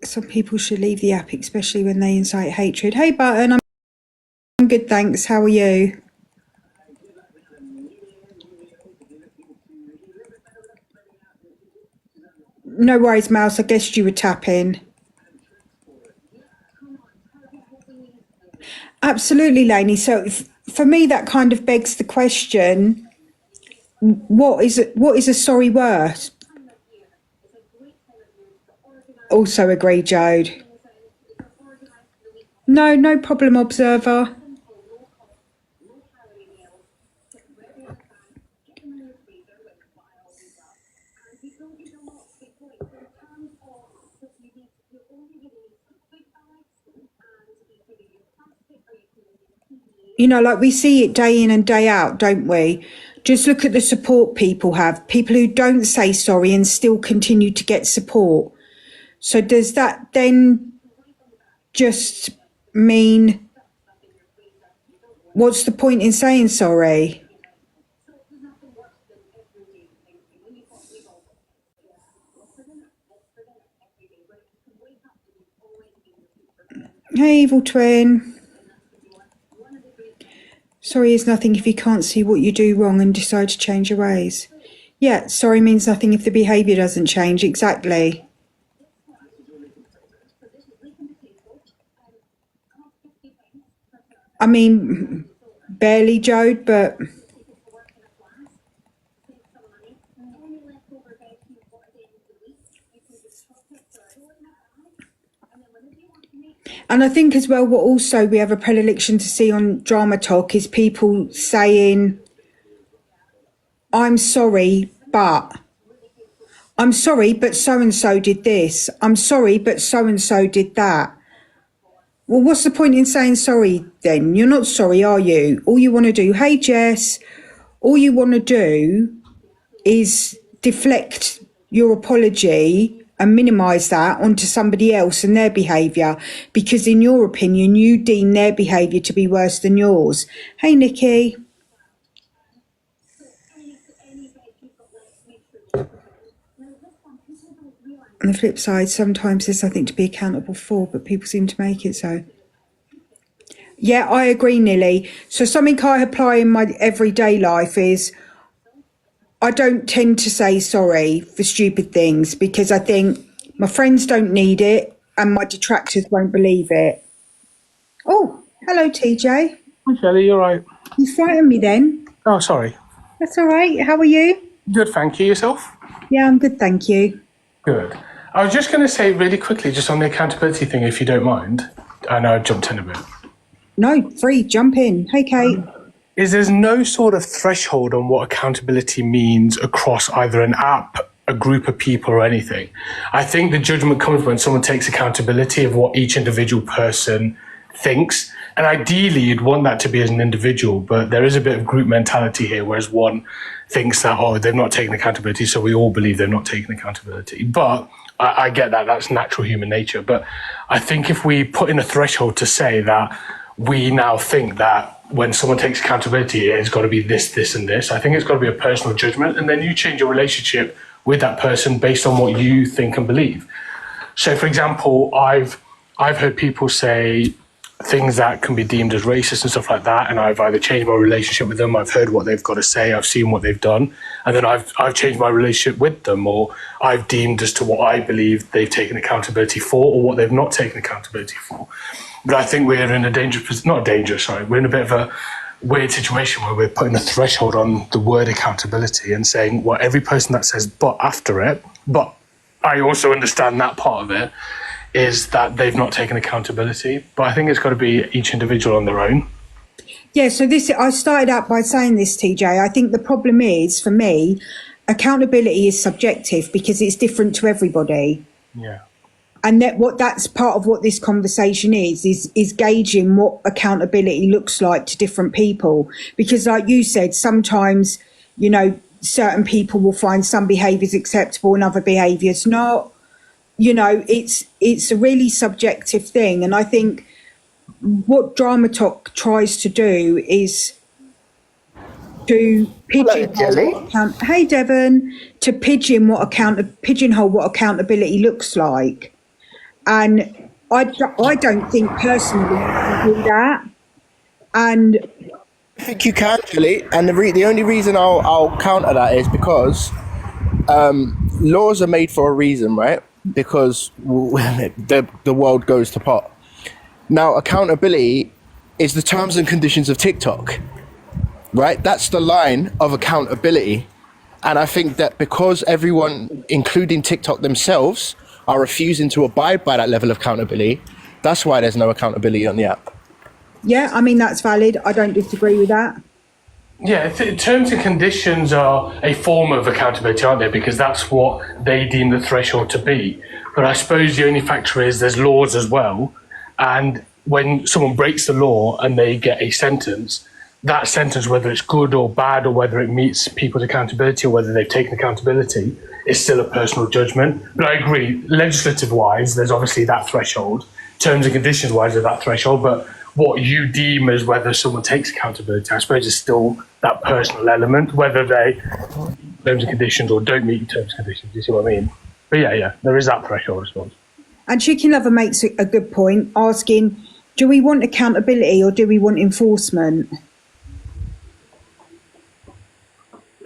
Some people should leave the app, especially when they incite hatred. Hey, Button, I'm good, thanks. How are you? No worries, Mouse. I guessed you were tapping. Absolutely, Lainey. So for me, that kind of begs the question: what is a sorry worth? Also agree, Jode. No problem, Observer. You know, like we see it day in and day out, don't we? Just look at the support people have. People who don't say sorry and still continue to get support. So does that then just mean, what's the point in saying sorry? Hey, Evil Twin. Sorry is nothing if you can't see what you do wrong and decide to change your ways. Yeah, sorry means nothing if the behaviour doesn't change. Exactly. I mean, barely, Jode, but... And I think as well, what also we have a predilection to see on Drama Talk is people saying, I'm sorry, but so-and-so did this. I'm sorry, but so-and-so did that. Well, what's the point in saying sorry then? You're not sorry, are you? All you want to do, hey, Jess, all you want to do is deflect your apology and minimise that onto somebody else and their behaviour, because in your opinion, you deem their behaviour to be worse than yours. Hey, Nikki. On the flip side, sometimes there's something to be accountable for, but people seem to make it so. Yeah, I agree, Nilly. So something I apply in my everyday life is I don't tend to say sorry for stupid things because I think my friends don't need it and my detractors won't believe it. Oh, hello, TJ. Hi, Shelley, you all right? You frightened me then. Oh, sorry. That's all right. How are you? Good, thank you. Yourself? Yeah, I'm good, thank you. Good. I was just going to say really quickly, just on the accountability thing, if you don't mind. I know I jumped in a bit. No, free, jump in. Hey, Kate. There's no sort of threshold on what accountability means across either an app, a group of people, or anything. I think the judgment comes when someone takes accountability of what each individual person thinks. And ideally, you'd want that to be as an individual, but there is a bit of group mentality here, whereas one thinks that, oh, they've not taken accountability, so we all believe they've not taken accountability. But I get that, that's natural human nature. But I think if we put in a threshold to say that we now think that when someone takes accountability, it's got to be this, this, and this, I think it's got to be a personal judgment, and then you change your relationship with that person based on what you think and believe. So, for example, I've heard people say things that can be deemed as racist and stuff like that, and I've either changed my relationship with them, I've heard what they've got to say, I've seen what they've done, and then I've changed my relationship with them, or I've deemed as to what I believe they've taken accountability for or what they've not taken accountability for. But I think we're in a we're in a bit of a weird situation where we're putting a threshold on the word accountability and saying, well, every person that says but after it, but I also understand that part of it, is that they've not taken accountability. But I think it's got to be each individual on their own. Yeah, so I started out by saying this, TJ. I think the problem is, for me, accountability is subjective because it's different to everybody. Yeah. And that's part of what this conversation is gauging what accountability looks like to different people. Because like you said, sometimes, you know, certain people will find some behaviours acceptable and other behaviours not. You know, it's a really subjective thing. And I think what Drama Talk tries to do is to pigeonhole hey Devon, to pigeonhole what accountability looks like. And I don't think personally you can do that. And I think you can, Julie. And the only reason I'll counter that is because laws are made for a reason, right? Because the world goes to pot. Now, accountability is the terms and conditions of TikTok, right? That's the line of accountability. And I think that because everyone, including TikTok themselves, are refusing to abide by that level of accountability, that's why there's no accountability on the app. yeah, I mean, that's valid. I don't disagree with that. Yeah, terms and conditions are a form of accountability, aren't they? Because that's what they deem the threshold to be. But I suppose the only factor is there's laws as well. And when someone breaks the law and they get a sentence, that sentence, whether it's good or bad, or whether it meets people's accountability or whether they've taken accountability, is still a personal judgment. But I agree, legislative-wise, there's obviously that threshold. Terms and conditions-wise, there's that threshold. But what you deem as whether someone takes accountability, I suppose, is still that personal element, whether they terms and conditions or don't meet terms and conditions. You see what I mean? But yeah, there is that threshold, I suppose. And Chicken Lover makes a good point, asking, do we want accountability or do we want enforcement?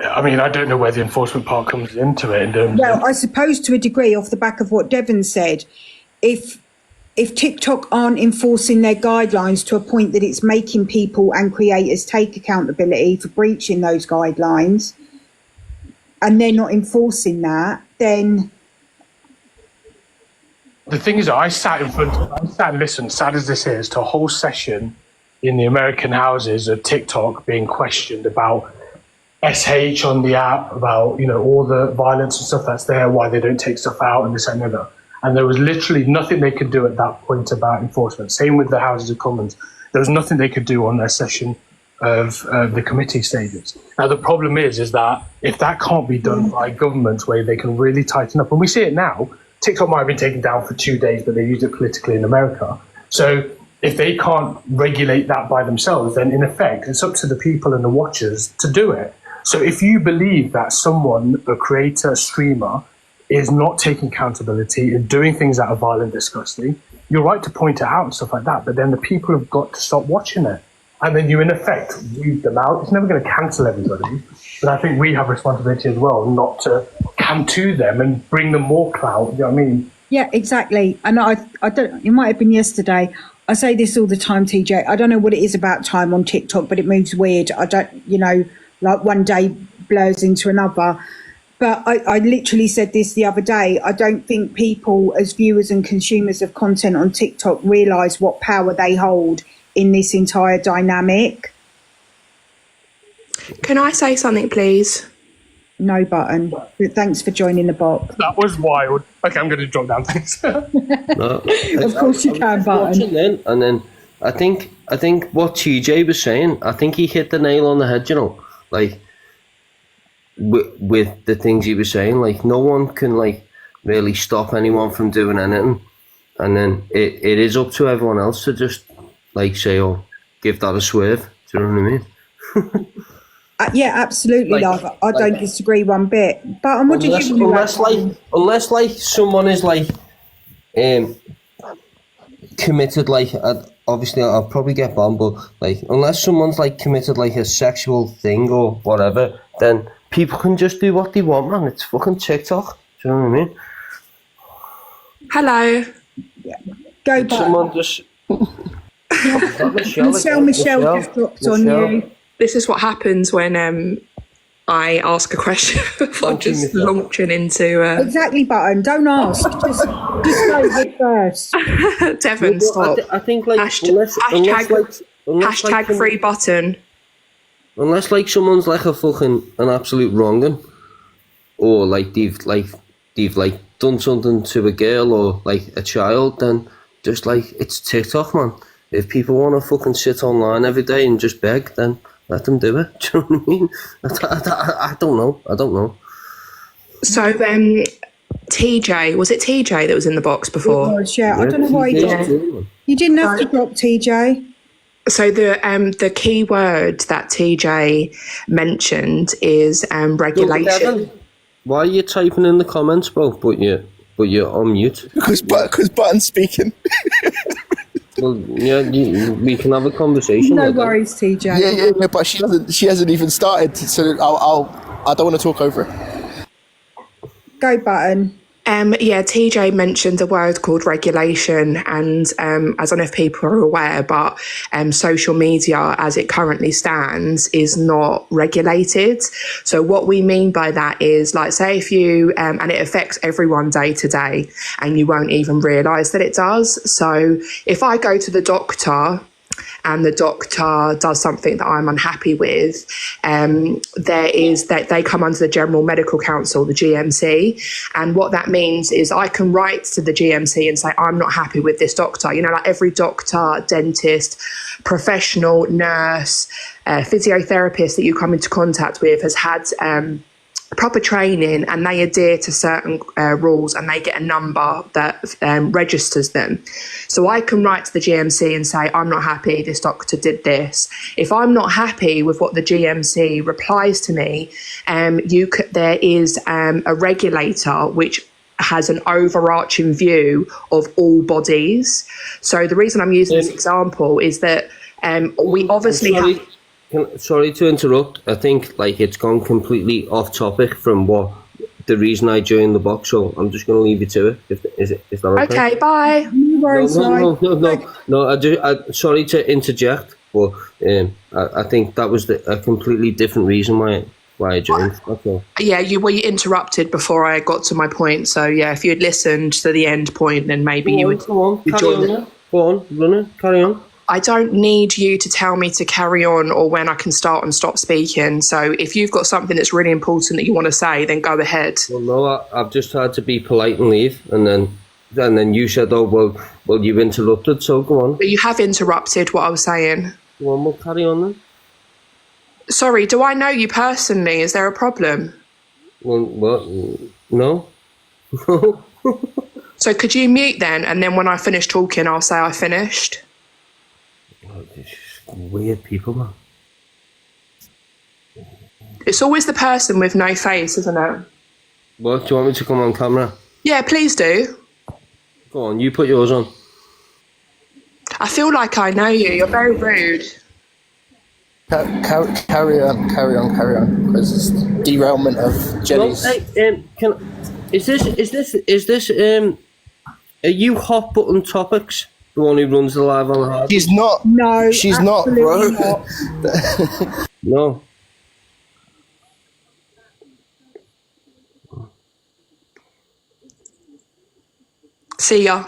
I mean, I don't know where the enforcement part comes into it. Well, I suppose to a degree, off the back of what Devon said, if TikTok aren't enforcing their guidelines to a point that it's making people and creators take accountability for breaching those guidelines, and they're not enforcing that, then... The thing is, I sat and listened, sad as this is, to a whole session in the American houses of TikTok being questioned about SH on the app, about, all the violence and stuff that's there, why they don't take stuff out and this and the other. And there was literally nothing they could do at that point about enforcement. Same with the Houses of Commons. There was nothing they could do on their session of the committee stages. Now, the problem is that if that can't be done by governments where they can really tighten up, and we see it now, TikTok might have been taken down for 2 days, but they used it politically in America. So if they can't regulate that by themselves, then in effect, it's up to the people and the watchers to do it. So if you believe that someone, a creator, a streamer, is not taking accountability and doing things that are violent, disgusting, you're right to point it out and stuff like that, but then the people have got to stop watching it. And then you, in effect, weed them out. It's never going to cancel everybody, but I think we have responsibility as well not to come to them and bring them more clout. You know what I mean? Yeah, exactly. And I don't, it might have been yesterday. I say this all the time, TJ. I don't know what it is about time on TikTok, but it moves weird. I don't, like one day blurs into another. But I literally said this the other day. I don't think people as viewers and consumers of content on TikTok realise what power they hold in this entire dynamic. Can I say something, please? No button. Thanks for joining the box. That was wild. Okay, I'm going to drop down things. No, Of course you can, button. And then I think what TJ was saying, I think he hit the nail on the head, like with the things he was saying, like no one can like really stop anyone from doing anything, and then it is up to everyone else to just like say, oh, give that a swerve. Do you know what I mean? Yeah, absolutely, love. I don't disagree one bit. But what did you unless like someone is like committed, like obviously I'll probably get banned, but like unless someone's like committed like a sexual thing or whatever, then people can just do what they want, man. It's fucking TikTok. Do you know what I mean? Hello. Go back. Someone just Michelle just dropped on you. This is what happens when I ask a question before just launching into... Exactly, button. Don't ask. Just go with first. Devon, stop. I think like hashtag free button. Unless like someone's like an absolute wrong'un, or like they've done something to a girl or like a child, then just like it's TikTok, man. If people want to fucking sit online every day and just beg, then let them do it. Do you know what I mean? I don't know. So then, TJ, was it TJ that was in the box before? Yeah, I don't know why you didn't have to drop TJ. So the key word that TJ mentioned is regulation. Why are you typing in the comments, bro? But but you're on mute. Because Button's speaking. Well, yeah, we can have a conversation. No like that. worries, TJ. Yeah, but she hasn't even started, so I don't want to talk over her. Go Button. Yeah, TJ mentioned a word called regulation, and I don't know if people are aware, but social media as it currently stands is not regulated. So what we mean by that is, like, say if you, and it affects everyone day to day, and you won't even realise that it does. So if I go to the doctor and the doctor does something that I'm unhappy with, they come under the General Medical Council, the GMC. And what that means is I can write to the GMC and say, I'm not happy with this doctor. You know, like every doctor, dentist, professional, nurse, physiotherapist that you come into contact with has had proper training, and they adhere to certain rules, and they get a number that registers them. So I can write to the GMC and say, I'm not happy, this doctor did this. If I'm not happy with what the GMC replies to me, there is a regulator which has an overarching view of all bodies. So the reason I'm using this example is that we obviously have... Sorry to interrupt. I think it's gone completely off topic from what the reason I joined the box. So I'm just going to leave you to it. Is that okay? Okay, bye. No. Sorry to interject, but I think that was a completely different reason why I joined. Okay. Yeah, you interrupted before I got to my point. So yeah, if you had listened to the end point, then maybe you would. Go on, run it, carry on. I don't need you to tell me to carry on or when I can start and stop speaking. So if you've got something that's really important that you want to say, then go ahead. Well, no, I've just had to be polite and leave, and then you said, "Oh, well, you interrupted." So go on. But you have interrupted what I was saying. Go on, we'll carry on then. Sorry, do I know you personally? Is there a problem? Well, no. So could you mute then, and then when I finish talking, I'll say I finished. Weird people, man. It's always the person with no face, isn't it? What, do you want me to come on camera? Yeah, please do. Go on, you put yours on. I feel like I know you. You're very rude. Carry on, because it's derailment of Jenny's. Well, hey, is this are you Hot Button Topics? The one who runs the live on hard? She's not. No, she's not, bro. not. No. See ya.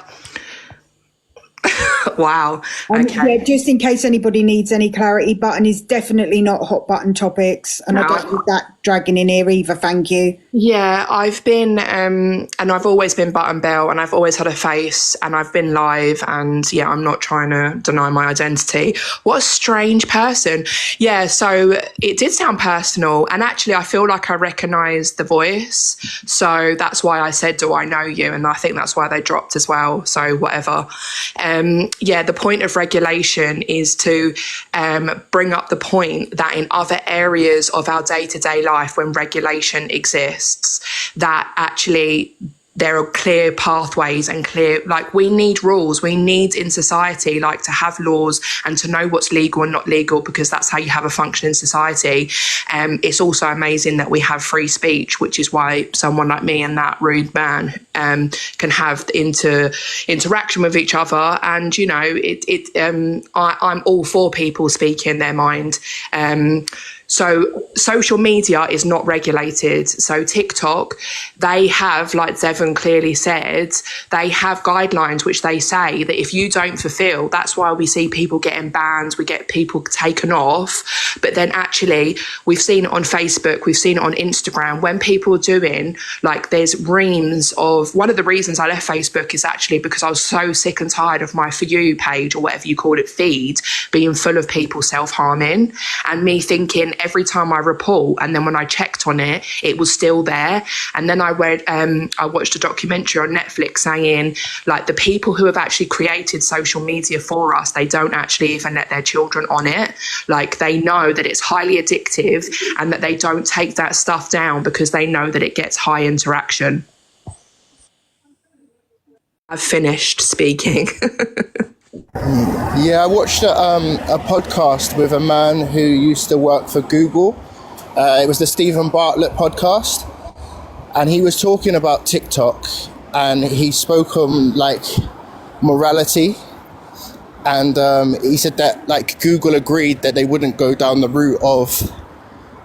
Wow. Okay. Yeah, just in case anybody needs any clarity, Button is definitely not Hot Button Topics, and I don't need that dragging in here either. Thank you. Yeah, I've been, and I've always been Button Bell, and I've always had a face, and I've been live, and yeah, I'm not trying to deny my identity. What a strange person. Yeah, so it did sound personal, and actually I feel like I recognised the voice, so that's why I said, do I know you? And I think that's why they dropped as well, so whatever. Yeah, the point of regulation is to bring up the point that in other areas of our day-to-day life, when regulation exists, that actually there are clear pathways and clear, like, we need rules. We need in society, like, to have laws and to know what's legal and not legal, because that's how you have a functioning society. It's also amazing that we have free speech, which is why someone like me and that rude man can have interaction with each other. And, you know, I'm all for people speaking their mind. So social media is not regulated. So TikTok, they have, like Devon clearly said, they have guidelines which they say that if you don't fulfill, that's why we see people getting banned, we get people taken off. But then actually, we've seen it on Facebook, we've seen it on Instagram, when people are doing, like, there's reams of, one of the reasons I left Facebook is actually because I was so sick and tired of my For You page, or whatever you call it, feed, being full of people self-harming, and me thinking every time I report, and then when I checked on it, it was still there. And then I watched a documentary on Netflix saying, like, the people who have actually created social media for us, they don't actually even let their children on it. Like, they know that it's highly addictive, and that they don't take that stuff down because they know that it gets high interaction. I've finished speaking. Yeah, I watched a podcast with a man who used to work for Google. It was the Stephen Bartlett podcast, and he was talking about TikTok, and he spoke on like morality, and he said that like Google agreed that they wouldn't go down the route of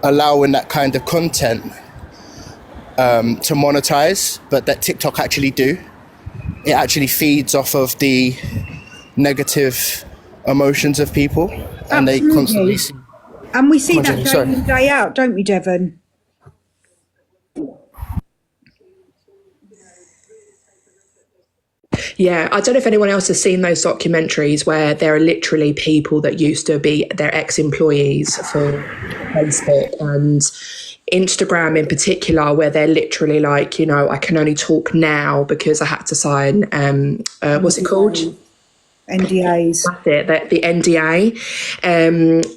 allowing that kind of content to monetize, but that TikTok actually do. It actually feeds off of the negative emotions of people, and they constantly. And we see that day Sorry. in, day out, don't we, Devon? Yeah, I don't know if anyone else has seen those documentaries where there are literally people that used to be their ex-employees for Facebook and Instagram in particular, where they're literally like, you know, I can only talk now because I had to sign, what's it called? NDAs. That's it, the NDA.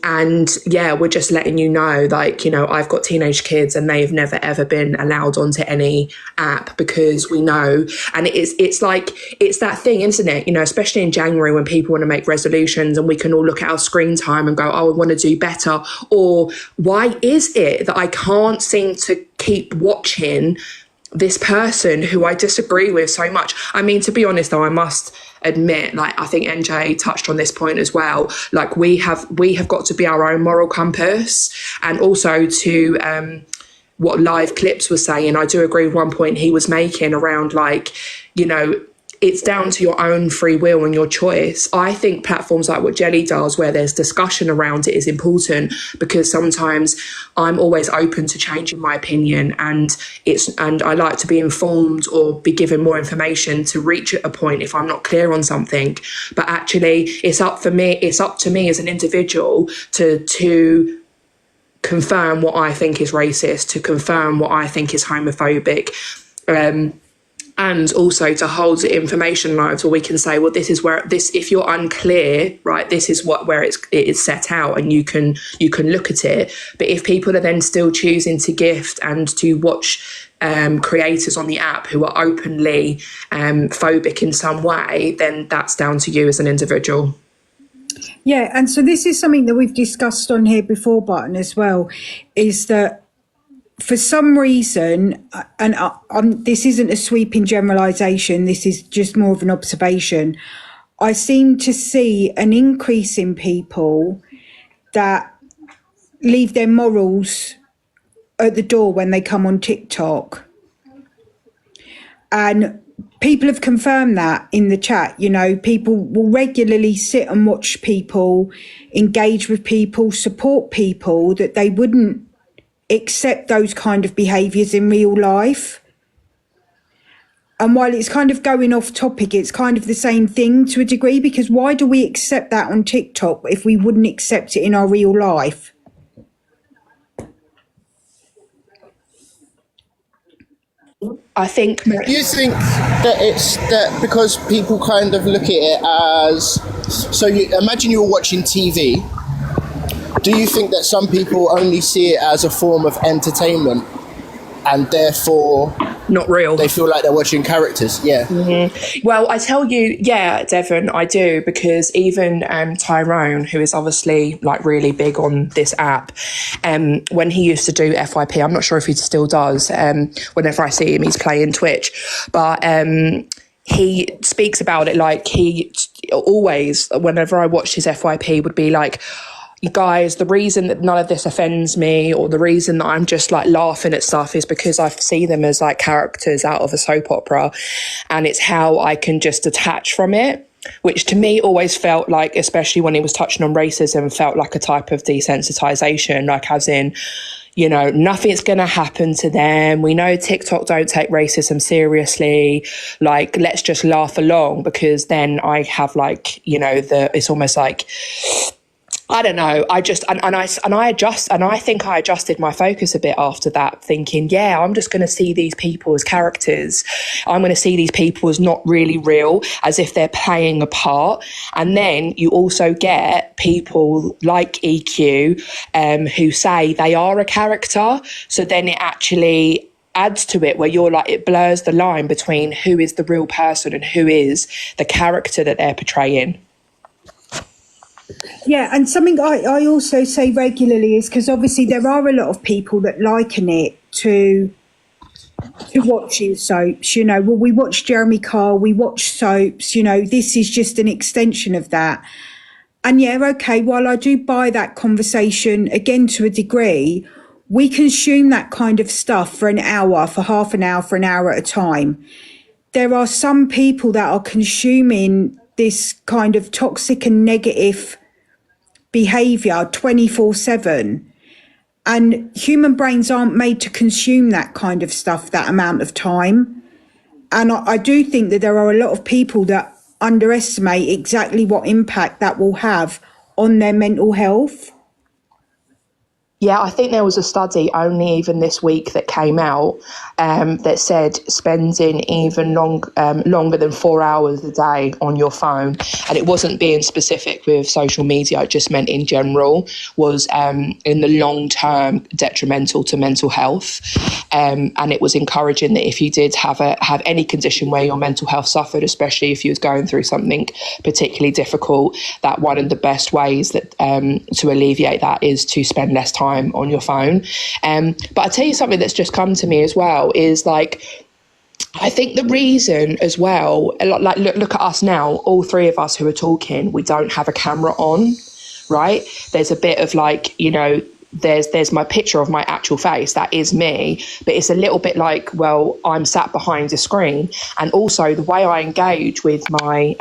And yeah, we're just letting you know, like, you know, I've got teenage kids and they've never ever been allowed onto any app because we know. And it's like, it's that thing, isn't it? You know, especially in January when people want to make resolutions and we can all look at our screen time and go, oh, I want to do better. Or why is it that I can't seem to keep watching this person who I disagree with so much? I mean, to be honest though, I must admit, like, I think NJ touched on this point as well, like we have got to be our own moral compass. And also to what Live Clips was saying, I do agree with one point he was making around, like, you know, it's down to your own free will and your choice. I think platforms like what Jelly does, where there's discussion around it, is important, because sometimes I'm always open to changing my opinion, and I like to be informed or be given more information to reach a point if I'm not clear on something. But actually, it's up to me as an individual to confirm what I think is racist, to confirm what I think is homophobic. And also to hold information lives where we can say, well, this is where this, if you're unclear, right, this is where it is set out, and you can look at it. But if people are then still choosing to gift and to watch creators on the app who are openly phobic in some way, then that's down to you as an individual. Yeah, and so this is something that we've discussed on here before, Button, as well, is that for some reason, and this isn't a sweeping generalisation, this is just more of an observation, I seem to see an increase in people that leave their morals at the door when they come on TikTok. And people have confirmed that in the chat. You know, people will regularly sit and watch people, engage with people, support people, that they wouldn't accept those kind of behaviours in real life. And while it's kind of going off topic, it's kind of the same thing to a degree, because why do we accept that on TikTok if we wouldn't accept it in our real life? I think. Do you think that it's that because people kind of look at it as, so you imagine you're watching TV, do you think that some people only see it as a form of entertainment and therefore Not real. they feel like they're watching characters? Yeah. Mm-hmm. Well, I tell you, yeah, Devon, I do, because even Tyrone, who is obviously like really big on this app, when he used to do FYP, I'm not sure if he still does, whenever I see him, he's playing Twitch, but he speaks about it like he always, whenever I watched his FYP, would be like, guys, the reason that none of this offends me, or the reason that I'm just like laughing at stuff, is because I see them as like characters out of a soap opera, and it's how I can just detach from it, which to me always felt like, especially when he was touching on racism, felt like a type of desensitization, like as in, you know, nothing's going to happen to them. We know TikTok don't take racism seriously. Like, let's just laugh along, because then I have like, you know, it's almost like, I don't know. I just and I think I adjusted my focus a bit after that, thinking, yeah, I'm just going to see these people as characters. I'm going to see these people as not really real, as if they're playing a part. And then you also get people like EQ who say they are a character. So then it actually adds to it, where you're like, it blurs the line between who is the real person and who is the character that they're portraying. Yeah, and something I also say regularly is, because obviously there are a lot of people that liken it to watching soaps. You know, well, we watch Jeremy Kyle, we watch soaps, you know, this is just an extension of that. And yeah, okay, while I do buy that conversation again to a degree, we consume that kind of stuff for an hour, for half an hour, for an hour at a time. There are some people that are consuming this kind of toxic and negative behavior 24/7. And human brains aren't made to consume that kind of stuff, that amount of time. And I do think that there are a lot of people that underestimate exactly what impact that will have on their mental health. Yeah, I think there was a study only even this week that came out that said spending even longer than 4 hours a day on your phone, and it wasn't being specific with social media, it just meant in general, was in the long term detrimental to mental health. And it was encouraging that if you did have any condition where your mental health suffered, especially if you was going through something particularly difficult, that one of the best ways that to alleviate that is to spend less time on your phone. But I tell you something that's just come to me as well is like, I think the reason as well, like look at us now, all three of us who are talking, we don't have a camera on, right? There's a bit of like, you know, there's my picture of my actual face, that is me, but it's a little bit like, well, I'm sat behind a screen. And also the way I engage with my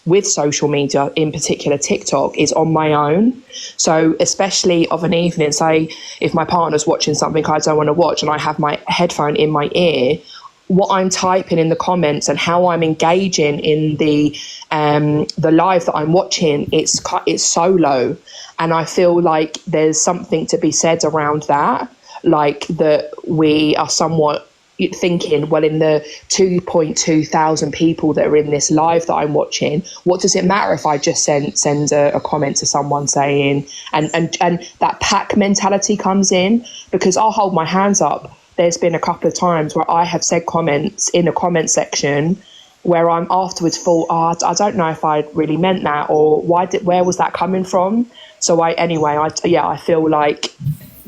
with social media, in particular TikTok, is on my own. So especially of an evening, say if my partner's watching something I don't want to watch and I have my headphone in my ear, what I'm typing in the comments and how I'm engaging in the live that I'm watching, it's solo. And I feel like there's something to be said around that, like that we are somewhat thinking, well, in the 2.2 thousand people that are in this live that I'm watching, what does it matter if I just send a comment to someone saying, and that pack mentality comes in, because I'll hold my hands up. There's been a couple of times where I have said comments in a comment section where I'm afterwards thought, I don't know if I really meant that, or where was that coming from? So I feel like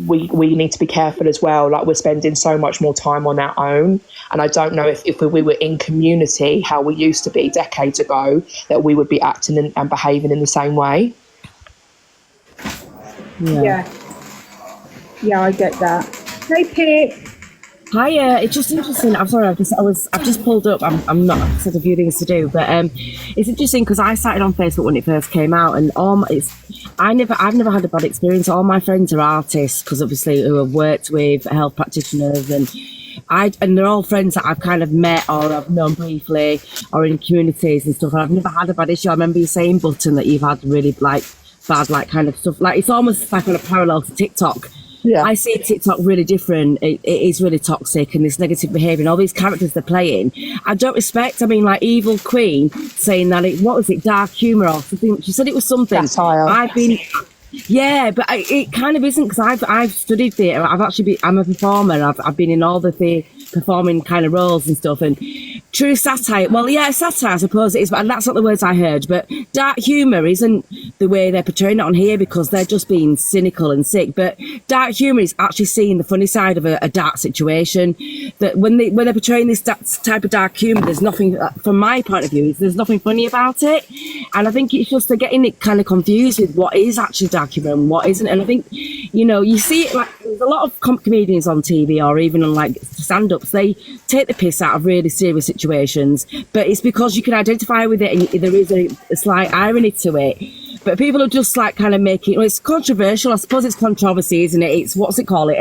we need to be careful as well. Like, we're spending so much more time on our own, and I don't know if we were in community how we used to be decades ago, that we would be acting and behaving in the same way. Yeah, I get that. Hey, Pip. Hi, it's just interesting. I'm sorry, I've just pulled up. I'm not, I've had a few things to do, but it's interesting because I started on Facebook when it first came out, and I've never had a bad experience. All my friends are artists, because obviously who have worked with health practitioners, and they're all friends that I've kind of met or I've known briefly or in communities and stuff. And I've never had a bad issue. I remember you saying, Button, that you've had really like bad like kind of stuff. Like, it's almost like on a parallel to TikTok. Yeah. I see TikTok really different. It is really toxic, and this negative behaviour and all these characters they're playing, I don't respect. I mean, like Evil Queen saying that dark humour or something. She said it was something. Yeah, but it kind of isn't, because I've studied theatre. I'm a performer. I've been in all the performing kind of roles and stuff, and true satire. Well, yeah, satire, I suppose it is, but that's not the words I heard. But dark humour isn't the way they're portraying it on here, because they're just being cynical and sick. But dark humour is actually seeing the funny side of a dark situation. That when they're portraying this type of dark humour, there's nothing, from my point of view, there's nothing funny about it. And I think it's just they're getting it kind of confused with what is actually dark humour and what isn't. And I think, you know, you see it like there's a lot of comedians on TV or even on like stand-ups. They take the piss out of really serious situations, but it's because you can identify with it, and there is a slight irony to it. But people are just like kind of making, it's controversial. I suppose it's controversy, isn't it? It's, what's it called?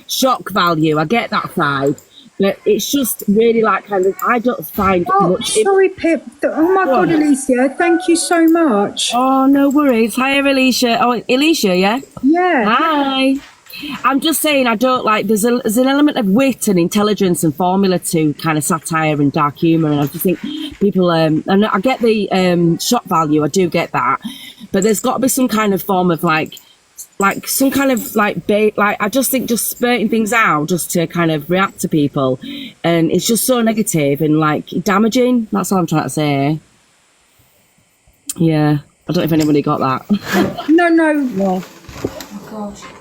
Shock value. I get that side. But it's just really like kind of, I don't find much. Sorry, Pip. Oh my God, Alicia. Thank you so much. Oh, no worries. Hi, Alicia. Oh, Alicia, yeah? Yeah. Hi. I'm just saying, I don't like, there's an element of wit and intelligence and formula to kind of satire and dark humour. And I just think people, and I get the shock value. I do get that. But there's got to be some kind of form of like like some kind of like I just think just spurting things out just to kind of react to people, and it's just so negative and like damaging. That's all I'm trying to say. Yeah, I don't know if anybody got that. No.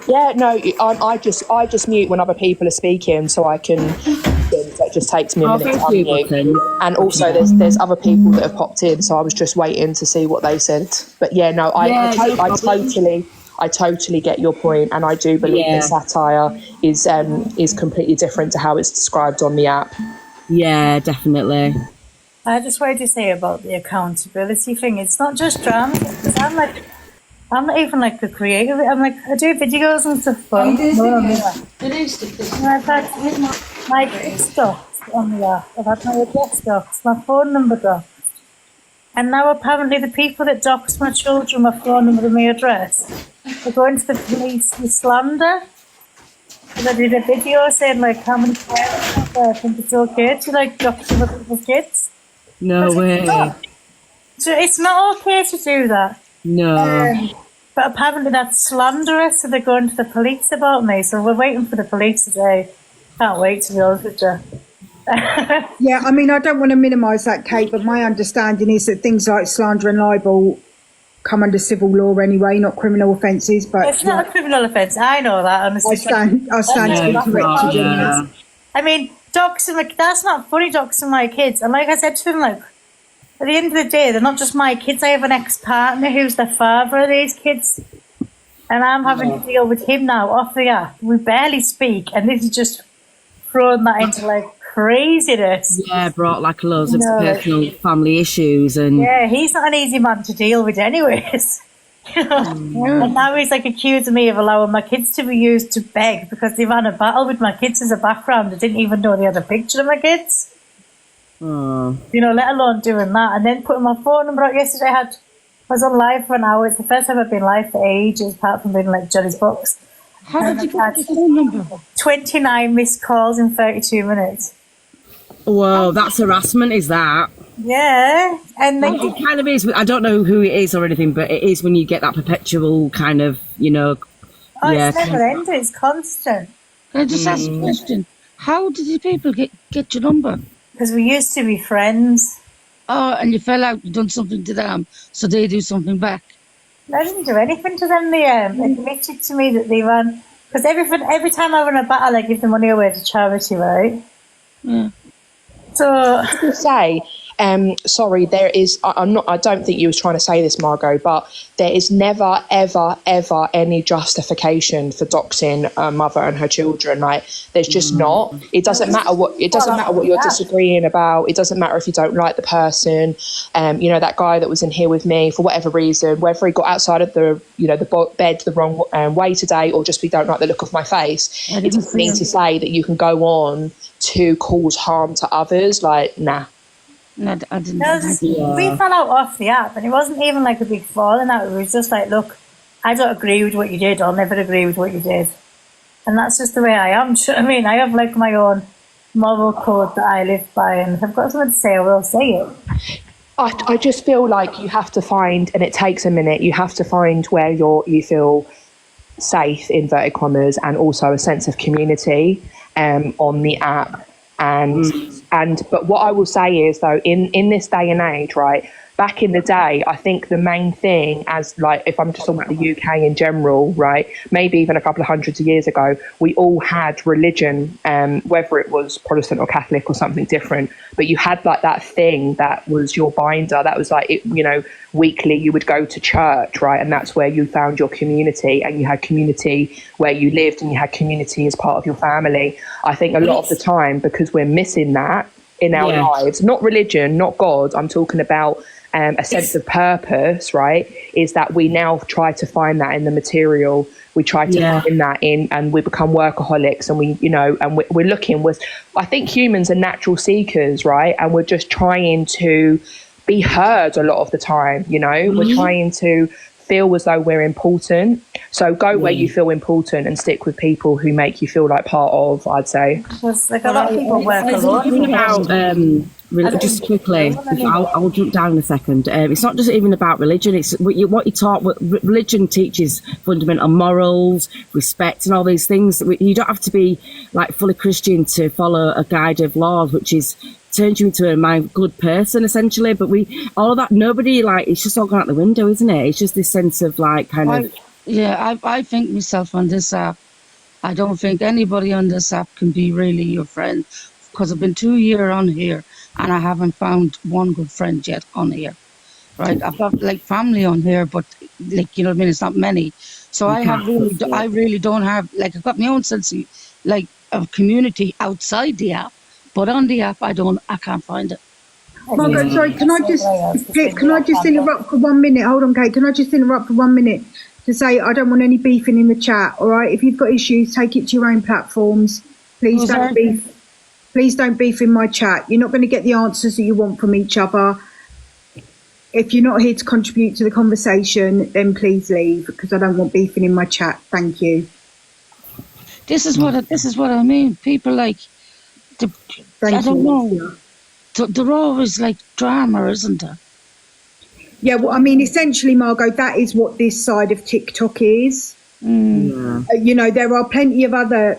Yeah, no, I just mute when other people are speaking so I can. That just takes me a minute to thank you, unmute. Button. And also, there's other people that have popped in, so I was just waiting to see what they said. But yeah, no, I totally get your point, and I do believe that satire is completely different to how it's described on the app. Yeah, definitely. I just wanted to say about the accountability thing. It's not just drama. Because I'm not even like the creator of it. I'm like, I do videos and stuff, but I've had my kids doxed on the app. I've had my address doxed, my phone number doxed. And now apparently the people that doxed my children, my phone number and my address, are going to the police with slander. Because I did a video saying like how many parents out there think it's okay to like dox other people's kids. No way. So it's not okay to do that. No. But apparently that's slanderous, so they're going to the police about me. So we're waiting for the police today. Can't wait, to be honest with you. Yeah, I mean, I don't want to minimise that, Kate, but my understanding is that things like slander and libel come under civil law anyway, not criminal offences. But it's not a criminal offence. I know that. Honestly, I stand to be corrected. Yeah. I mean, doxing, like, that's not funny, doxing my kids. And like I said to them, like, at the end of the day, they're not just my kids. I have an ex-partner who's the father of these kids. And I'm having to deal with him now off the app. We barely speak. And this is just throwing that into, like, craziness. Yeah, brought like loads of personal family issues. And yeah, he's not an easy man to deal with anyways. You know? And now he's, like, accusing me of allowing my kids to be used to beg because they've had a battle with my kids as a background. I didn't even know they had a picture of my kids. You know, let alone doing that. And then putting my phone number out yesterday. I was on live for an hour. It's the first time I've been live for ages, apart from being like Johnny's Books. How did you get the phone number? 29 missed calls in 32 minutes. whoa, that's harassment, is that? Yeah. And then It kind of is. I don't know who it is or anything, but it is when you get that perpetual kind of, you know. it's never ending. It's constant. Can I just ask a question? How did the people get your number? Because we used to be friends. Oh, and you fell out, you done something to them, so they do something back. I didn't do anything to them. They admitted to me that they ran, because every time I run a battle, I give the money away to charity, right? Yeah. So To say, sorry, there is. I don't think you was trying to say this, Margot, but there is never, ever, ever any justification for doxing a mother and her children. Like, there's just not. It doesn't matter what. It doesn't matter what you're disagreeing about. It doesn't matter if you don't like the person. You know, that guy that was in here with me for whatever reason, whether he got outside of the bed the wrong way today, or just we don't like the look of my face. It doesn't mean to say that you can go on to cause harm to others. Like, nah. No, I didn't. we fell out off the app, and it wasn't even like a big falling out. It was just like, look, I don't agree with what you did. I'll never agree with what you did, and that's just the way I am. I mean, I have like my own moral code that I live by, and if I've got something to say, I will say it. I just feel like you have to find, and it takes a minute, you have to find where you feel safe, inverted commas, and also a sense of community on the app. But what I will say is, though, in this day and age, right, back in the day, I think the main thing, as like, if I'm just talking about the UK in general, right, maybe even a couple of hundreds of years ago, we all had religion, whether it was Protestant or Catholic or something different, but you had like that thing that was your binder, that was like, weekly you would go to church, right, and that's where you found your community, and you had community where you lived, and you had community as part of your family. I think a lot of the time, because we're missing that in our lives, not religion, not God, I'm talking about a sense of purpose, right, is that we now try to find that in the material. We try to find that in, and we become workaholics, and we're looking with, I think humans are natural seekers, right, and we're just trying to be heard a lot of the time, we're trying to feel as though we're important. So go where you feel important and stick with people who make you feel like part of, I'd say. Because like a lot of people work alone. Just quickly, I'll jump down in a second. It's not just even about religion. It's what you taught. What religion teaches fundamental morals, respect, and all these things. You don't have to be like fully Christian to follow a guide of laws, which turns you into a good person essentially. But all of that, nobody it's just all gone out the window, isn't it? It's just this sense of I think myself on this app. I don't think anybody on this app can be really your friend, because I've been 2 years on here and I haven't found one good friend yet on here. Right? I've got family on here, but you know what I mean, it's not many. So I really don't have I've got my own sense of community outside the app, but on the app I can't find it. Margaret, sorry, can I just interrupt for 1 minute? Hold on, Kate. Can I just interrupt for 1 minute to say I don't want any beefing in the chat, all right? If you've got issues, take it to your own platforms. Please don't beef. Please don't beef in my chat. You're not going to get the answers that you want from each other. If you're not here to contribute to the conversation, then please leave, because I don't want beefing in my chat. Thank you. This is what I mean. People I don't know. They're always drama, isn't there? Yeah, well, I mean, essentially, Margot, that is what this side of TikTok is. You know, there are plenty of other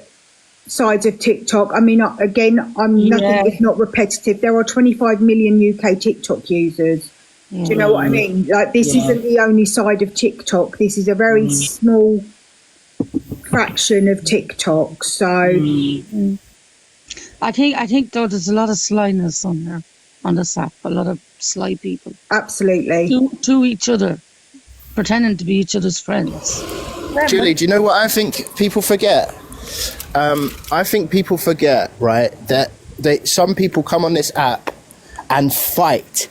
sides of TikTok. I mean, again, I'm nothing if not repetitive. There are 25 million UK TikTok users. Do you know what I mean? This isn't the only side of TikTok. This is a very small fraction of TikTok. So I think though there's a lot of slyness on there, on this app. A lot of sly people. Absolutely. To each other, pretending to be each other's friends. Julie, do you know what I think people forget? I think people forget, right, that some people come on this app and fight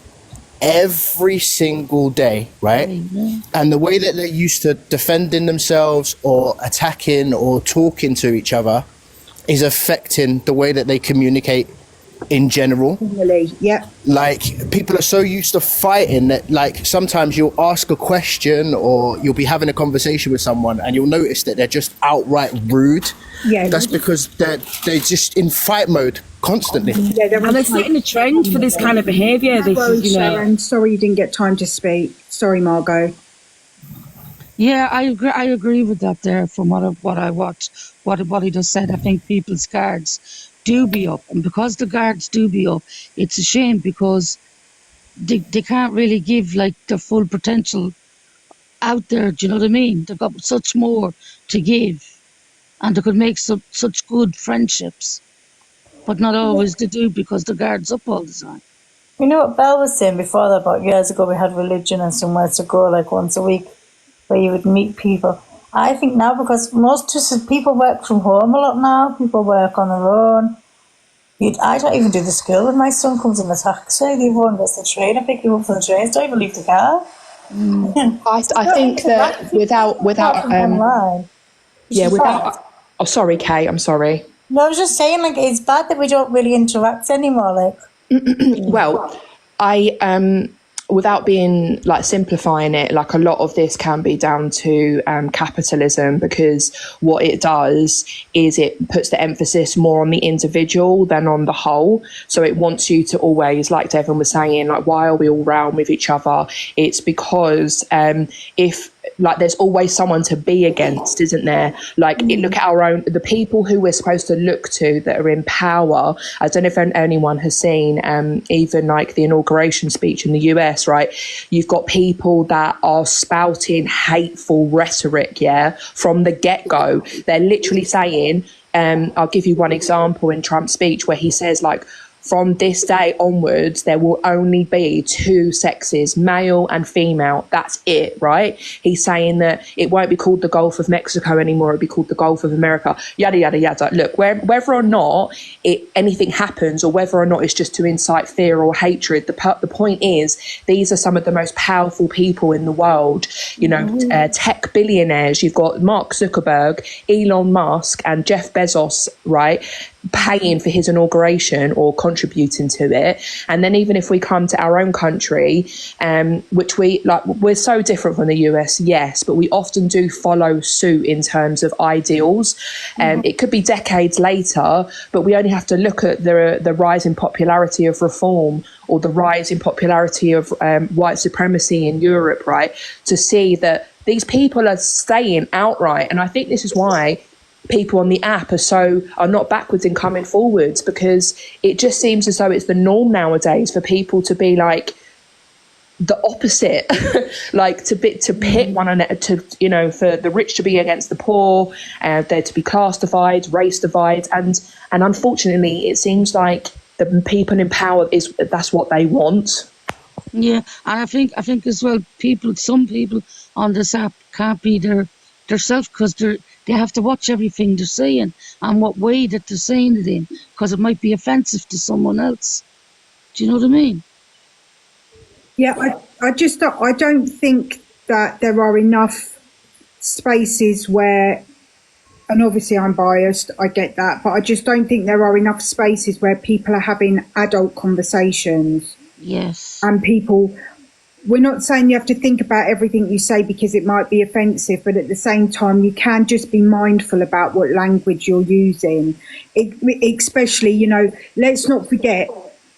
every single day, right? And the way that they're used to defending themselves or attacking or talking to each other is affecting the way that they communicate in general. Really, yeah. People are so used to fighting that sometimes you'll ask a question or you'll be having a conversation with someone and you'll notice that they're just outright rude. Yeah. That's because they're just in fight mode constantly. Yeah, and they're setting a trend for this kind of behaviour. Sharon, sorry you didn't get time to speak. Sorry, Margot. Yeah, I agree with that there from what I watched. What he just said, I think people's guards do be up, and because the guards do be up, it's a shame because they can't really give the full potential out there. Do you know what I mean? They've got such more to give, and they could make such good friendships, but not always they do because the guards up all the time. You know what Belle was saying before that, about years ago we had religion and somewhere to go once a week where you would meet people. I think now, because people work from home a lot now, people work on their own. I don't even do the school when my son comes in the taxi. The other one gets the train, I pick him up from the train, don't even leave the car. I think that without oh, sorry, Kate, I'm sorry. No, I was just saying, it's bad that we don't really interact anymore, Well, I without being simplifying it, a lot of this can be down to capitalism, because what it does is it puts the emphasis more on the individual than on the whole. So it wants you to always, like Devon was saying, why are we all round with each other? It's because if there's always someone to be against, isn't there? Look at the people who we're supposed to look to that are in power. I don't know if anyone has seen even the inauguration speech in the US, right? You've got people that are spouting hateful rhetoric, from the get-go. They're literally saying, I'll give you one example in Trump's speech where he says from this day onwards, there will only be two sexes, male and female. That's it, right? He's saying that it won't be called the Gulf of Mexico anymore. It'll be called the Gulf of America, yada, yada, yada. Look, whether or not anything happens or whether or not it's just to incite fear or hatred, the point is these are some of the most powerful people in the world. Tech billionaires. You've got Mark Zuckerberg, Elon Musk and Jeff Bezos, right? paying for his inauguration or contributing to it. And then even if we come to our own country, which we're so different from the US, yes, but we often do follow suit in terms of ideals. It could be decades later, but we only have to look at the rise in popularity of reform or the rise in popularity of white supremacy in Europe, right, to see that these people are staying outright. And I think this is why people on the app are not backwards in coming forwards, because it just seems as though it's the norm nowadays for people to be like the opposite, like to pit one another, to, you know, for the rich to be against the poor, there to be class divides, race divides, and unfortunately it seems like the people in power that's what they want. Yeah, and I think as well, some people on this app can't be their self, because they have to watch everything they're saying and what way that they're saying it in, because it might be offensive to someone else. Do you know what I mean? Yeah, I don't think that there are enough spaces where, and obviously I'm biased, I get that, but I just don't think there are enough spaces where people are having adult conversations. Yes. And we're not saying you have to think about everything you say because it might be offensive, but at the same time, you can just be mindful about what language you're using. Especially, you know, let's not forget,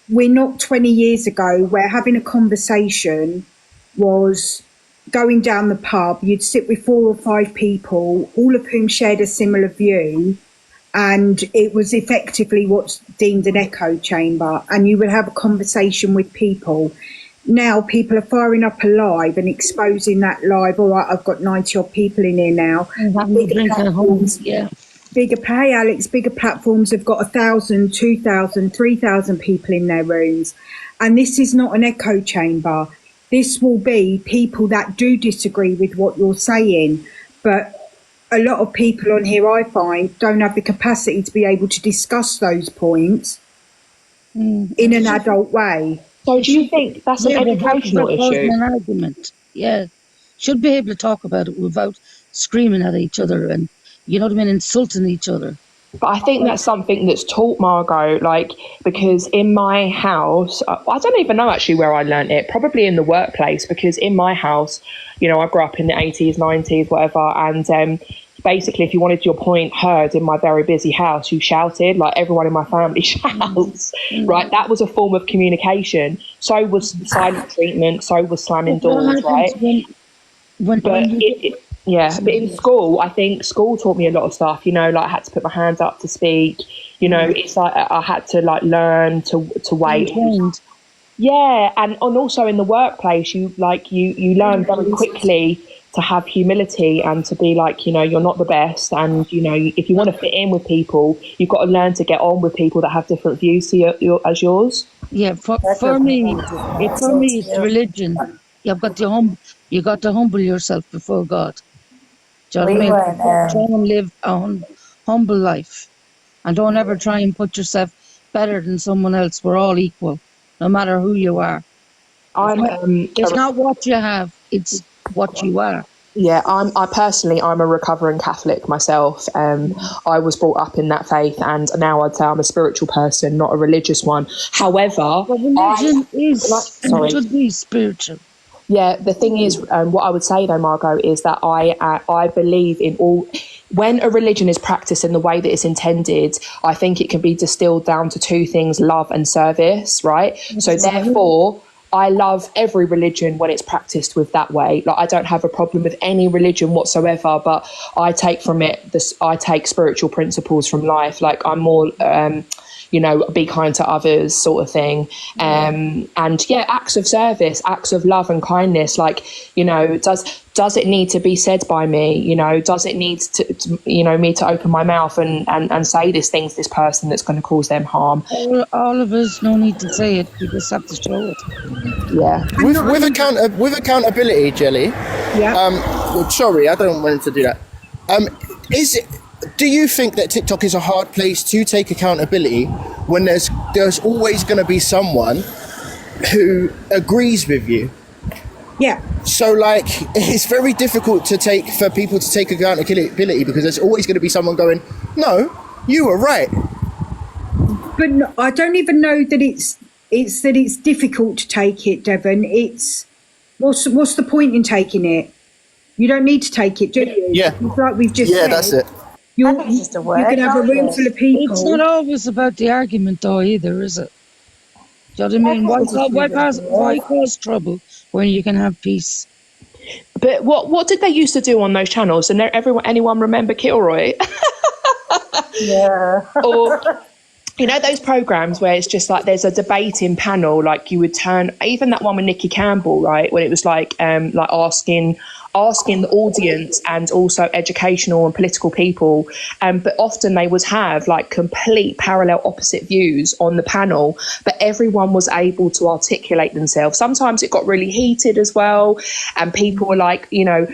we're not 20 years ago where having a conversation was going down the pub, you'd sit with 4 or 5 people, all of whom shared a similar view, and it was effectively what's deemed an echo chamber, and you would have a conversation with people. Now people are firing up a live and exposing that live. All right, I've got 90 odd people in here now. Bigger pay, Alex, bigger platforms have got 1,000, 2,000, 3,000 people in their rooms. And this is not an echo chamber. This will be people that do disagree with what you're saying. But a lot of people on here, I find, don't have the capacity to be able to discuss those points in an adult way. So do you think that's an educational issue? An argument. Yeah. Should be able to talk about it without screaming at each other and, you know what I mean, insulting each other. But I think that's something that's taught, Margot, like, because in my house, I don't even know actually where I learned it, probably in the workplace, because in my house, you know, I grew up in the 80s, 90s, whatever, and basically if you wanted your point heard in my very busy house, you shouted, like everyone in my family shouts, right? That was a form of communication. So was silent treatment, so was slamming doors, right? But in school, I think school taught me a lot of stuff, you know, like I had to put my hand up to speak, you know, it's like I had to like learn to wait. Yeah, and also in the workplace, you learn very quickly to have humility and to be like, you know, you're not the best, and you know, if you want to fit in with people, you've got to learn to get on with people that have different views to as yours. Yeah, for me, it's religion. You've got to humble yourself before God. Do you know what I mean? Try and live a humble life, and don't ever try and put yourself better than someone else. We're all equal, no matter who you are. It's not what you have; it's what you are. Yeah, I'm a recovering Catholic myself. I was brought up in that faith, and now I'd say I'm a spiritual person, not a religious one. However, religion should be spiritual. Yeah, the thing is, what I would say though, Margot, is that I believe in all. When a religion is practiced in the way that it's intended, I think it can be distilled down to 2 things: love and service, right? So therefore, I love every religion when it's practiced with that way. Like I don't have a problem with any religion whatsoever, but I take from it I take spiritual principles from life. Like I'm more you know, be kind to others sort of thing. And yeah, acts of service, acts of love and kindness, like, you know, does it need to be said by me? You know, does it need to you know, me to open my mouth and say these things to this person that's going to cause them harm? All of us, no need to say it, you just have to show it. Yeah. With accountability, Jelly. Yeah. Sorry, I don't want to do that. Do you think that TikTok is a hard place to take accountability when there's always going to be someone who agrees with you? Yeah. So like, it's very difficult for people to take accountability because there's always going to be someone going, no, you were right. But no, I don't even know that it's difficult to take it, Devon. It's what's the point in taking it? You don't need to take it, do you? Yeah. It's like we've just Yeah, said. that's it. You're, I think it's just a word, you can have a not room it? full of people. It's not always about the argument, though, either, is it? Do you know what I mean? Why cause trouble when you can have peace? But what did they used to do on those channels? And anyone remember Kilroy? Yeah. Or you know those programs where it's just like there's a debating panel, like you would turn, even that one with Nikki Campbell, right, when it was like asking the audience and also educational and political people, but often they would have like complete parallel opposite views on the panel, but everyone was able to articulate themselves. Sometimes it got really heated as well, and people were like, you know,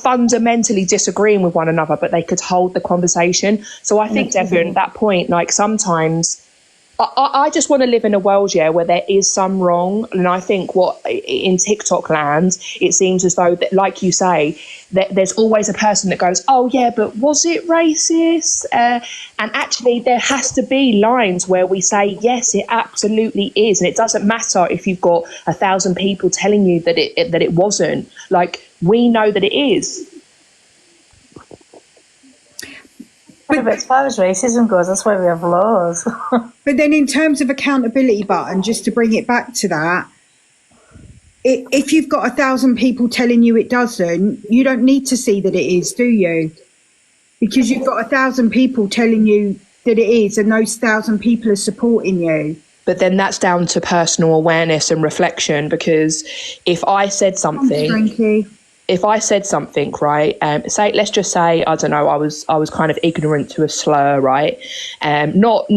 fundamentally disagreeing with one another, but they could hold the conversation. So I think, Devon, at that point, like sometimes I just want to live in a world, yeah, where there is some wrong. And I think what in TikTok land, it seems as though that, like you say, that there's always a person that goes, oh yeah, but was it racist? And actually there has to be lines where we say, yes, it absolutely is. And it doesn't matter if you've got 1,000 people telling you that it wasn't. Like, we know that it is. But as far as racism goes, that's why we have laws. But then in terms of accountability button, just to bring it back to that, if you've got 1,000 people telling you it doesn't, you don't need to see that it is, do you? Because you've got 1,000 people telling you that it is, and those 1,000 people are supporting you. But then that's down to personal awareness and reflection, because if I said something... Frankie. If I said something, right, let's just say, I don't know, I was kind of ignorant to a slur, right? I'm not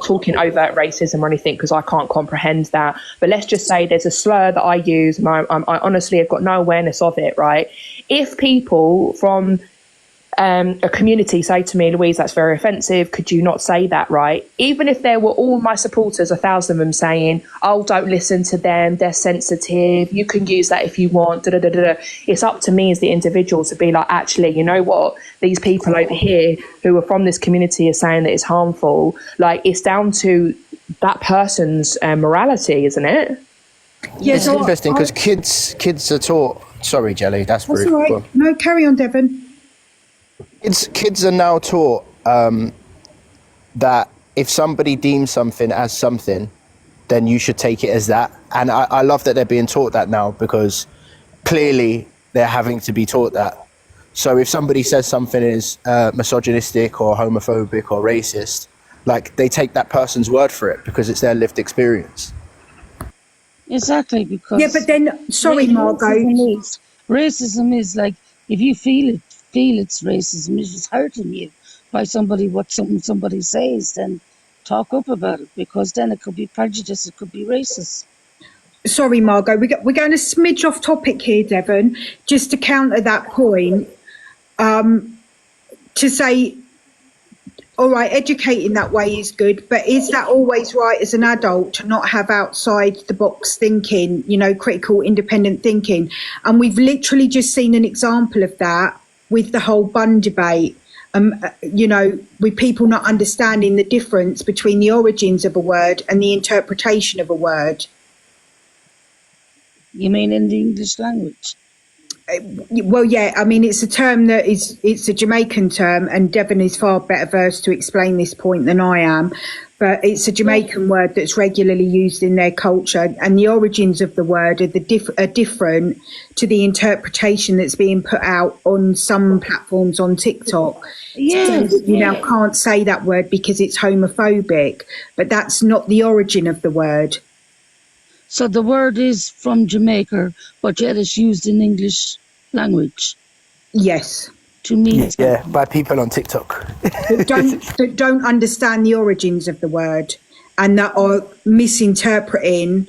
talking overt racism or anything, because I can't comprehend that. But let's just say there's a slur that I use, and I honestly have got no awareness of it, right? If people from a community say to me, Louise, that's very offensive, could you not say that, right? Even if there were all my supporters, 1,000 of them saying, oh, don't listen to them, they're sensitive, you can use that if you want, it's up to me as the individual to be like, actually, you know what, these people over here who are from this community are saying that it's harmful. Like, it's down to that person's morality, isn't it? Yeah, It's interesting because kids are taught. Sorry, Jelly, that's rude. all right. No, carry on, Devon. Kids are now taught that if somebody deems something as something, then you should take it as that. And I love that they're being taught that now, because clearly they're having to be taught that. So if somebody says something is misogynistic or homophobic or racist, like, they take that person's word for it because it's their lived experience. Exactly, because... Yeah, but then, sorry, Margot. Racism is like, if you feel it's racism, it's just hurting you by something somebody says, then talk up about it, because then it could be prejudice, it could be racist. Sorry, Margot, we're going a smidge off topic here, Devon, just to counter that point, to say, all right, educating that way is good, but is that always right as an adult to not have outside the box thinking, you know, critical, independent thinking? And we've literally just seen an example of that with the whole bun debate, you know, with people not understanding the difference between the origins of a word and the interpretation of a word. You mean in the English language? Well, yeah, I mean, it's a term it's a Jamaican term, and Devon is far better versed to explain this point than I am. But it's a Jamaican word that's regularly used in their culture, and the origins of the word are different to the interpretation that's being put out on some platforms on TikTok. Yes. So you now can't say that word because it's homophobic, but that's not the origin of the word. So the word is from Jamaica, but yet it's used in English language. Yes. To mean Yeah, by people on TikTok. that don't understand the origins of the word and that are misinterpreting.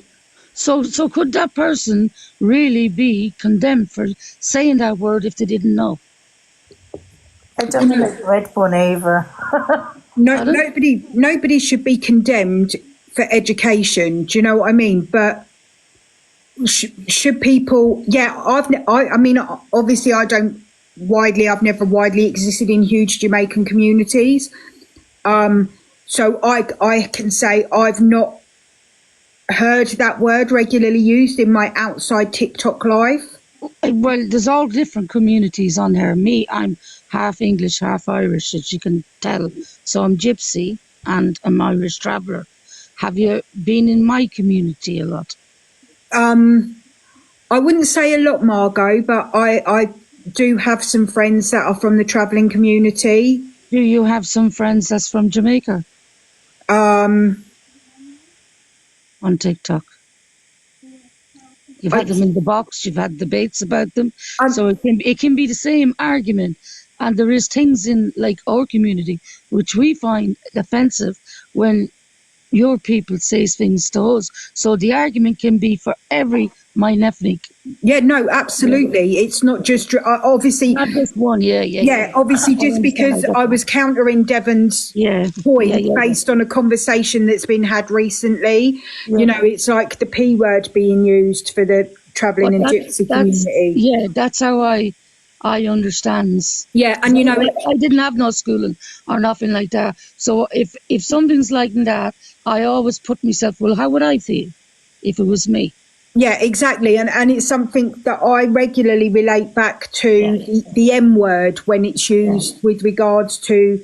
So could that person really be condemned for saying that word if they didn't know? I don't like red bun either. No, nobody should be condemned for education. Do you know what I mean? But should people? Yeah, I mean, obviously, I've never widely existed in huge Jamaican communities. So I can say I've not heard that word regularly used in my outside TikTok life. Well, there's all different communities on there. Me, I'm half English, half Irish, as you can tell. So I'm Gypsy and I'm Irish traveller. Have you been in my community a lot? I wouldn't say a lot, Margot, but I do have some friends that are from the travelling community. Do you have some friends that's from Jamaica Um, on TikTok? You've had them in the box. You've had debates about them. So it can be the same argument. And there is things in like our community which we find offensive when your people says things to us. So the argument can be for every ethnic. yeah, no, absolutely. It's not just obviously. Not just one. Yeah. Obviously, I just understand, because I get I that. was countering Devon's Yeah. point Yeah. based on a conversation that's been had recently. Yeah. You know, it's like the P word being used for the travelling and gypsy community. Yeah, that's how I understand. Yeah, and you know, I didn't have no schooling or nothing like that. So if something's like that, I always put myself, well, how would I feel if it was me? yeah, exactly. And it's something that I regularly relate back to the M word when it's used with regards to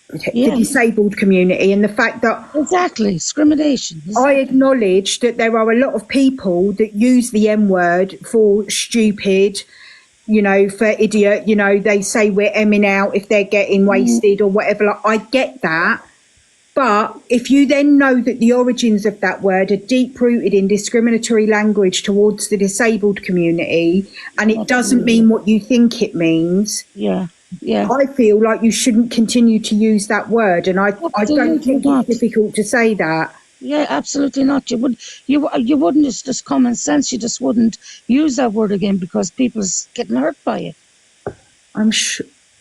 the disabled community, and the fact that Exactly, discrimination. I acknowledge that there are a lot of people that use the M word for stupid, you know, for idiot. You know, they say we're Ming out if they're getting wasted or whatever. Like, I get that. But if you then know that the origins of that word are deep rooted in discriminatory language towards the disabled community, and it doesn't mean what you think it means, Yeah. I feel like you shouldn't continue to use that word. And I don't Absolutely think not. it's difficult to say that. Yeah, absolutely not. You wouldn't. It's just common sense. You just wouldn't use that word again because people's getting hurt by it.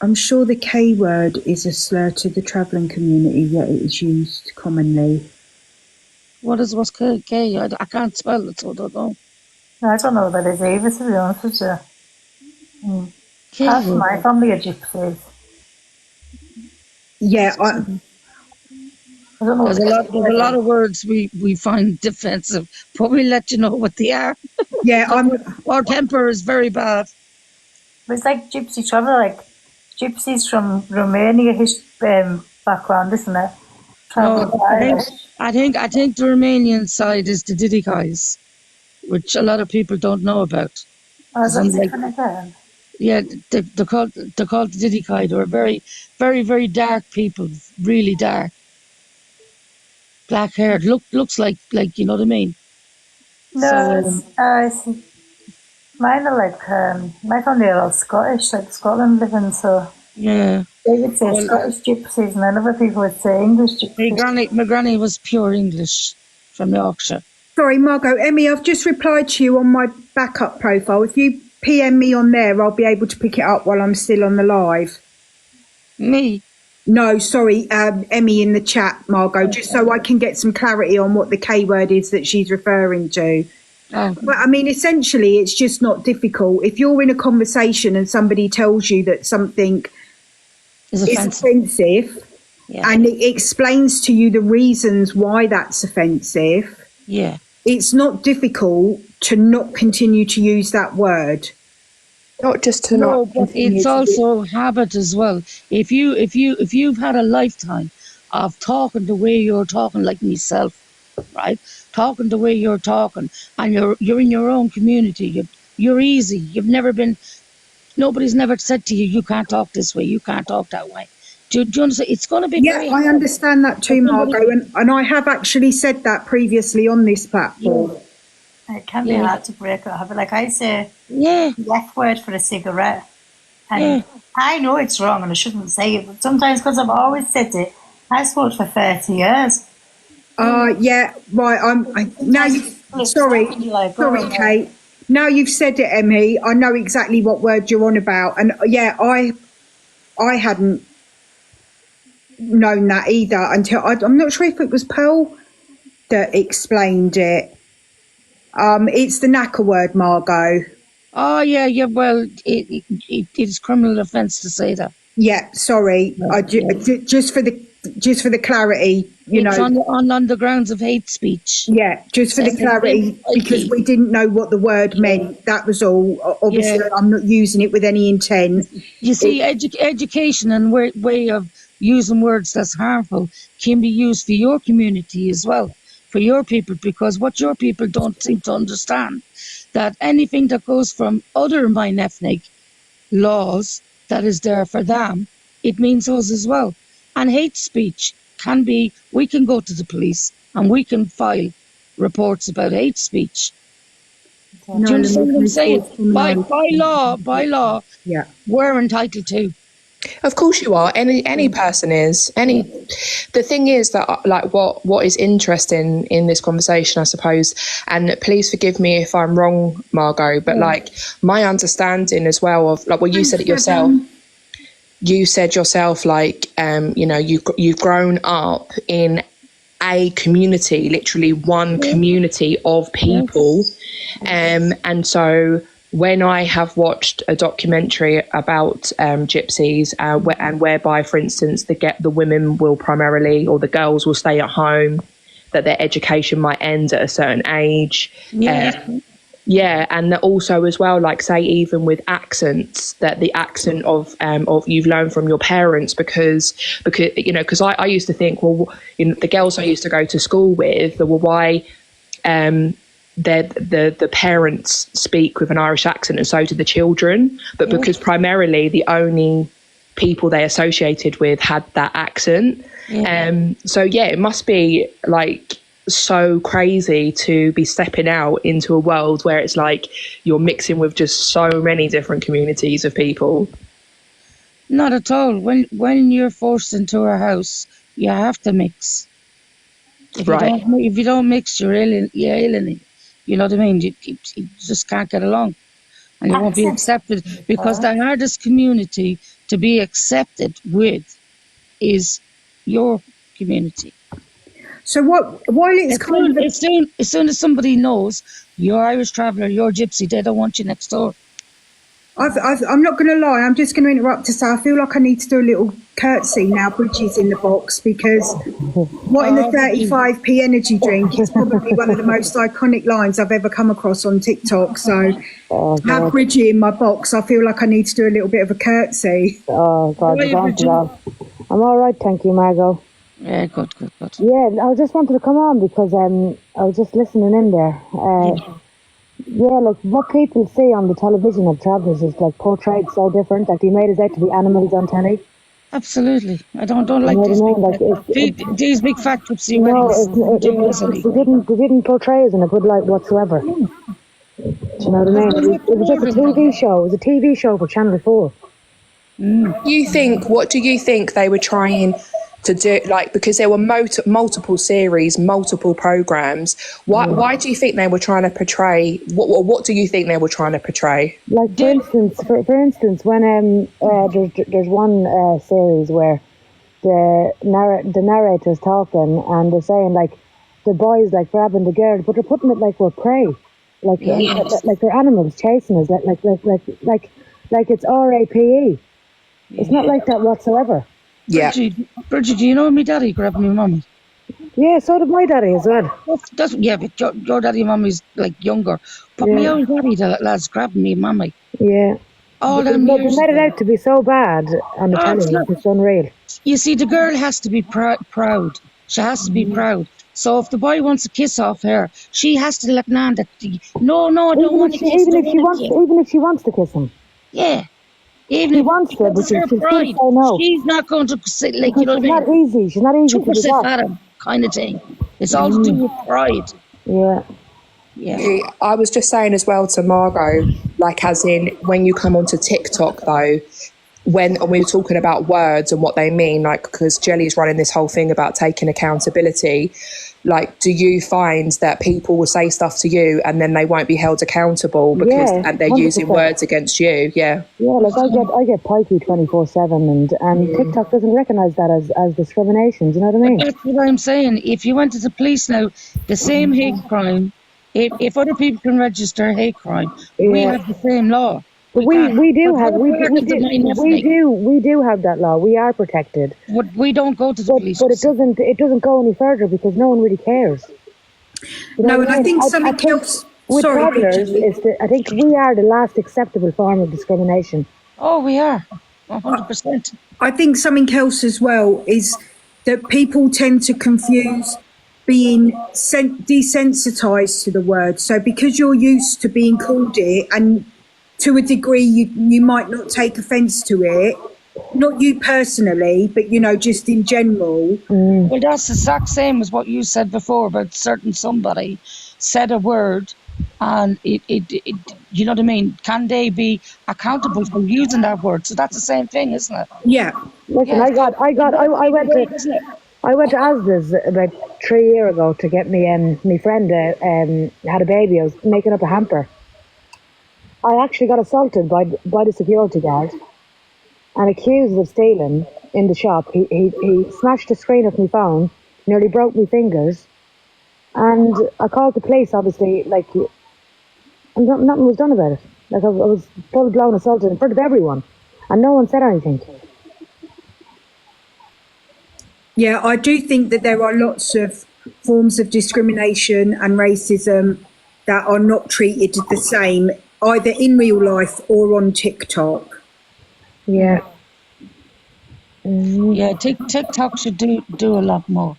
I'm sure the K word is a slur to the travelling community, yet it is used commonly. What's K? I can't spell it, so I don't know. I don't know what that is either, to be honest with you. K Half word. my family are gypsies. Yeah, I don't know. There's a lot of words we find defensive, but we'll let you know what they are. yeah, Our temper is very bad. But it's like gypsy travel, like gypsies from Romania background, isn't it? Travel No, I think the Romanian side is the Didikais, which a lot of people don't know about. is that Some like- different again? Yeah, they're called the Didikai. They're very, very, very dark people, really dark, black haired. Looks like you know what I mean. No, I see. Mine are like, my family are all Scottish, like Scotland living, so Yeah, they would say Scottish gypsies, and then other people would say English gypsies. my granny was pure English from Yorkshire. sorry, Margot. Emmy, I've just replied to you on my backup profile. If you PM me on there, I'll be able to pick it up while I'm still on the live. Me, No, sorry, Emmy in the chat, Margot, just so I can get some clarity on what the K word is that she's referring to. oh, But I mean, essentially, it's just not difficult. If you're in a conversation and somebody tells you that something is is offensive. offensive, Yeah, and it explains to you the reasons why that's offensive, yeah. it's not difficult to not continue to use that word. Not just to No, not but continue it's to also habit as well. If you've had a lifetime of talking the way you're talking, like myself, right? Talking the way you're talking, and you're in your own community. You're easy. You've never been. Nobody's never said to you, you can't talk this way. You can't talk that way. Do you understand? It's going to be Yeah, very I hard. understand that too, Margot, and I have actually said that previously on this platform. It can be Yeah. hard to break that habit. Like I say Yeah, the F word for a cigarette, and Yeah. I know it's wrong and I shouldn't say it, but sometimes because I've always said it, I smoked for 30 years. Yeah, right. Now you. Sorry, Like, sorry, oh, Kate. Now you've said it, Emmy. I know exactly what word you're on about, and yeah, I hadn't known that either until I'm not sure if it was Pearl that explained it. It's the knacker word, Margot. Oh yeah. Well, it is criminal offence to say that. Yeah, sorry. Just for the just for the clarity, It's on the grounds of hate speech. Yeah, just for the clarity, because we didn't know what the word meant. That was all. Obviously, I'm not using it with any intent. You see, education and way of using words that's harmful can be used for your community as well, for your people, because what your people don't seem to understand, that anything that goes from other ethnic laws that is there for them, it means us as well. And hate speech can be, we can go to the police and we can file reports about hate speech. Do you understand what I'm saying? By law, yeah, we're entitled to. Of course you are. Any person is. The thing is that, like, what is interesting in this conversation, I suppose, and please forgive me if I'm wrong, Margot, but like my understanding as well of, like, well, you said it yourself. You said yourself, like, you've grown up in a community, literally one community of people, and so when I have watched a documentary about gypsies, and whereby, for instance, the women will primarily, or the girls will stay at home, that their education might end at a certain age. And that also as well, like, say, even with accents, that the accent of you've learned from your parents, because I used to think, well, the girls I used to go to school with, well, why the parents speak with an Irish accent and so do the children, but because primarily the only people they associated with had that accent. It must be like so crazy to be stepping out into a world where it's like you're mixing with just so many different communities of people. Not at all. When you're forced into a house, you have to mix. If you don't mix, you're alienated. You know what I mean? You just can't get along, and you won't be accepted, because the hardest community to be accepted with is your community. So while it's kind of... As soon as somebody knows you're Irish traveller, you're gypsy, they don't want you next door. I'm not going to lie, I'm just going to interrupt to say I feel like I need to do a little curtsy now Bridget's in the box, because what in the 35p energy drink is probably one of the most iconic lines I've ever come across on TikTok. So to have Bridget in my box, I feel like I need to do a little bit of a curtsy. Oh, God, I'm all right, thank you, Margot. Yeah, good. Yeah, I just wanted to come on because I was just listening in there. Like what people see on the television of travellers is like portrayed so different. Like they made us out to be animals on telly. Absolutely, I don't like these big fat gypsy weddings. They didn't portray us in a good light whatsoever. Do you know what I mean? It was just a TV show. It was a TV show for Channel 4. What do you think they were trying to do, like, because there were multiple series, multiple programs, why do you think they were trying to portray, what do you think they were trying to portray? Like, for instance, when there's one series where the narrator's talking and they're saying, like, the boys, like, grabbing the girl, but they're putting it like we're prey, like they're animals chasing us, like it's RAPE. It's not like that whatsoever. Yeah. Bridget, do you know me daddy grabbed me mummy? Yeah, so did my daddy as well. But your daddy and mummy's like younger. But my old daddy, the lads grabbed me mummy. Yeah. All they them years made it out to be so bad on the telly. It's unreal. You see, the girl has to be proud. She has to be proud. So if the boy wants a kiss off her, she has to let Nan that no, I don't want to kiss him. Even if she wants to kiss him. Yeah. Even if wants to, but she'll say no. She's not going to sit like, because you know what I mean? She's not easy to do that. Kind of thing. It's all to do with pride. Yeah. I was just saying as well to Margot, like, as in when you come onto TikTok though, when we were talking about words and what they mean, like, because Jelly's running this whole thing about taking accountability, like, do you find that people will say stuff to you and then they won't be held accountable because and they're 100%. Using words against you? Yeah, like I get pikey 24/7 and TikTok doesn't recognise that as discrimination. Do you know what I mean? But that's what I'm saying. If you went to the police now, the same hate crime, if other people can register hate crime, we have the same law. But we do But have what about the mine we do have that law. We are protected, We don't go to the police. but it doesn't go any further because no one really cares. You know No, what and I think I something think else. with Sorry, toddlers, Bridget. I think we are the last acceptable form of discrimination. Oh, we are 100%. I think something else as well is that people tend to confuse being desensitized to the word. So because you're used to being called it, and to a degree you might not take offence to it, not you personally, but just in general. Well, that's the exact same as what you said before about certain somebody said a word, and it you know what I mean? Can they be accountable for using that word? So that's the same thing, isn't it? Yeah. Listen, Yeah. I went to Isn't it? Asda's about 3 years ago to get me friend had a baby. I was making up a hamper. I actually got assaulted by the security guard and accused of stealing in the shop. He smashed the screen of my phone, nearly broke my fingers, and I called the police. Obviously, and nothing was done about it. I was full blown assaulted in front of everyone, and no one said anything. Yeah, I do think that there are lots of forms of discrimination and racism that are not treated the same, either in real life or on TikTok. Yeah. Yeah, TikTok should do a lot more.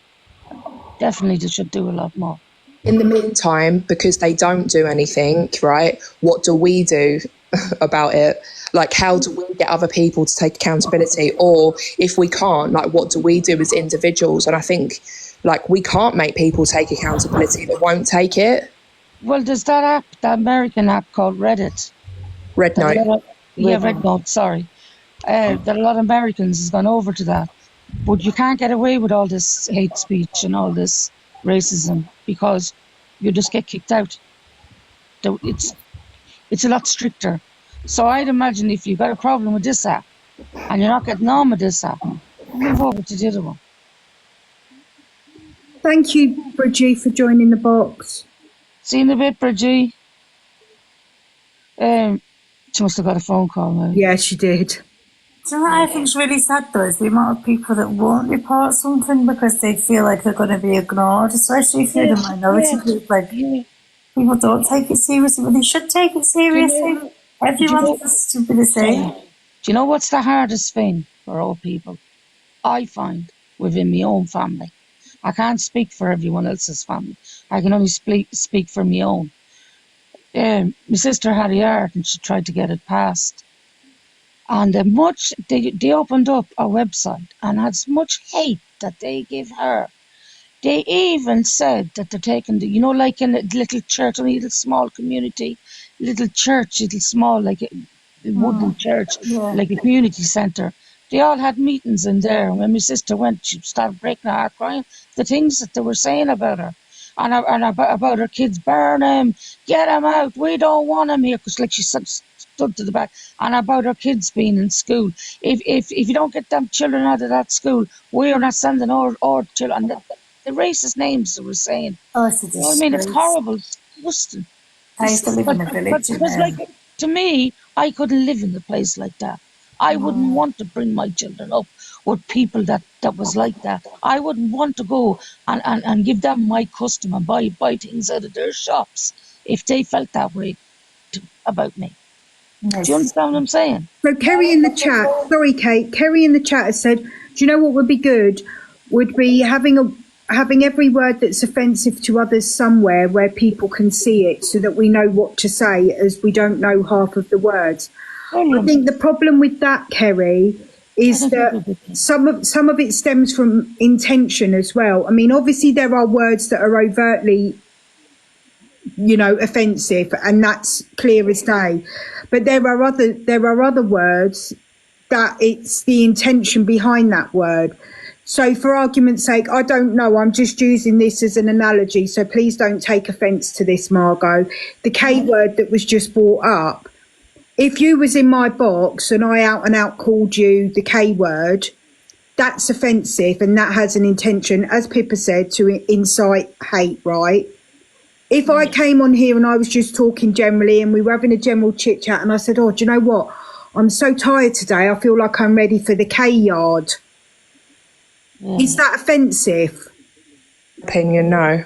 Definitely, they should do a lot more. In the meantime, because they don't do anything, right, what do we do about it? Like, how do we get other people to take accountability? Or if we can't, like, what do we do as individuals? And I think, like, we can't make people take accountability that won't take it. Well, there's that American app called Reddit. Red Note. Red Note, sorry. That a lot of Americans has gone over to that. But you can't get away with all this hate speech and all this racism because you just get kicked out. It's a lot stricter. So I'd imagine if you've got a problem with this app and you're not getting on with this app, move over to the other one. Thank you, Bridgie, for joining the box. See you in a bit, Bridgie. She must have got a phone call now. Yeah, she did. Do you know what I think's really sad though is the amount of people that won't report something because they feel like they're going to be ignored, especially if you're the minority group. Like, people don't take it seriously, but they should take it seriously. Everyone has to be the same. Do you know what's the hardest thing for all people? I find within my own family. I can't speak for everyone else's family. I can only speak for my own. My sister had a yard and she tried to get it passed. And they opened up a website and had so much hate that they give her. They even said that they're taking like in a little church, only a little small community, little small, like a wooden church, like a community centre. They all had meetings in there. And when my sister went, she started breaking her heart, crying. The things that they were saying about her. And about her kids, burn him, get him out, we don't want him here. Because she stood to the back. And about her kids being in school. If you don't get them children out of that school, we are not sending our children. And the racist names they were saying. Oh, it's a you know what I mean? It's horrible. It's disgusting. I used to live in a village. To me, I couldn't live in a place like that. I wouldn't want to bring my children up with people that was like that. I wouldn't want to go and give them my custom and buy things out of their shops if they felt that way about me. Do you understand what I'm saying? So Kerry in the chat, sorry Kate, Kerry in the chat has said, do you know what would be good? Would be having every word that's offensive to others somewhere where people can see it so that we know what to say, as we don't know half of the words. I think the problem with that, Kerry, is that some of it stems from intention as well. I mean, obviously there are words that are overtly, offensive, and that's clear as day. But there are other words that it's the intention behind that word. So for argument's sake, I don't know, I'm just using this as an analogy, so please don't take offence to this, Margot. The K word that was just brought up, if you was in my box and I out and out called you the K word, that's offensive and that has an intention, as Pippa said, to incite hate, right? if I came on here and I was just talking generally and we were having a general chit chat and I said, oh, do you know what? I'm so tired today. I feel like I'm ready for the K yard. Is that offensive? Opinion, no.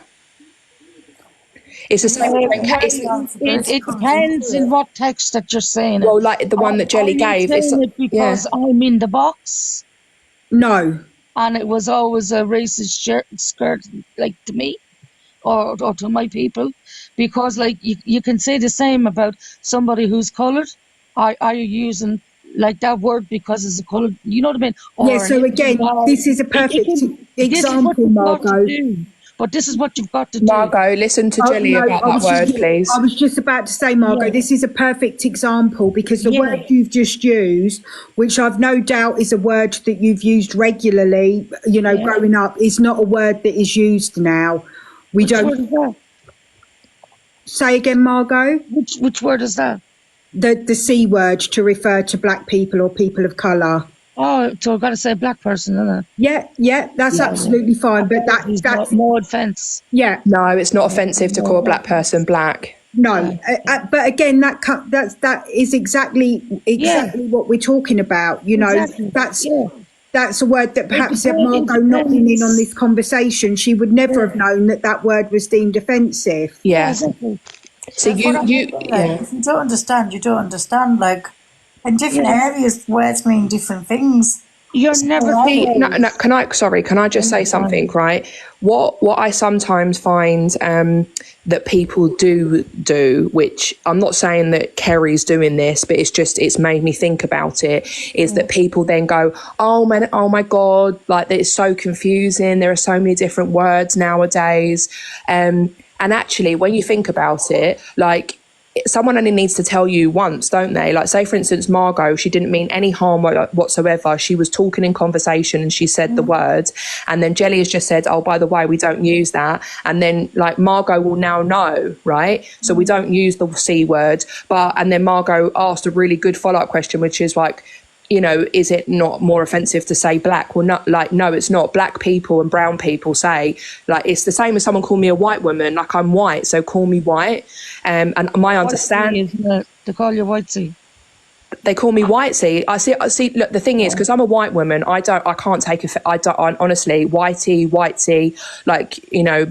It's the same. It depends in what text that you're saying. Well, like the one that Jelly gave. It's because I'm in the box. No. And it was always a racist skirt, like to me, or to my people, because like you can say the same about somebody who's coloured. Are you using like that word because it's a coloured? You know what I mean? Yeah. So again, this is a perfect example, Margot. But this is what you've got to do. Margot, listen to Jelly about that word, please. I was just about to say, Margot, this is a perfect example because the word you've just used, which I've no doubt is a word that you've used regularly, you know, growing up, is not a word that is used now. Which word is that? Say again, Margot. Which word is that? The C word to refer to black people or people of colour. Oh, so I've got to say black person, isn't it? Yeah, that's absolutely fine. But that's no offence. Yeah. No, it's not offensive to call a black person black. No, but again, that is exactly what we're talking about. You know, that's a word that perhaps if Margot not been in on this conversation, she would never have known that word was deemed offensive. Yeah. Exactly. So if you don't understand, you don't understand. Like in different areas, words mean different things. You're never thinking. No, can I just say something, right? What I sometimes find that people do, which I'm not saying that Kerry's doing this, but it's made me think about it, is that people then go, oh my God, like it's so confusing. There are so many different words nowadays. And actually, when you think about it, like, someone only needs to tell you once, don't they? Like, say, for instance, Margot, she didn't mean any harm whatsoever. She was talking in conversation and she said the words. And then Jelly has just said, oh, by the way, we don't use that. And then, like, Margot will now know, right? So we don't use the C word. And then Margot asked a really good follow-up question, which is like, you know, is it not more offensive to say black? Well, not like, no, it's not. Black people and brown people say, like, it's the same as someone call me a white woman. Like, I'm white, so call me white. And my understanding, they call you whitey. They call me whitey. I see. Look, the thing is, because I'm a white woman, I can't take it. Honestly, whitey, like, you know.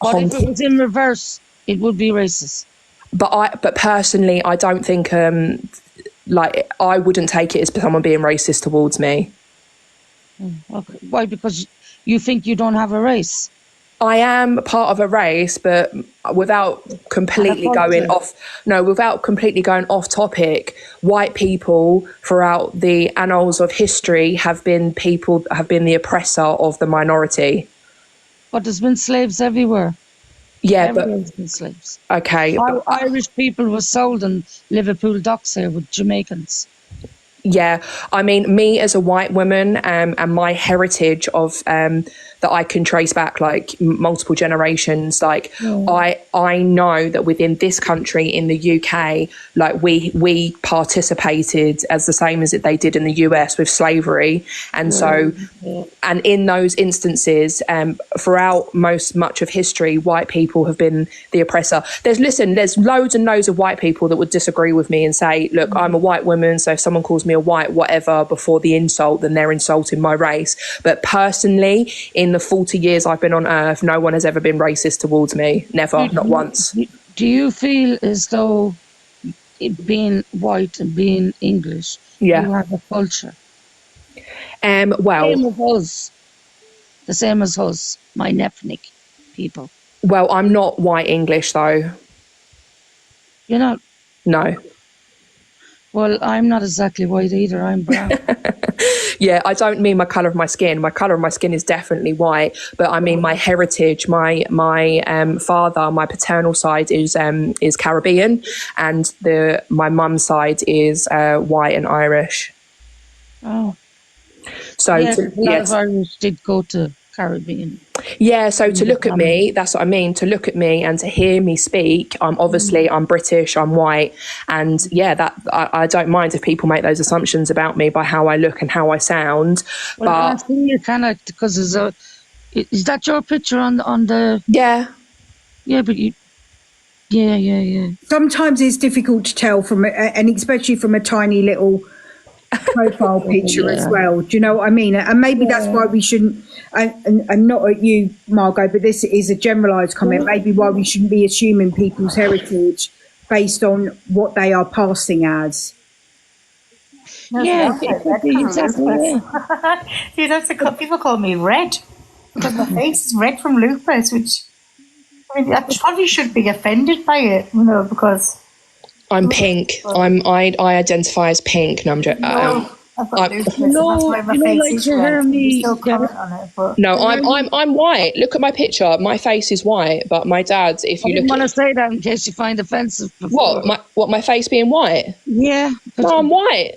But if it was in reverse, it would be racist. But personally, I don't think. Like, I wouldn't take it as someone being racist towards me. Okay. Why? Because you think you don't have a race? I am part of a race, but without completely going off topic, white people throughout the annals of history have been the oppressor of the minority. But there's been slaves everywhere. Yeah, everyone's been slaves. Okay. Irish people were sold in Liverpool docks here with Jamaicans. Yeah, I mean, me as a white woman, and my heritage of that I can trace back like multiple generations. Like, I know that within this country, in the UK, like we participated as the same as they did in the US with slavery, and and in those instances, throughout much of history, white people have been the oppressor. There's loads and loads of white people that would disagree with me and say, look, I'm a white woman, so if someone calls me a white whatever before the insult, then they're insulting my race. But personally, in the 40 years I've been on earth, no one has ever been racist towards me. Never, not once. Do you feel as though being white and being English, you have a culture? Well, the same as us, my ethnic people. Well, I'm not white English though. You're not? No. Well, I'm not exactly white either. I'm brown. Yeah, I don't mean my colour of my skin. My colour of my skin is definitely white, but I mean my heritage. My father, my paternal side is Caribbean, and my mum's side is white and Irish. Oh, so a lot of Irish did go to Caribbean. Yeah, so to look at me, that's what I mean, to look at me and to hear me speak, I'm British, I'm white, and that I don't mind if people make those assumptions about me by how I look and how I sound. Well, I think you kind of, because is that your picture on the? Yeah. Yeah, but Yeah. Sometimes it's difficult to tell and especially from a tiny little profile picture as well. Do you know what I mean? And maybe that's why we shouldn't, and not at you, Margot, but this is a generalised comment, maybe why we shouldn't be assuming people's heritage based on what they are passing as. Yeah, exactly. You'd have to people call me red because my face is red from lupus, which I mean, I probably should be offended by it, because I'm pink. I identify as pink. No, I'm joking. I've got lupus, and that's why my face is red. You still comment on it, but no, I'm white. Look at my picture. My face is white, but my dad's. If you I didn't want to say that in case you find offensive. Before. What my face being white? Yeah. No, I'm white.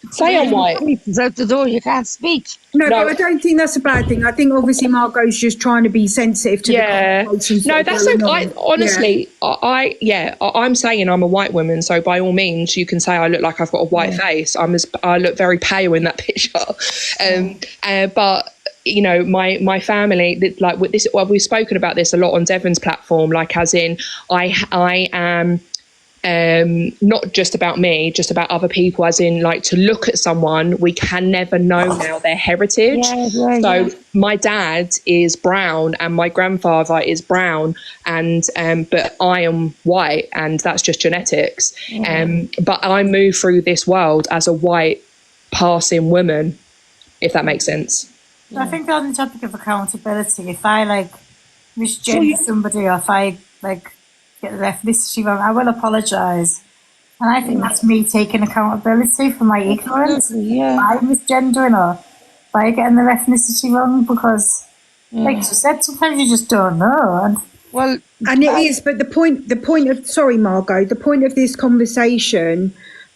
Say I'm white. It's out the door. You can't speak. No, but I don't think that's a bad thing. I think obviously Margot's just trying to be sensitive to the conversations. No, that's okay. Honestly, I'm saying I'm a white woman, so by all means, you can say I look like I've got a white face. I look very pale in that picture, but my family, like with this, well, we've spoken about this a lot on Devon's platform. Like, as in, I am. Not just about me, just about other people, as in, like, to look at someone, we can never know now their heritage. My dad is brown and my grandfather is brown, and but I am white, and that's just genetics. But I move through this world as a white passing woman, if that makes sense. I think on the topic of accountability, if I misgender somebody, or if I get the ethnicity wrong, I will apologise. And I think that's me taking accountability for my ignorance by misgendering or by getting the ethnicity wrong, because, like you said, sometimes you just don't know. And it is, but the point of, sorry, Margot, the point of this conversation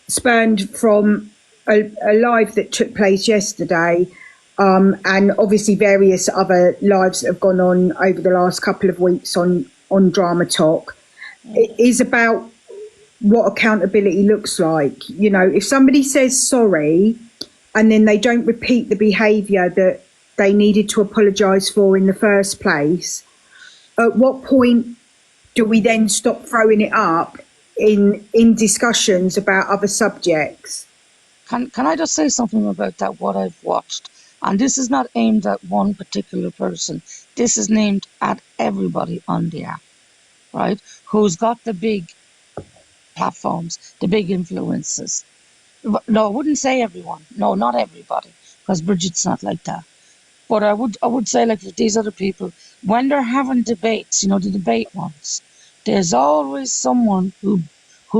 spurned from a live that took place yesterday, and obviously various other lives that have gone on over the last couple of weeks on Drama Talk. It is about what accountability looks like. If somebody says sorry and then they don't repeat the behaviour that they needed to apologise for in the first place, at what point do we then stop throwing it up in discussions about other subjects? Can I just say something about that, what I've watched? And this is not aimed at one particular person. This is aimed at everybody on the app, right? Who's got the big platforms, the big influences. No, I wouldn't say everyone. No, not everybody, because Bridget's not like that. But I would say, like, these other people, when they're having debates, the debate ones, there's always someone who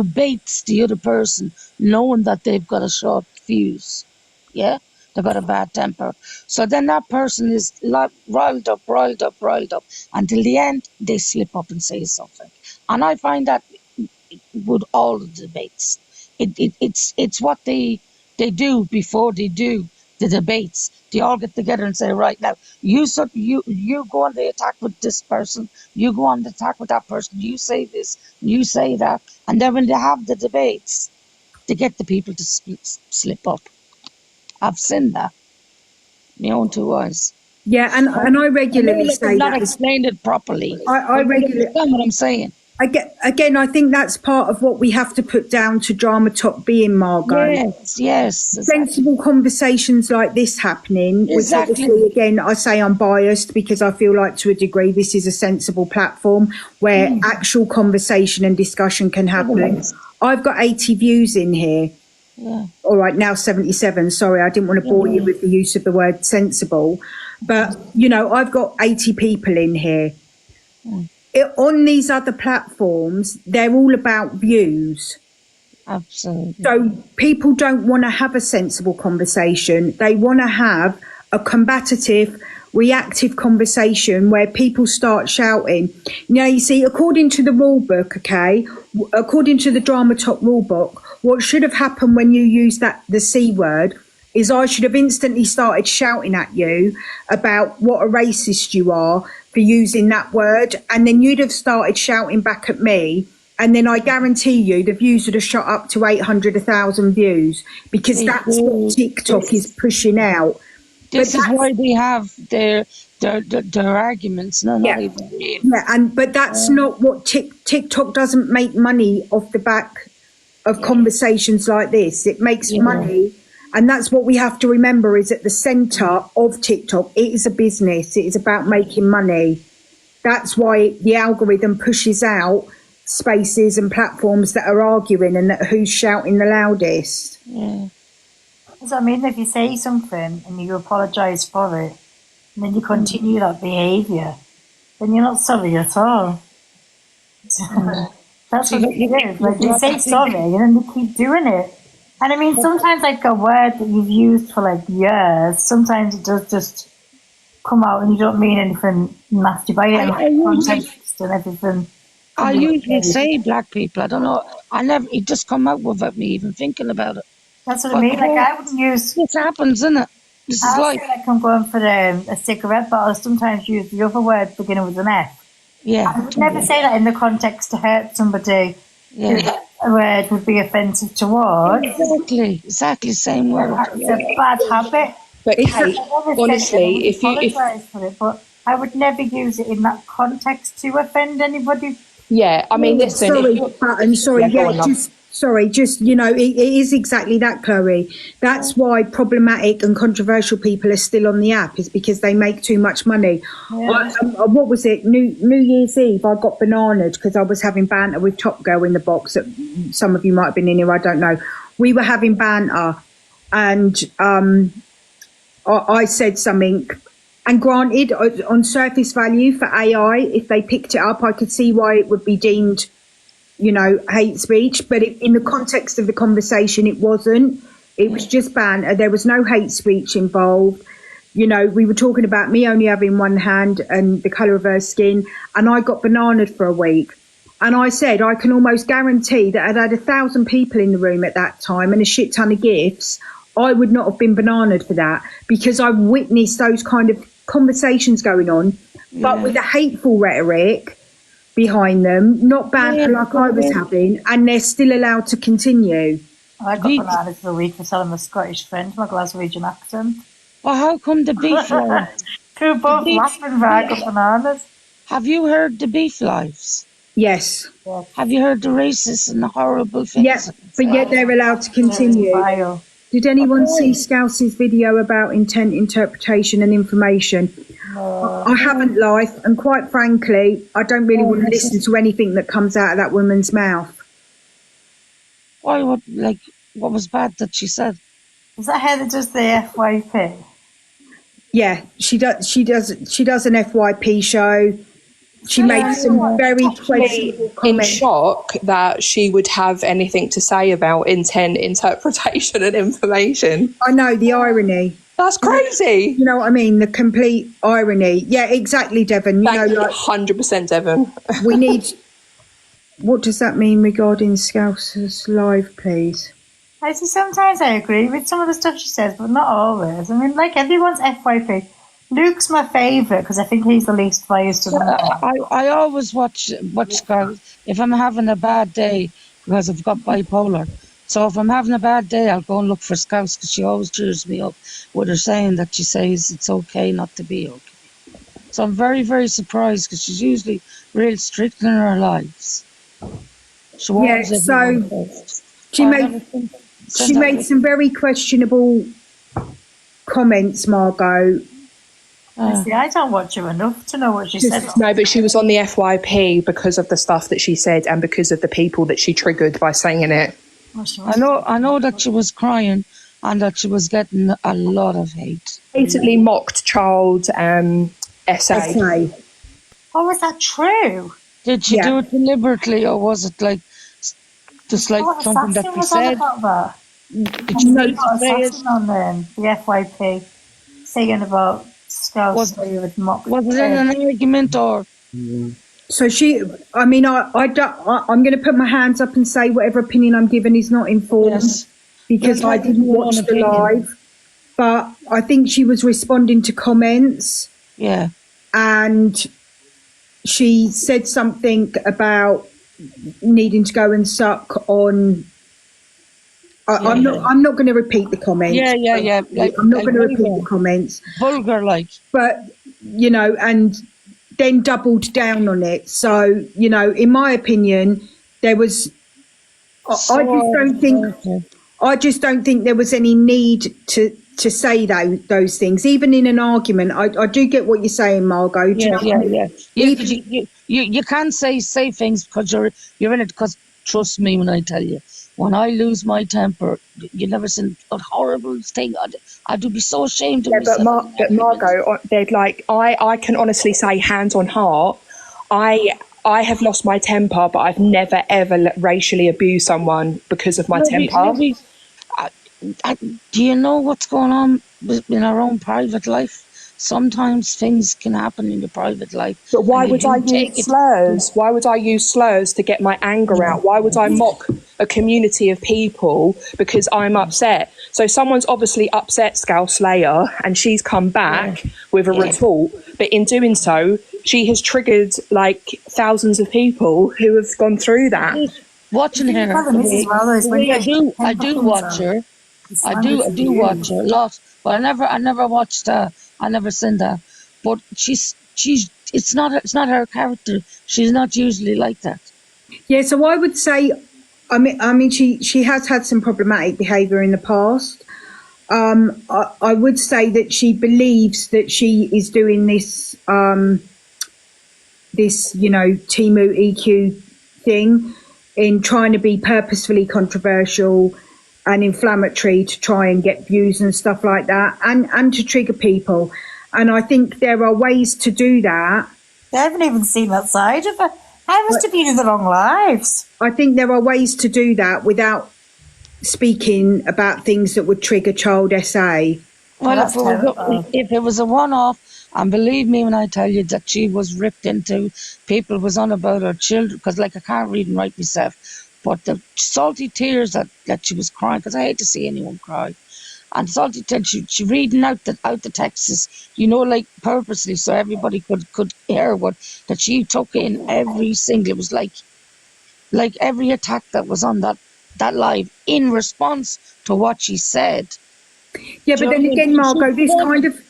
baits the other person, knowing that they've got a short fuse. Yeah? They've got a bad temper. So then that person is riled up, until the end, they slip up and say something. And I find that with all the debates, it's what they do before they do the debates. They all get together and say, right, now, you go on the attack with this person, you go on the attack with that person, you say this, you say that. And then when they have the debates, they get the people to slip up. I've seen that. My own two eyes. Yeah, and I regularly say that. Not explained it properly. I regularly understand what I'm saying. I think that's part of what we have to put down to Drama Talk being, Margot. Yes. Exactly. Sensible conversations like this happening. Exactly. Which obviously, again, I say I'm biased because I feel like, to a degree, this is a sensible platform where actual conversation and discussion can happen. I've got 80 views in here. Yeah. All right, now 77. Sorry, I didn't want to bore you with the use of the word sensible. But, I've got 80 people in here. On these other platforms, they're all about views. Absolutely. So people don't want to have a sensible conversation. They want to have a combative, reactive conversation where people start shouting. You see, according to the rule book, according to the Drama Talk rule book, what should have happened when you use the C word is I should have instantly started shouting at you about what a racist you are for using that word, and then you'd have started shouting back at me, and then I guarantee you the views would have shot up to 800, 1,000 views, because that's what TikTok is pushing out. This is why they have their arguments. No, not even real. Yeah, but that's not what TikTok doesn't make money off the back of conversations like this. It makes money, and that's what we have to remember, is at the centre of TikTok, it is a business. It is about making money. That's why the algorithm pushes out spaces and platforms that are arguing and that who's shouting the loudest. Yeah. So, I mean, if you say something and you apologise for it, and then you continue that behaviour, then you're not sorry at all. That's what it is. Like, you say sorry and then you keep doing it. And I mean, sometimes like a word that you've used for like years, sometimes it does just come out and you don't mean anything nasty by it, like context and everything. I usually say black people. I don't know. It just come out without me even thinking about it. That's what I mean. Like, I wouldn't use. This happens, isn't it? This is like I'm going for a cigarette, but I'll sometimes use the other word beginning with an F. Yeah. I would never say that in the context to hurt somebody. Yeah. A word would be offensive towards. Exactly, same word. It's a bad habit. But Kate, honestly, if for it, but I would never use it in that context to offend anybody. Yeah, I mean, listen. Just, you know, it is exactly that, Chloe. That's why problematic and controversial people are still on the app, is because they make too much money. Yeah. What was it? New Year's Eve, I got bananaed because I was having banter with Top Girl in the box. Some of you might have been in here, I don't know. We were having banter and I said something. And granted, on surface value for AI, if they picked it up, I could see why it would be deemed, you know, hate speech. But in the context of the conversation, it wasn't. It was just banter. There was no hate speech involved. You know, we were talking about me only having one hand and the colour of her skin. And I got bananaed for a week. And I said, I can almost guarantee that I'd had 1,000 people in the room at that time and a shit ton of gifts. I would not have been bananaed for that, because I witnessed those kind of conversations going on, but with a hateful rhetoric behind them, not banter like I was having, and they're still allowed to continue. I got bananas for a week for telling my Scottish friend my Glaswegian accent. Well, how come the beef lives? Who both laughing for I got bananas. Have you heard the beef lives? Yes. Have you heard the racist and the horrible things? Yes, but yet they're allowed to continue. Did anyone see Scouse's video about intent, interpretation and information? No. I haven't live, and quite frankly, I don't really want to listen to anything that comes out of that woman's mouth. Why? What was bad that she said? Is that how that does the FYP? Yeah, she does an FYP show. She makes some very questionable comments. In shock that she would have anything to say about intent, interpretation and information. I know, the irony. That's crazy. You know what I mean? The complete irony. Yeah, exactly, Devon. You know, like 100% Devon. We need. What does that mean regarding Scouser's live, please? I see. Sometimes I agree with some of the stuff she says, but not always. I mean, like everyone's FYP. Luke's my favourite because I think he's the least biased of them all. I always watch Scouse if I'm having a bad day, because I've got bipolar. So if I'm having a bad day, I'll go and look for Scouse, because she always cheers me up with her saying that she says it's okay not to be okay. So I'm very, very surprised, because she's usually real strict in her lives. She made some very questionable comments, Margot. See, I don't watch her enough to know what she said. No, but she was on the FYP because of the stuff that she said and because of the people that she triggered by saying it. I know that she was crying and that she was getting a lot of hate. Basically mocked child essay. Oh, was that true? Did she do it deliberately, or was it like just like something that we said? Did you know on the FYP saying about Scouse? Was it in an argument or? So I'm going to put my hands up and say whatever opinion I'm given is not informed, because I didn't watch the live. But I think she was responding to comments. Yeah. And she said something about needing to go and suck on. I'm not going to repeat the comments. Yeah. I'm not going to repeat the comments. Vulgar, like. But you know, and then doubled down on it. So, you know, in my opinion, there was, I just don't think there was any need to say those things, even in an argument. I do get what you're saying, Margot. Do you know what I mean? You can't say things because you're in it. Because trust me when I tell you, when I lose my temper, you never seen a horrible thing. I'd be so ashamed of myself. But Margot, they'd like I can honestly say, hands on heart, I have lost my temper, but I've never ever racially abused someone because of my temper. Do you know what's going on in our own private life? Sometimes things can happen in your private life. But why would I use slurs? Why would I use slurs to get my anger out? Why would I mock a community of people because I'm upset? So someone's obviously upset Scouse Slayer, and she's come back with a retort. But in doing so, she has triggered like thousands of people who have gone through that. Watching her, I do watch her. I do watch her a lot, but I never watched her. I never seen that. But it's not her character. She's not usually like that. Yeah, so I would say, I mean, she has had some problematic behaviour in the past. I would say that she believes that she is doing this, you know, Timu EQ thing in trying to be purposefully controversial and inflammatory to try and get views and stuff like that, and to trigger people. And I think there are ways to do that. They haven't even seen that side of her. I must have been in the wrong lives. I think there are ways to do that without speaking about things that would trigger child SA. Well, if it was a one-off, and believe me when I tell you that she was ripped into, people was on about her children, because like I can't read and write myself, but the salty tears that she was crying, because I hate to see anyone cry, and salty tears, she reading out the texts, you know, like purposely, so everybody could hear that she took in every single. It was like every attack that was on that live in response to what she said. Yeah, but then again, Margot,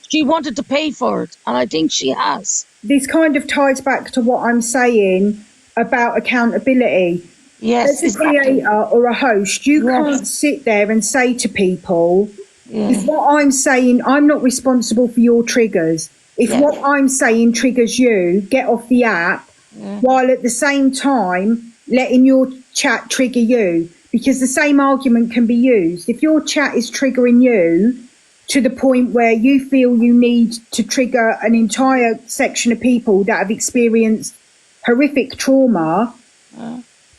she wanted to pay for it, and I think she has. This kind of ties back to what I'm saying about accountability. Yes, as a creator or a host, you can't sit there and say to people, if what I'm saying, I'm not responsible for your triggers. If what I'm saying triggers you, get off the app, while at the same time letting your chat trigger you. Because the same argument can be used. If your chat is triggering you to the point where you feel you need to trigger an entire section of people that have experienced horrific trauma,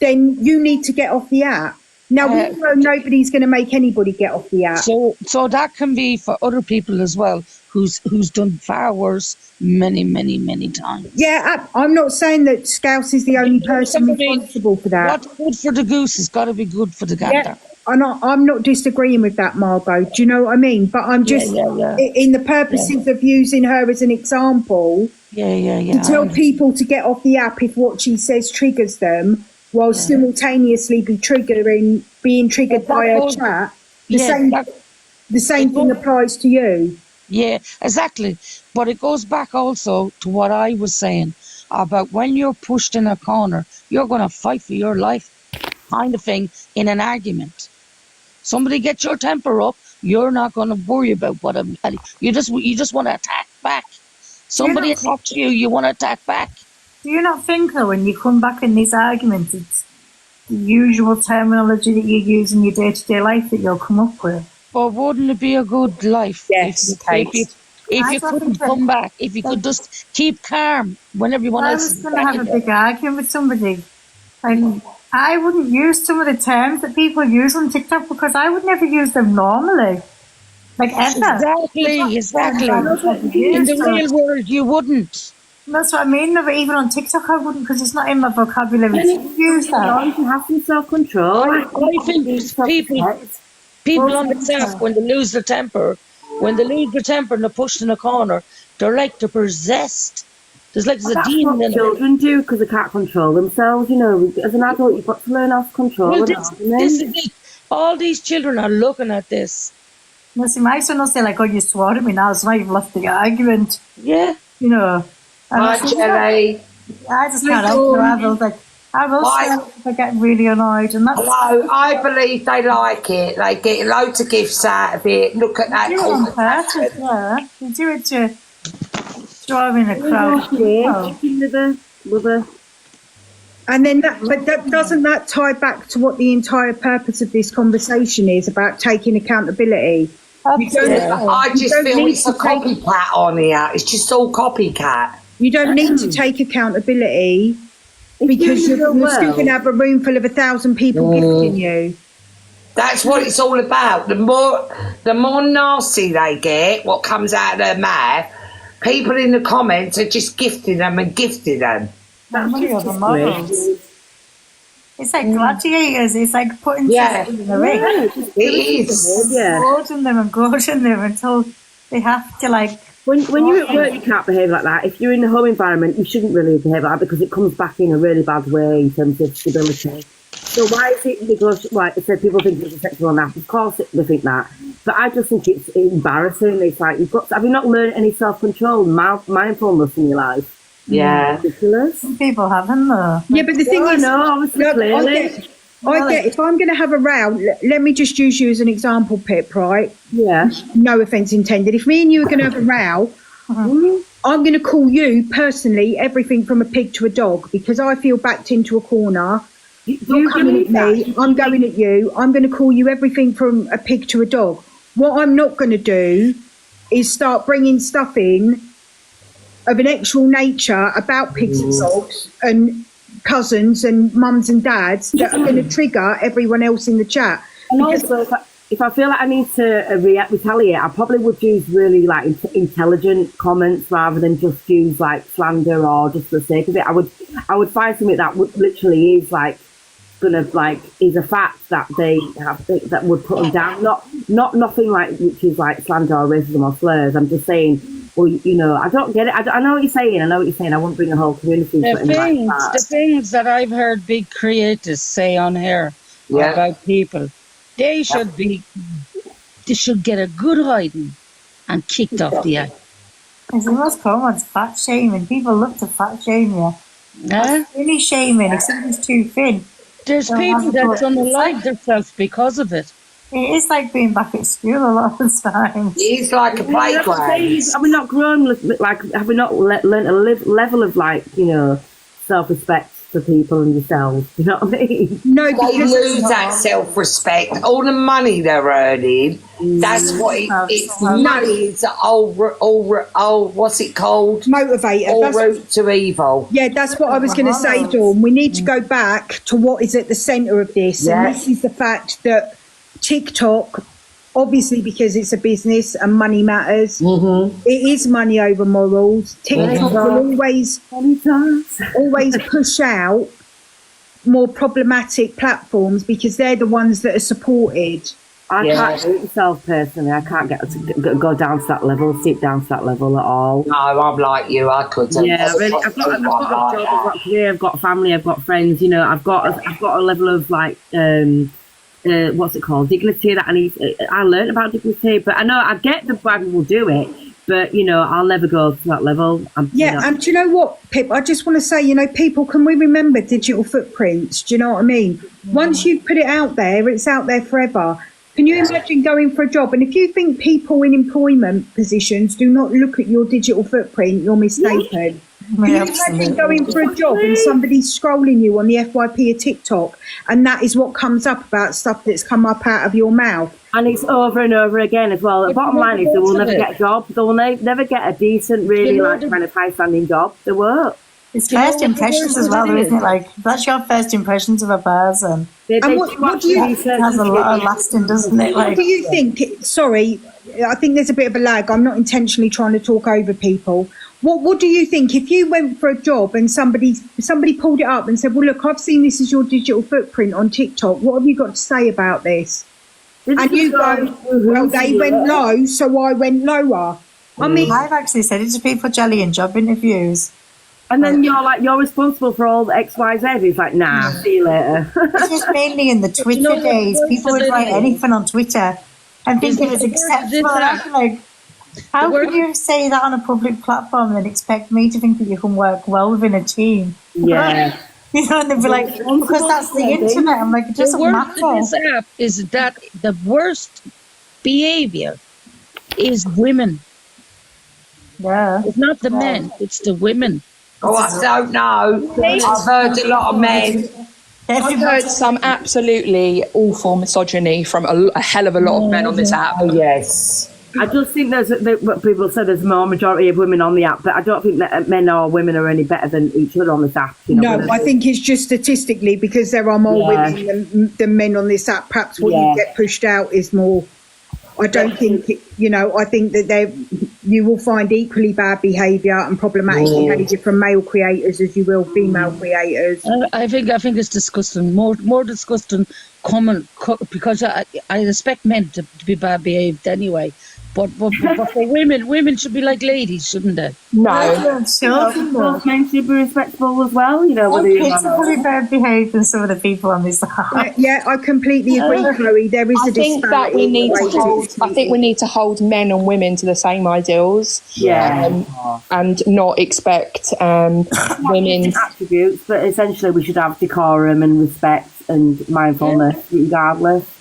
then you need to get off the app. Now, we know nobody's going to make anybody get off the app. So that can be for other people as well, who's done far worse many, many, many times. Yeah, I'm not saying that Scouse is the only person responsible for that. What's good for the goose has got to be good for the gander. Yeah, I'm not disagreeing with that, Margot. Do you know what I mean? But I'm just, in the purposes of using her as an example, to tell people to get off the app if what she says triggers them, while simultaneously being triggered by her chat. The same thing applies to you. Yeah, exactly. But it goes back also to what I was saying about when you're pushed in a corner, you're going to fight for your life, kind of thing, in an argument. Somebody gets your temper up, you're not going to worry about what you just want to attack back. Somebody attacks you, you want to attack back. Do you not think, though, when you come back in these arguments, it's the usual terminology that you use in your day-to-day life that you'll come up with? But wouldn't it be a good life if you couldn't come back, if you could just keep calm when everyone else is going to have a big argument with somebody, and I wouldn't use some of the terms that people use on TikTok because I would never use them normally. Like ever. Exactly. In the real world, you wouldn't. That's what I mean. But even on TikTok, I wouldn't because it's not in my vocabulary to use that. You can have some self-control. I think people on the app, when they lose their temper, and they're pushed in a corner, they're possessed. There's a demon in them. Children do because they can't control themselves. You know, as an adult, you've got to learn how to control. Well, this is it. All these children are looking at this. No, see, my son will say, "Oh, you swore at me now, so now you've lost the argument." Yeah. you know. And Hi, Jelly. I just can't help it. I will say if I get really annoyed, and that's. Hello, I believe they like it. They get loads of gifts out of it. Look at that. They do it on purpose, yeah. They do it to draw in a crowd. And then doesn't that tie back to what the entire purpose of this conversation is about taking accountability? I just feel it's a copycat on here. It's just all copycat. You don't need to take accountability because you're still going to have a room full of 1,000 people gifting you. That's what it's all about. The more nasty they get, what comes out of their mouth, people in the comments are just gifting them and gifting them. It's like gladiators. It's like putting people in the ring. It is. Goading them and goading them until they have to like. When you're at work, you can't behave like that. If you're in a home environment, you shouldn't really behave like that because it comes back in a really bad way in terms of stability. So why is it because so people think it's a sexual act? Of course they think that, but I just think it's embarrassing. It's like have you not learned any self-control, mindfulness in your life? Yeah, ridiculous. Some people haven't though. Yeah, but the thing is, I get if I'm going to have a row, let me just use you as an example, Pip, right? Yeah. No offence intended. If me and you are going to have a row, I'm going to call you personally everything from a pig to a dog because I feel backed into a corner. You're coming at me, I'm going at you. I'm going to call you everything from a pig to a dog. What I'm not going to do is start bringing stuff in of an actual nature about pigs and dogs and cousins and mums and dads that are going to trigger everyone else in the chat. And also, if I feel like I need to retaliate, I probably would use really like intelligent comments rather than just use like slander or just for the sake of it. I would find something that would literally is like is a fact that they have that would put them down. Not nothing like which is like slander or racism or slurs. I'm just saying. Well, I don't get it. I know what you're saying. I won't bring a whole community. The things that I've heard big creators say on here about people, they should get a good hiding and kicked off the act. It's the most common fat shaming. People love to fat shame you. That's really shaming if somebody's too thin. There's people that unalive themselves because of it. It is like being back at school a lot of the time. It's like a playground. Have we not grown? Have we not learned a level of self-respect for people and yourselves? You know what I mean? No, they lose that self-respect. All the money they're earning. That's what it's money. It's all what's it called? Motivator. All route to evil. Yeah, that's what I was going to say, Dawn. We need to go back to what is at the centre of this, and this is the fact that TikTok, obviously because it's a business and money matters, it is money over morals. TikTok will always push out more problematic platforms because they're the ones that are supported. I can't do it myself personally. I can't get to go down to that level, sit down to that level at all. No, I'm like you. I couldn't. Yeah, really. I've got a job, I've got a career, I've got family, I've got friends. I've got a level of like what's it called? Dignity that I learned about dignity, but I know I get why people do it, but I'll never go to that level. And do you know what, Pip? I just want to say, people, can we remember digital footprints? Do you know what I mean? Once you put it out there, it's out there forever. Can you imagine going for a job? And if you think people in employment positions do not look at your digital footprint, you're mistaken. Can you imagine going for a job and somebody scrolling you on the FYP or TikTok and that is what comes up about stuff that's come up out of your mouth? And it's over and over again as well. The bottom line is they will never get a job. They will never get a decent, really kind of high-standing job. They won't. It's first impressions as well, isn't it? Like, that's your first impressions of a person. And what do you think has a lot of lasting, doesn't it? What do you think? Sorry, I think there's a bit of a lag. I'm not intentionally trying to talk over people. What do you think if you went for a job and somebody pulled it up and said, well, look, I've seen this as your digital footprint on TikTok. What have you got to say about this? And you go, well, they went low, so I went lower. I mean, I've actually said it to people, Jelly, in job interviews. And then you're responsible for all the XYZ. It's like, nah, see you later. This was mainly in the Twitter days. People would write anything on Twitter and think it was acceptable. How word- could you say that on a public platform and expect me to think that you can work well within a team? Yeah. You know, and they'd be like, because that's the internet. I'm like, it The doesn't worst of matter. this app is that the worst behavior is women. Yeah. It's not the men, it's the women. Oh, I don't know. I've heard a lot of men. I've heard some absolutely awful misogyny from a hell of a lot of men on this app. Oh, yes. I just think what people say, there's more majority of women on the app, but I don't think that men or women are any better than each other on this app. You know, No, I think it's just statistically because there are more women than men on this app. Perhaps what you get pushed out is more. I don't think, I think that you will find equally bad behaviour and problematic behaviour from male creators as you will female creators. I think it's disgusting. More disgusting because I expect men to be bad behaved anyway. But for women should be like ladies, shouldn't they? No. Those men should be respectable as well. Kids are probably better behaved than some of the people on this app. Yeah, I completely agree, Chloe. There is I a think that we need to hold. I think we need to hold men and women to the same ideals. And not expect women attributes, but essentially we should have decorum and respect and mindfulness, regardless.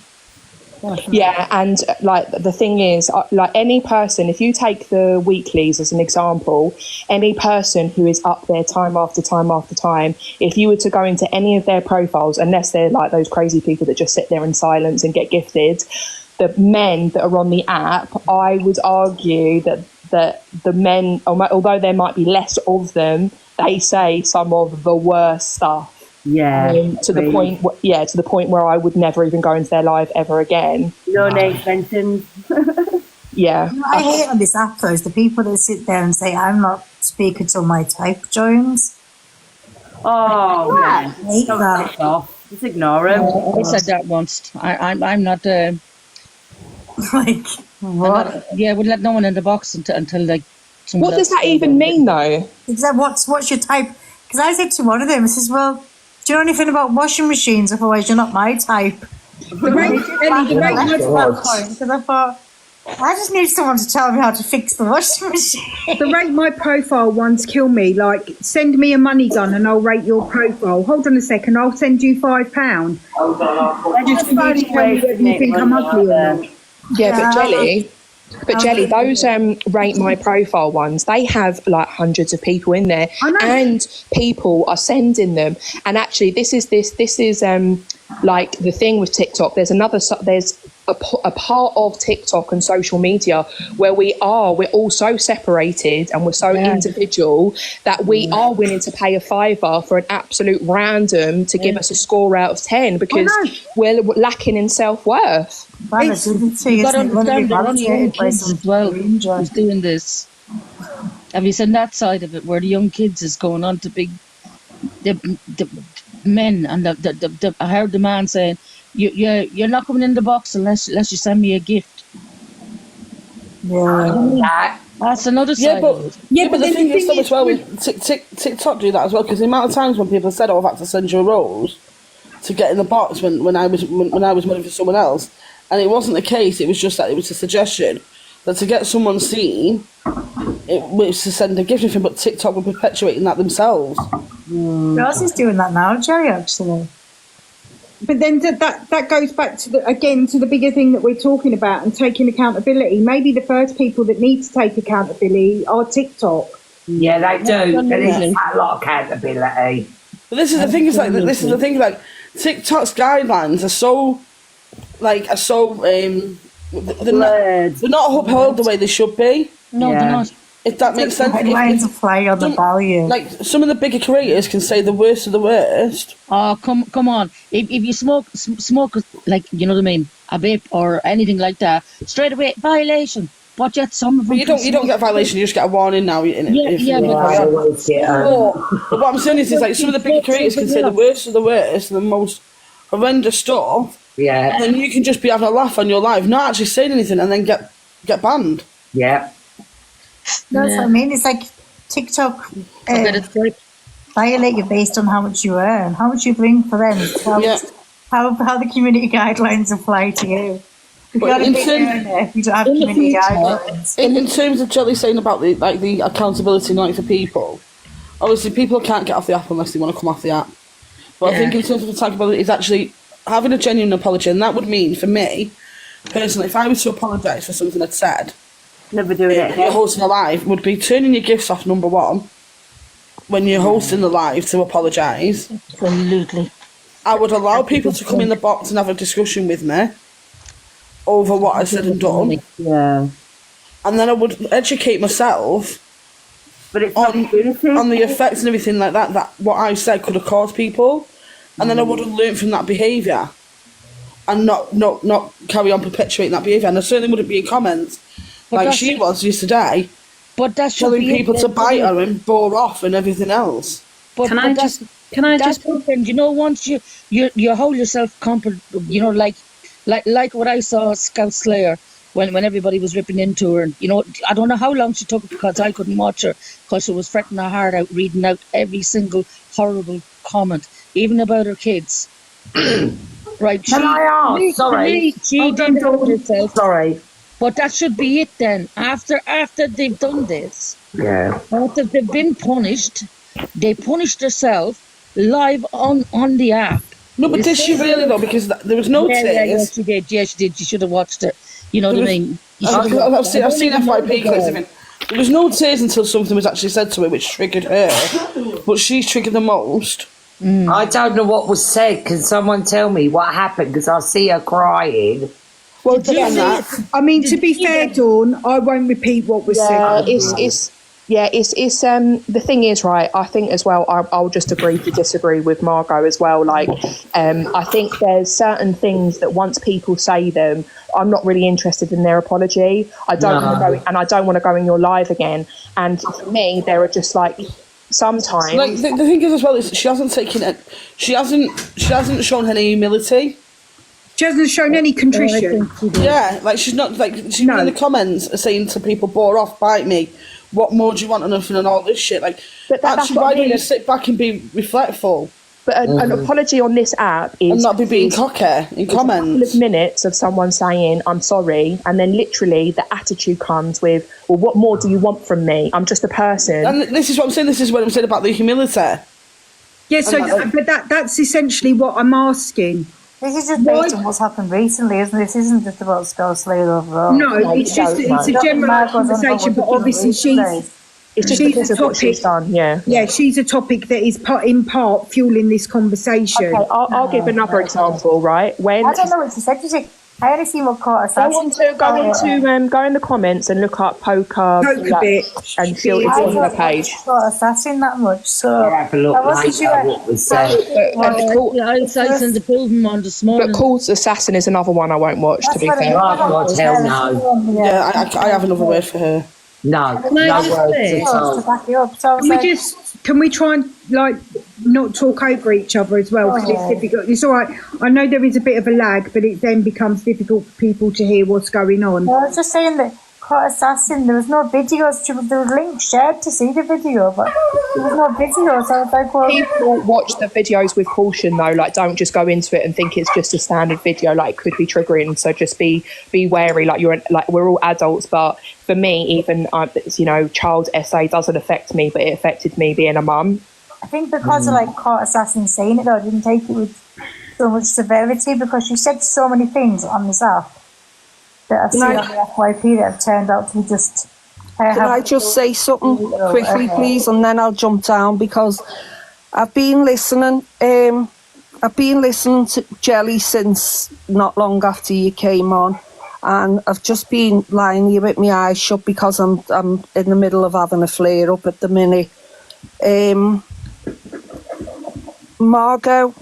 Yeah, and like the thing is, like any person, if you take the weeklies as an example, any person who is up there time after time after time, if you were to go into any of their profiles, unless they're like those crazy people that just sit there in silence and get gifted, the men that are on the app, I would argue that the men, although there might be less of them, they say some of the worst stuff. To the point where I would never even go into their live ever again. No names mentioned. Yeah. I hate on this app though is the people that sit there and say, I'm not speaking till my type joins. Oh, I hate that. Just ignore him. I said that once. I'm not. Like, what? We'll let no one in the box until like. What does that even mean though? Exactly. What's your type? Because I said to one of them, I says, well, do you know anything about washing machines? Otherwise, you're not my type. Because I thought, I just need someone to tell me how to fix the washing machine. The rate my profile ones kill me. Like, send me a money gun and I'll rate your profile. Hold on a second, I'll send you £5. Hold on, Just for you to tell me whether you think I'm ugly or not. Yeah, but Jelly, those rate my profile ones, they have like hundreds of people in there, and people are sending them. And actually, this is like the thing with TikTok. There's a part of TikTok and social media where we're all so separated and we're so individual that we are willing to pay a $5 for an absolute random to give us a score out of 10 because we're lacking in self-worth. You got to understand there are only young kids as well who's doing this. Have you seen that side of it where the young kids is going on to big the men and I heard the man saying you're not coming in the box unless you send me a gift. That's another side. But the thing is though as well with TikTok do that as well because the amount of times when people said, "Oh, I've had to send you a rose to get in the box" when I was money for someone else, and it wasn't the case. It was just that it was a suggestion that to get someone seen, it was to send a gift or anything. But TikTok were perpetuating that themselves. Who else is doing that now, Jerry? Actually. But then that goes back to the bigger thing that we're talking about and taking accountability. Maybe the first people that need to take accountability are TikTok. Yeah, they do. There is a lot of accountability. But this is the thing. Like TikTok's guidelines are so they're not upheld the way they should be. No, they're not. If that makes sense. Guidelines apply on the value. Like some of the bigger creators can say the worst of the worst. Oh, come on! If you smoke, like you know what I mean, a vape or anything like that, straight away violation. But yet some of them. But you don't get a violation. You just get a warning now. But what I'm saying is like some of the bigger creators can say the worst of the worst, the most horrendous stuff. Yeah. And then you can just be having a laugh on your live, not actually saying anything, and then get banned. Yeah. That's what I mean. It's like TikTok violate you based on how much you earn, how much you bring for them. How the community guidelines apply to you. You gotta in be terms- doing it if you don't have in the community future, guidelines. In terms of Jelly saying about the accountability night for people, obviously people can't get off the app unless they want to come off the app. But I think in terms of accountability, it's actually having a genuine apology, and that would mean for me personally, if I was to apologise for something I'd said, Never doing it you're hosting a live, would be turning your gifts off. Number one, when you're hosting the live, to apologise. Absolutely. I would allow people to come in the box and have a discussion with me over what I said and done, Yeah. and then I would educate myself But it's on the effects and everything like that what I said could have caused people, and then I would have learned from that behaviour and not carry on perpetuating that behaviour. And I certainly wouldn't be in comments But like that's- she was yesterday, But that should telling be people it, to then, bite isn't her it? and bore off and everything else. But, Can but I that's- just that's different. You know, once you hold yourself you know, like what I saw Scout Slayer when everybody was ripping into her. And, you know, I don't know how long she took because I couldn't watch her because she was fretting her heart out, reading out every single horrible comment, even about her kids. Right? Can I ask? Sorry. She did hold herself. Sorry. But that should be it then. After they've done this, Yeah. after they've been punished, they punished themselves live on the app. No, but did she really though? Because there was no Yeah, tears. she did. Yeah, she did. You should have watched it. You know what I mean? You should have I've watched it. seen FYP clips. I mean, there was no tears until something was actually said to her, which triggered her. But she's triggered the most. I don't know what was said. Can someone tell me what happened? Because I see her crying. Well, to be fair, Dawn, I won't repeat what was said. It's the thing is, right, I think as well, I'll just agree to disagree with Margot as well. Like, I think there's certain things that once people say them, I'm not really interested in their apology. I don't want to go, and I don't want to go in your live again. And for me, there are just like sometimes. Like the thing is as well is she hasn't taken it. She hasn't shown any humility. She hasn't shown any contrition. Yeah, like she's not like she's in the comments saying to people, "Bore off, bite me. What more do you want?" and nothing and all this shit. Like, that's actually, what I why don't mean. you sit back and be reflectful? But an apology on this app is... And not be being cocky in comments. A couple of minutes of someone saying, I'm sorry, and then literally the attitude comes with, well, what more do you want from me? I'm just a person. And this is what I'm saying. This is what I'm saying about the humility. Yeah, so that's essentially what I'm asking. This is just based on what's happened recently, isn't it? This isn't just about Scout Slayer overall. No, it's a general conversation, but obviously It's just because of what she's done, yeah. Yeah, she's a topic that is in part fueling this conversation. Okay, I'll give another example, right? When I don't know what she said. I only seen what caught us. Go in the comments and look up poker bitch, and she'll it's on her page. Caught assassin that much, so have a look I wasn't later sure. what was said. I sent the proven one this morning. But Court's Assassin is another one I won't watch, to be fair. Oh, God, hell no. Yeah, I have another word for her. No, no words at all. Can we try and not talk over each other as well, because it's difficult. It's all right. I know there is a bit of a lag, but it then becomes difficult for people to hear what's going on. I was just saying that Caught Assassin, there was no videos. There was links shared to see the video, but there was no video. So I was like, well, people watch the videos with caution though. Like, don't just go into it and think it's just a standard video. Like, it could be triggering. So just be wary. Like, we're all adults, but for me, even child essay doesn't affect me, but it affected me being a mum. I think because of Caught Assassin saying it though, I didn't take it with so much severity because she said so many things on this app that I've seen on the FYP that have turned out to be just... Can I just say something quickly, please, and then I'll jump down, because I've been listening. I've been listening to Jelly since not long after you came on, and I've just been lying here with my eyes shut because I'm in the middle of having a flare up at the minute. Margot,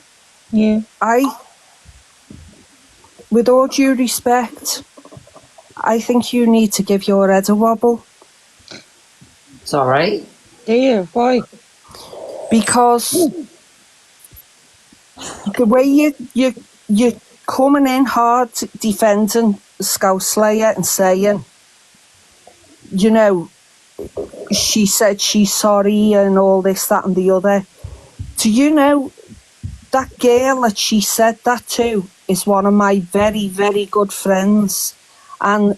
with all due respect, I think you need to give your head a wobble. Sorry? Dear, why? Because the way you're coming in hard defending Scout Slayer and saying, she said she's sorry and all this, that and the other. Do you know that girl that she said that to is one of my very, very good friends. And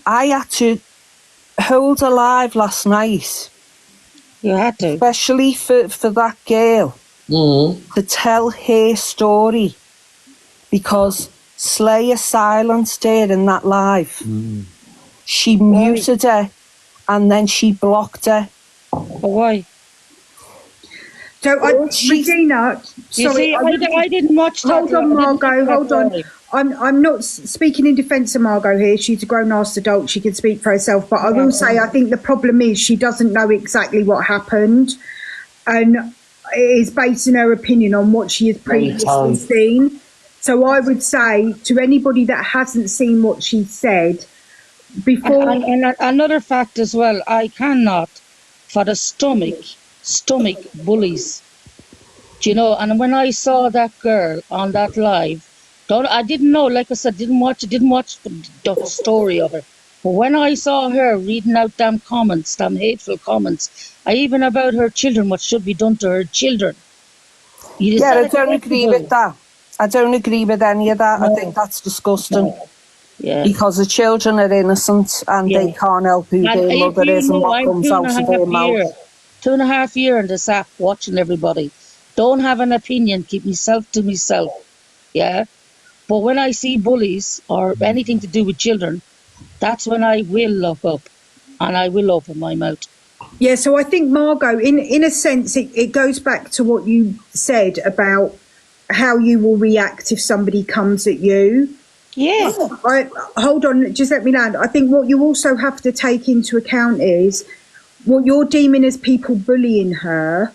I had to hold her live last night. You had to. Especially for that girl. To tell her story. Because Slayer silenced her in that live. She muted her and then she blocked her. But why? So, Regina, You sorry, see, I didn't watch that. hold on, Margot, hold on. I'm not speaking in defence of Margot here. She's a grown-ass adult. She can speak for herself. But I will say, I think the problem is she doesn't know exactly what happened, and is basing her opinion on what she has previously seen. So I would say to anybody that hasn't seen what she said before. And another fact as well, I cannot, for the stomach bullies. Do you know? And when I saw that girl on that live, I didn't know, like I said, didn't watch the story of her. But when I saw her reading out them comments, them hateful comments, even about her children, what should be done to her children. I don't agree with that. I don't agree with any of that. I think that's disgusting. Because the children are innocent and they can't help who their mother is and what comes out of their mouth. 2.5 years in this app watching everybody. Don't have an opinion, keep myself to myself. Yeah? But when I see bullies or anything to do with children, that's when I will look up and I will open my mouth. Yeah, so I think, Margot, in a sense, it goes back to what you said about how you will react if somebody comes at you. Yeah. Hold on, just let me land. I think what you also have to take into account is what you're deeming as people bullying her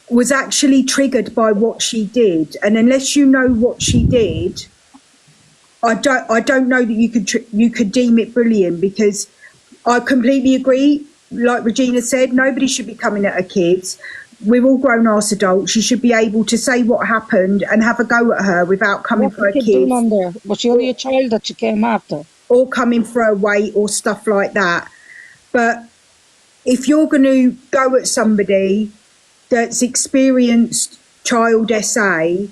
was actually triggered by what she did. And unless you know what she did, I don't know that you could deem it bullying, because I completely agree. Like Regina said, nobody should be coming at her kids. We're all grown-ass adults. She should be able to say what happened and have a go at her without coming for her kids. Was she only a child that she came after? Or coming for her weight or stuff like that. But if you're going to go at somebody that's experienced child SA,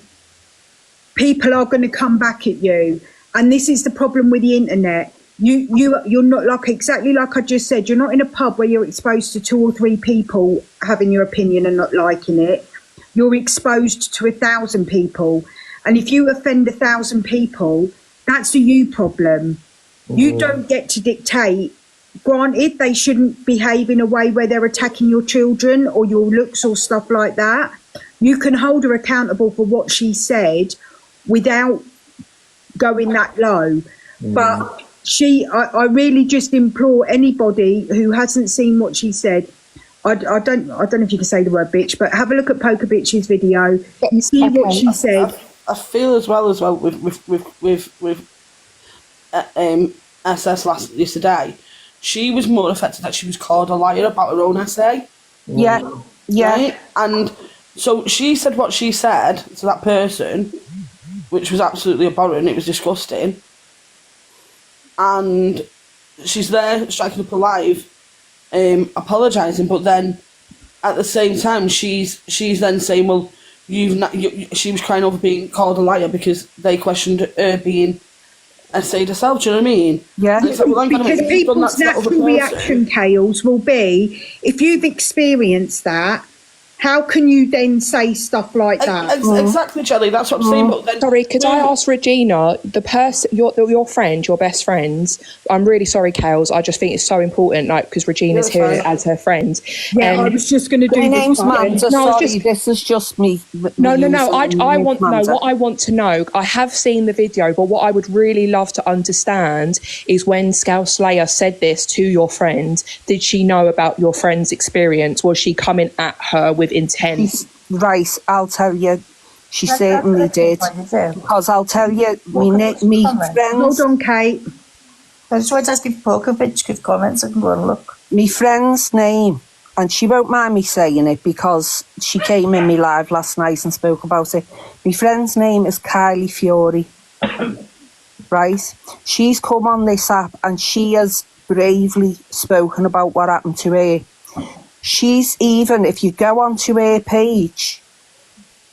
people are going to come back at you. And this is the problem with the internet. You're not, like, exactly like I just said, you're not in a pub where you're exposed to 2 or 3 people having your opinion and not liking it. You're exposed to 1,000 people. And if you offend 1,000 people, that's a you problem. You don't get to dictate. Granted, they shouldn't behave in a way where they're attacking your children or your looks or stuff like that. You can hold her accountable for what she said without going that low. But I really just implore anybody who hasn't seen what she said. I don't know if you can say the word bitch, but have a look at Poker Bitch's video. See what she said. I feel as well with SS yesterday. She was more affected that she was called a liar about her own essay. Yeah. Right? And so she said what she said to that person, which was absolutely abhorrent. It was disgusting. And she's there striking up a live, apologising, but then at the same time she's then saying, well, she was crying over being called a liar because they questioned her being essayed herself. Do you know what I mean? Yeah. Because people's natural reaction, Kales, will be, if you've experienced that, how can you then say stuff like that? Exactly, Jelly. That's what I'm saying. But then, sorry, could I ask Regina, the person, your friend, your best friends? I'm really sorry, Kales. I just think it's so important, like, because Regina's here as her friend. Yeah, I was just going to do. My name's Manda. Sorry, this is just me. No. I want to know what I want to know. I have seen the video, but what I would really love to understand is when Scouse Slayer said this to your friend, did she know about your friend's experience? Was she coming at her with intent? Right, I'll tell you, she certainly did. Because I'll tell you, me friends. Hold on, Kate. I just wanted to ask if Poker Bitch could comment so I can go and look. Me friend's name, and she won't mind me saying it because she came in me live last night and spoke about it. My friend's name is Kylie Fury. Right? She's come on this app and she has bravely spoken about what happened to her. She's even, if you go onto her page,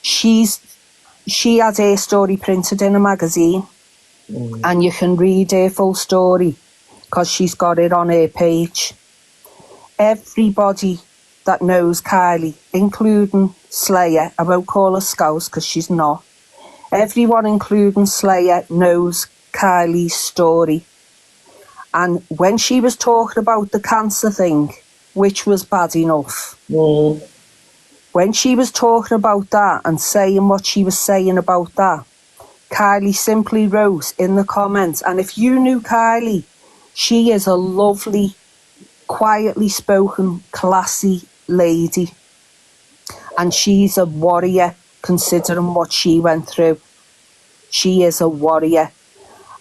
she had her story printed in a magazine, and you can read her full story because she's got it on her page. Everybody that knows Kylie, including Slayer, I won't call her Scouse because she's not. Everyone, including Slayer, knows Kylie's story. And when she was talking about the cancer thing, which was bad enough, when she was talking about that and saying what she was saying about that, Kylie simply wrote in the comments, and if you knew Kylie, she is a lovely, quietly spoken, classy lady. And she's a warrior, considering what she went through. She is a warrior.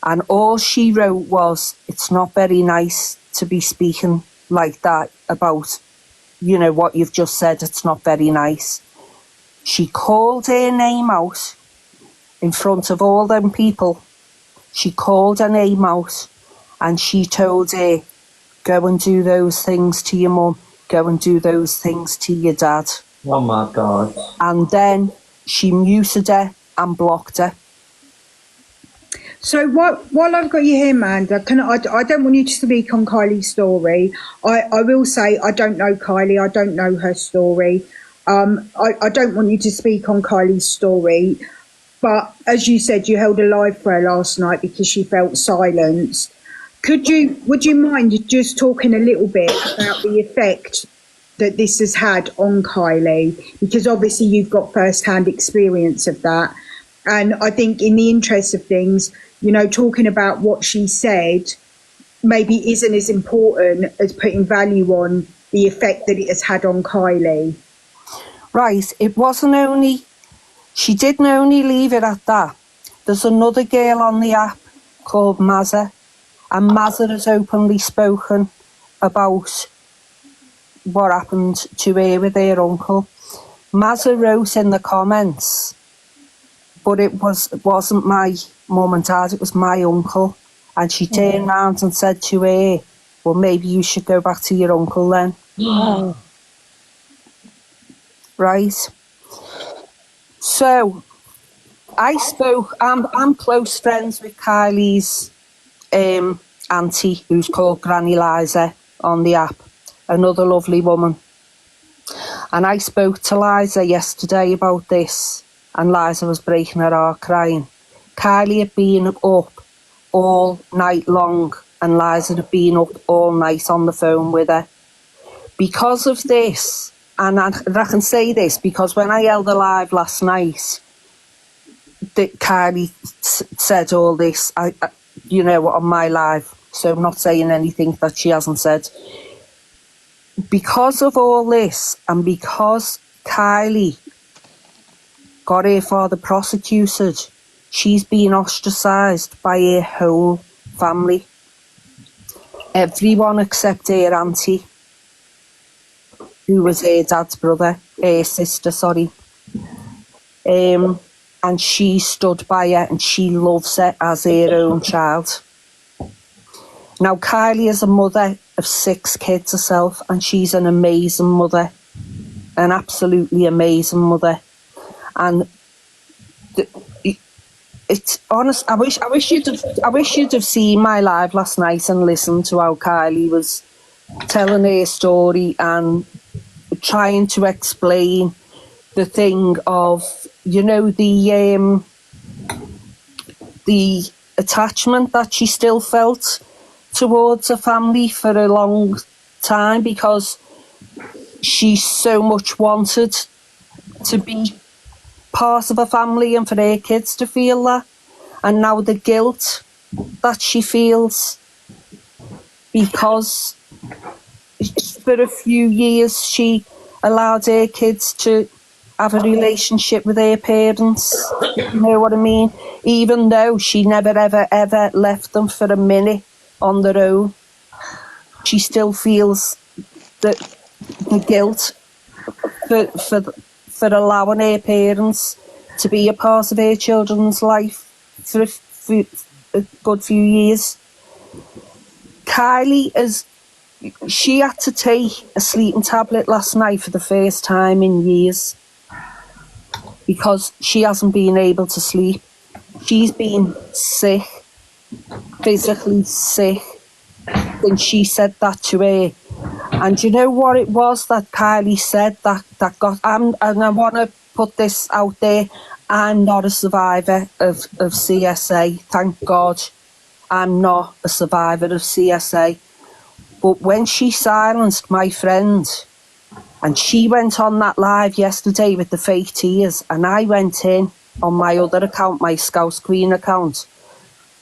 And all she wrote was, it's not very nice to be speaking like that about, you know, what you've just said. It's not very nice. She called her name out in front of all them people. She called her name out and she told her, go and do those things to your mum. Go and do those things to your dad. Oh my God. And then she muted her and blocked her. So while I've got you here, Amanda, I don't want you to speak on Kylie's story. I will say I don't know Kylie. I don't know her story. I don't want you to speak on Kylie's story. But as you said, you held a live for her last night because she felt silenced. Would you mind just talking a little bit about the effect that this has had on Kylie? Because obviously you've got first-hand experience of that. And I think in the interest of things, you know, talking about what she said maybe isn't as important as putting value on the effect that it has had on Kylie. Right, it wasn't only, she didn't only leave it at that. There's another girl on the app called Mazza, and Mazza has openly spoken about what happened to her with her uncle. Mazza wrote in the comments, but it wasn't my mum and dad, it was my uncle. And she turned round and said to her, well, maybe you should go back to your uncle then. Right. So I spoke, I'm close friends with Kylie's auntie, who's called Granny Liza on the app, another lovely woman. And I spoke to Liza yesterday about this, and Liza was breaking her heart crying. Kylie had been up all night long, and Liza had been up all night on the phone with her. Because of this, and I can say this because when I held the live last night, that Kylie said all this, I you know, on my live, so I'm not saying anything that she hasn't said. Because of all this, and because Kylie got her father prosecuted, she's been ostracised by her whole family. Everyone except her auntie, who was her dad's brother, her sister, sorry. And she stood by her and she loves her as her own child. Now, Kylie is a mother of 6 kids herself, and she's an amazing mother, an absolutely amazing mother. And it's honest. I wish you'd have seen my live last night and listened to how Kylie was telling her story and trying to explain the thing of, you know, the attachment that she still felt towards her family for a long time, because she so much wanted to be part of a family and for her kids to feel that. And now the guilt that she feels because for a few years she allowed her kids to have a relationship with her parents, you know what I mean? Even though she never ever left them for a minute on their own, she still feels the guilt for allowing her parents to be a part of her children's life for a good few years. Kylie she had to take a sleeping tablet last night for the first time in years. because she hasn't been able to sleep. She's been sick, physically sick, when she said that to her. And you know what it was that Kylie said that got... and I want to put this out there. I'm not a survivor of CSA, thank God. I'm not a survivor of CSA. But when she silenced my friend, and she went on that live yesterday with the fake tears, and I went in on my other account, my Scouse Queen account,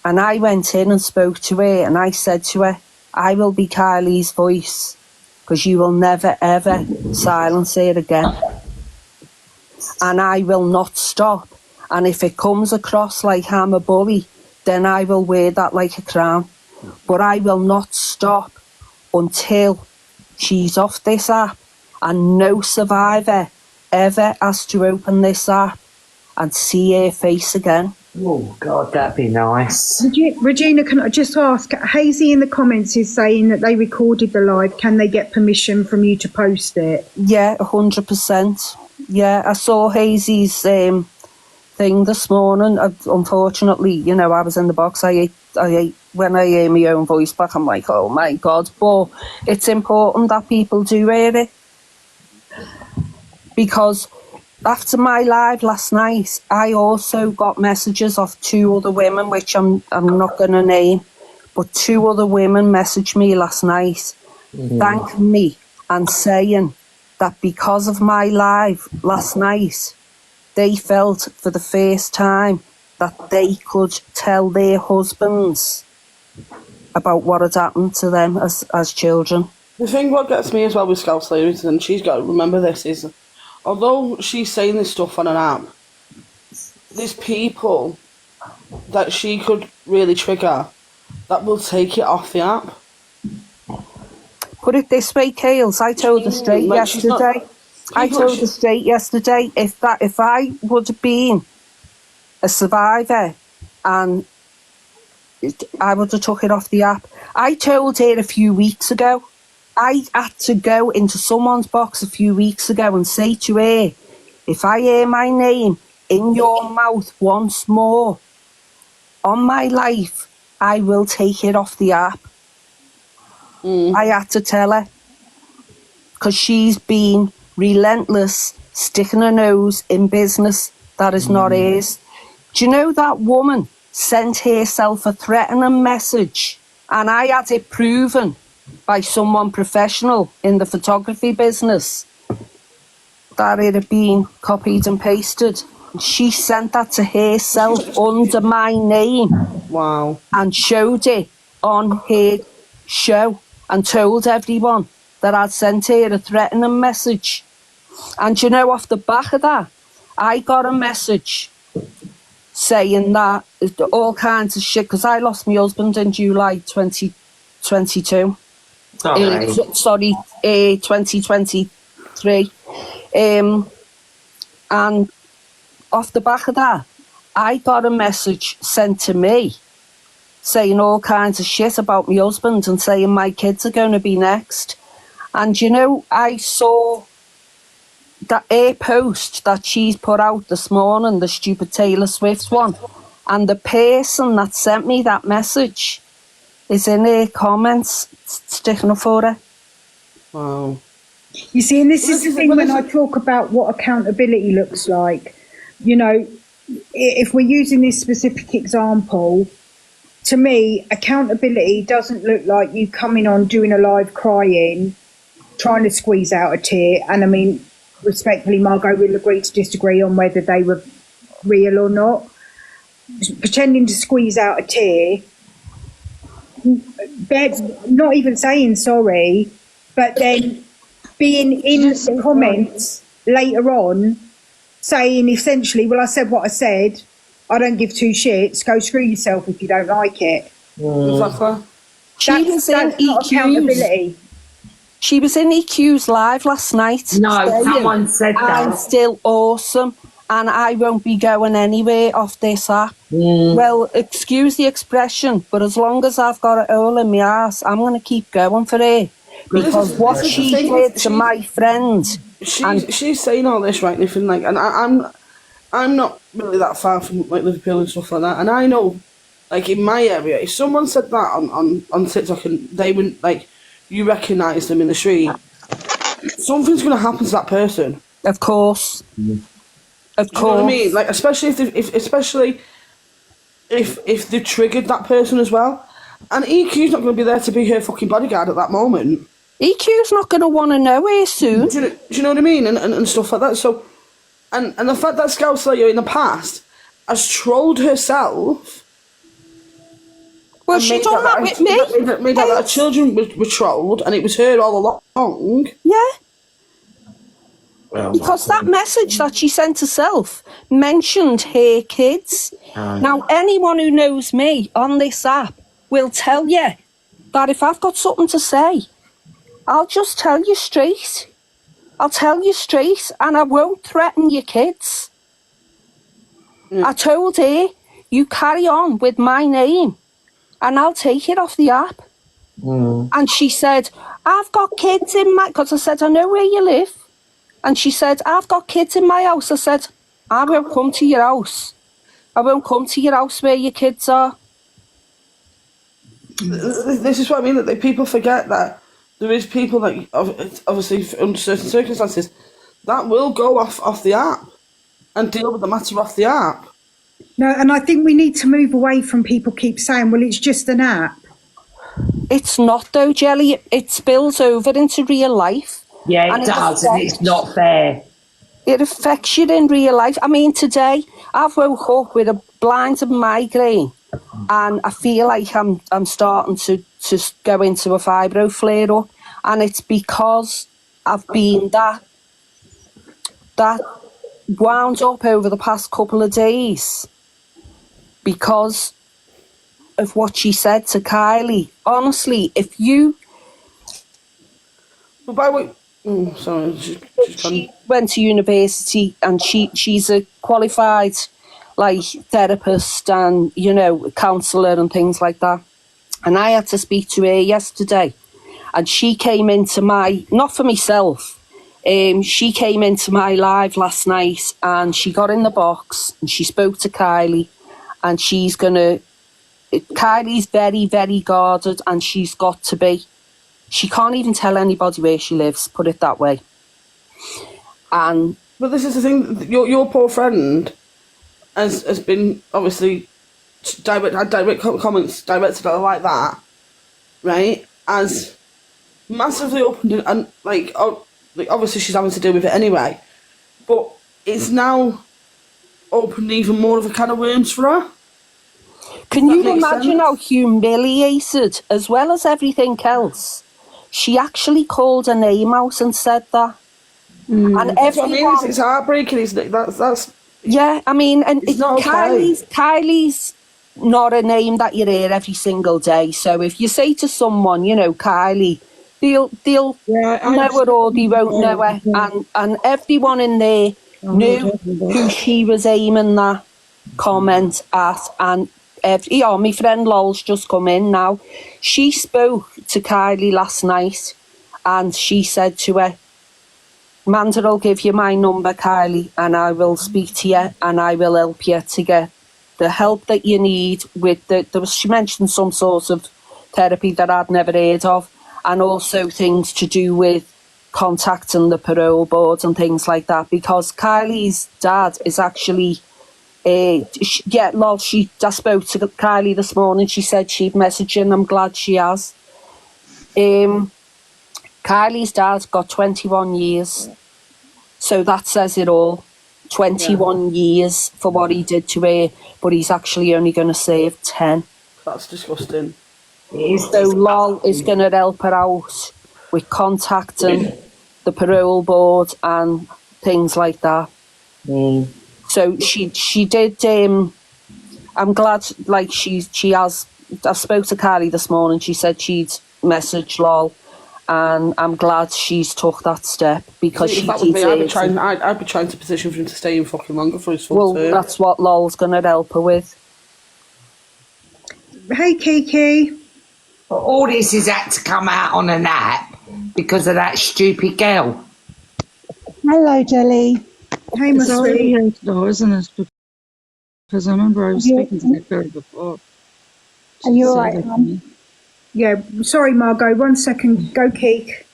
and I went in and spoke to her, and I said to her, I will be Kylie's voice, because you will never ever silence her again. And I will not stop. And if it comes across like I'm a bully, then I will wear that like a crown. But I will not stop until she's off this app, and no survivor ever has to open this app and see her face again. Oh, God, that'd be nice. Regina, can I just ask, Hazy in the comments is saying that they recorded the live. Can they get permission from you to post it? Yeah, 100%. Yeah, I saw Hazy's thing this morning. Unfortunately, you know, I was in the box. I ate when I hear my own voice back, I'm like, oh my God. But it's important that people do hear it. Because after my live last night, I also got messages of 2 other women, which I'm not going to name, but 2 other women messaged me last night, thanking me and saying that because of my live last night, they felt for the first time that they could tell their husbands about what had happened to them as children. The thing what gets me as well with Scouse Ladies, and she's got to remember this, is although she's saying this stuff on an app, there's people that she could really trigger that will take it off the app. Put it this way, Kales, I told her straight yesterday. I told her straight yesterday, if I would have been a survivor and I would have took it off the app. I told her a few weeks ago, I had to go into someone's box a few weeks ago and say to her, if I hear my name in your mouth once more, on my life, I will take it off the app. I had to tell her, because she's been relentless, sticking her nose in business that is not hers. Do you know that woman sent herself a threatening message, and I had it proven by someone professional in the photography business that it had been copied and pasted. She sent that to herself under my name. Wow. And showed it on her show and told everyone that I'd sent her a threatening message. And you know, off the back of that, I got a message saying that all kinds of shit, because I lost my husband in July 2022. Sorry, 2023. And off the back of that, I got a message sent to me saying all kinds of shit about my husband and saying my kids are going to be next. And you know, I saw that her post that she's put out this morning, the stupid Taylor Swift one, and the person that sent me that message is in her comments sticking up for her. Wow. You see, and this is the thing when I talk about what accountability looks like. You know, if we're using this specific example, to me, accountability doesn't look like you coming on, doing a live crying, trying to squeeze out a tear. And I mean, respectfully, Margot will agree to disagree on whether they were real or not. Pretending to squeeze out a tear, not even saying sorry, but then being in the comments later on saying essentially, well, I said what I said, I don't give 2 shits, go screw yourself if you don't like it. Exactly. She was in EQ's. She was in EQ's live last night. No, someone said that. I'm still awesome and I won't be going anywhere off this app. Well, excuse the expression, but as long as I've got it all in my arse, I'm going to keep going for her. Because what she did to my friend... She's saying all this, right? And I'm I'm not really that far from like Liverpool and stuff like that, and I know, like in my area, if someone said that on TikTok and they wouldn't like, you recognise them in the street, something's going to happen to that person. Of course. Of Do you know what course. I mean? Like especially if they triggered that person as well, and EQ's not going to be there to be her fucking bodyguard at that moment. EQ's not going to want to know her soon. Do you know what I mean? And stuff like that. So, and the fact that Scout Slayer in the past has trolled herself. Well, she done that with me. Made out that her children were trolled, and it was her all along. Yeah. Because that message that she sent herself mentioned her kids. Now, anyone who knows me on this app will tell you that if I've got something to say, I'll just tell you straight. I'll tell you straight, and I won't threaten your kids. I told her, you carry on with my name, and I'll take it off the app. And she said, I've got kids in my... Because I said, I know where you live. And she said, I've got kids in my house. I said, I won't come to your house. I won't come to your house where your kids are. This is what I mean, that people forget that there is people that, obviously, under certain circumstances, that will go off the app and deal with the matter off the app. No, and I think we need to move away from people keep saying, well, it's just an app. It's not though, Jelly. It spills over into real life. Yeah, it does, and it's not fair. It affects you in real life. I mean, today I've woke up with a blinding migraine, and I feel like I'm starting to go into a fibro flare up, and it's because I've been that wound up over the past couple of days because of what she said to Kylie. Honestly, if you... But by the way... sorry. She went to university and she's a qualified therapist and, counsellor and things like that. And I had to speak to her yesterday. And she came into my... Not for myself. She came into my live last night and she got in the box and she spoke to Kylie. And she's going to... Kylie's very, very guarded, and she's got to be. She can't even tell anybody where she lives, put it that way. And but this is the thing, your poor friend has been obviously had direct comments directed at her like that, right? As massively opened and obviously she's having to deal with it anyway, but it's now opened even more of a can of worms for her. Can you imagine how humiliated, as well as everything else, she actually called her name out and said that? And That's what I mean, it's heartbreaking, isn't it? That's yeah, I mean, and it's not okay. Kylie's not a name that you hear every single day. So if you say to someone, Kylie, they'll know her or they won't know her. And everyone in there knew who she was aiming that comment at. And my friend Lol's just come in now. She spoke to Kylie last night and she said to her, Amanda will give you my number, Kylie, and I will speak to you and I will help you to get the help that you need with she mentioned some sort of therapy that I'd never heard of, and also things to do with contacting the parole board and things like that, because Kylie's dad is actually... I spoke to Kylie this morning. She said she'd message him. I'm glad she has. Kylie's dad got 21 years. So that says it all. 21 years for what he did to her, but he's actually only going to serve 10. That's disgusting. So Lol is going to help her out with contacting the parole board and things like that. So she did. I'm glad. She has. I spoke to Kylie this morning. She said she'd messaged Lol, and I'm glad she's took that step because if that was me, I'd be trying to petition for him to stay in fucking longer for his full term. That's what Lol's gonna help her with. Hey, Kiki. But all this has had to come out on an app because of that stupid girl. Hello, Jelly. Hey, my It's already sweet. out though, isn't it? Because I remember I was speaking to that girl before. Are She you all said right, it to Mum? me. Yeah, sorry, Margot. 1 second. Go, Keek.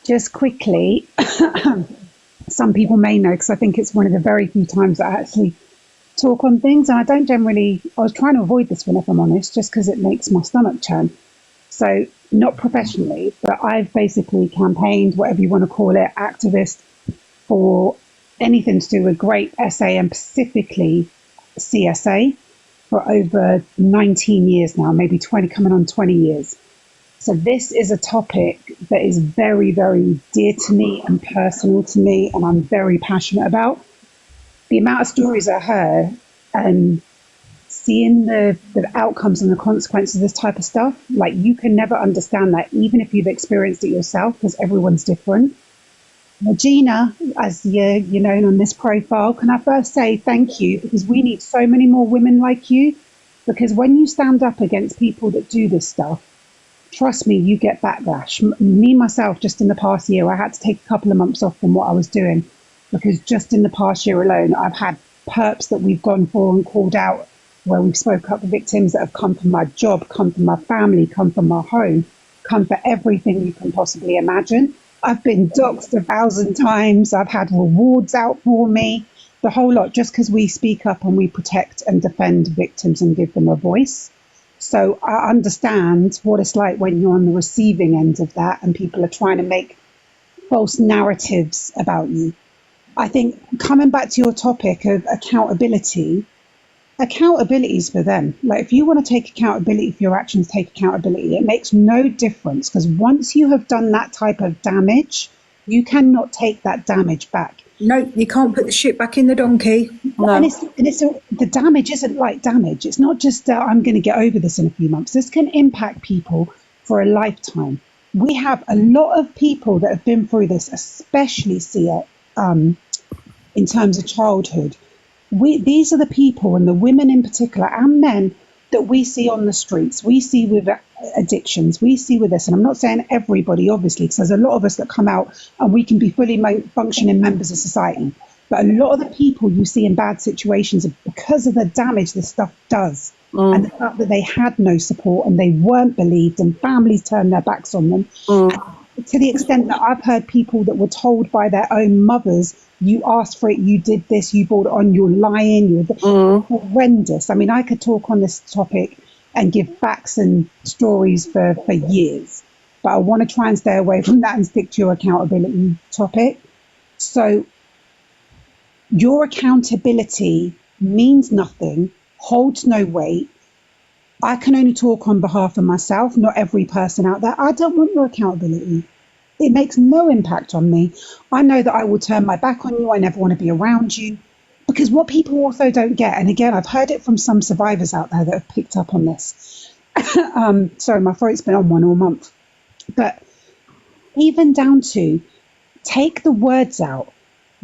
Just quickly, some people may know because I think it's one of the very few times that I actually talk on things, and I don't generally. I was trying to avoid this one, if I'm honest, just because it makes my stomach churn. So, not professionally, but I've basically campaigned, whatever you want to call it, activist for anything to do with Great SA and specifically CSA for over 19 years now, maybe 20, coming on 20 years. So this is a topic that is very, very dear to me and personal to me, and I'm very passionate about. The amount of stories I heard and seeing the outcomes and the consequences of this type of stuff, like you can never understand that, even if you've experienced it yourself, because everyone's different. Regina, as you're known on this profile, can I first say thank you, because we need so many more women like you, because when you stand up against people that do this stuff, trust me, you get backlash. Me, myself, just in the past year, I had to take a couple of months off from what I was doing because just in the past year alone, I've had perps that we've gone for and called out where we've spoke up for victims that have come from my job, come from my family, come from my home, come for everything you can possibly imagine. I've been doxxed 1,000 times. I've had rewards out for me, the whole lot, just because we speak up and we protect and defend victims and give them a voice. So I understand what it's like when you're on the receiving end of that and people are trying to make false narratives about you. I think coming back to your topic of accountability is for them. Like if you want to take accountability for your actions, take accountability. It makes no difference because once you have done that type of damage, you cannot take that damage back. No, you can't put the shit back in the donkey. No. And the damage isn't like damage. It's not just I'm going to get over this in a few months. This can impact people for a lifetime. We have a lot of people that have been through this, especially in terms of childhood. These are the people, and the women in particular, and men, that we see on the streets. We see with addictions. We see with this. And I'm not saying everybody, obviously, because there's a lot of us that come out and we can be fully functioning members of society. But a lot of the people you see in bad situations are because of the damage this stuff does. And the fact that they had no support and they weren't believed and families turned their backs on them. To the extent that I've heard people that were told by their own mothers, you asked for it, you did this, you brought it on, you're lying, you're horrendous. I mean, I could talk on this topic and give facts and stories for years, but I want to try and stay away from that and stick to your accountability topic. So your accountability means nothing, holds no weight. I can only talk on behalf of myself, not every person out there. I don't want your accountability. It makes no impact on me. I know that I will turn my back on you. I never want to be around you. Because what people also don't get, and again, I've heard it from some survivors out there that have picked up on this. Sorry, my throat's been on one all month. But even down to take the words out,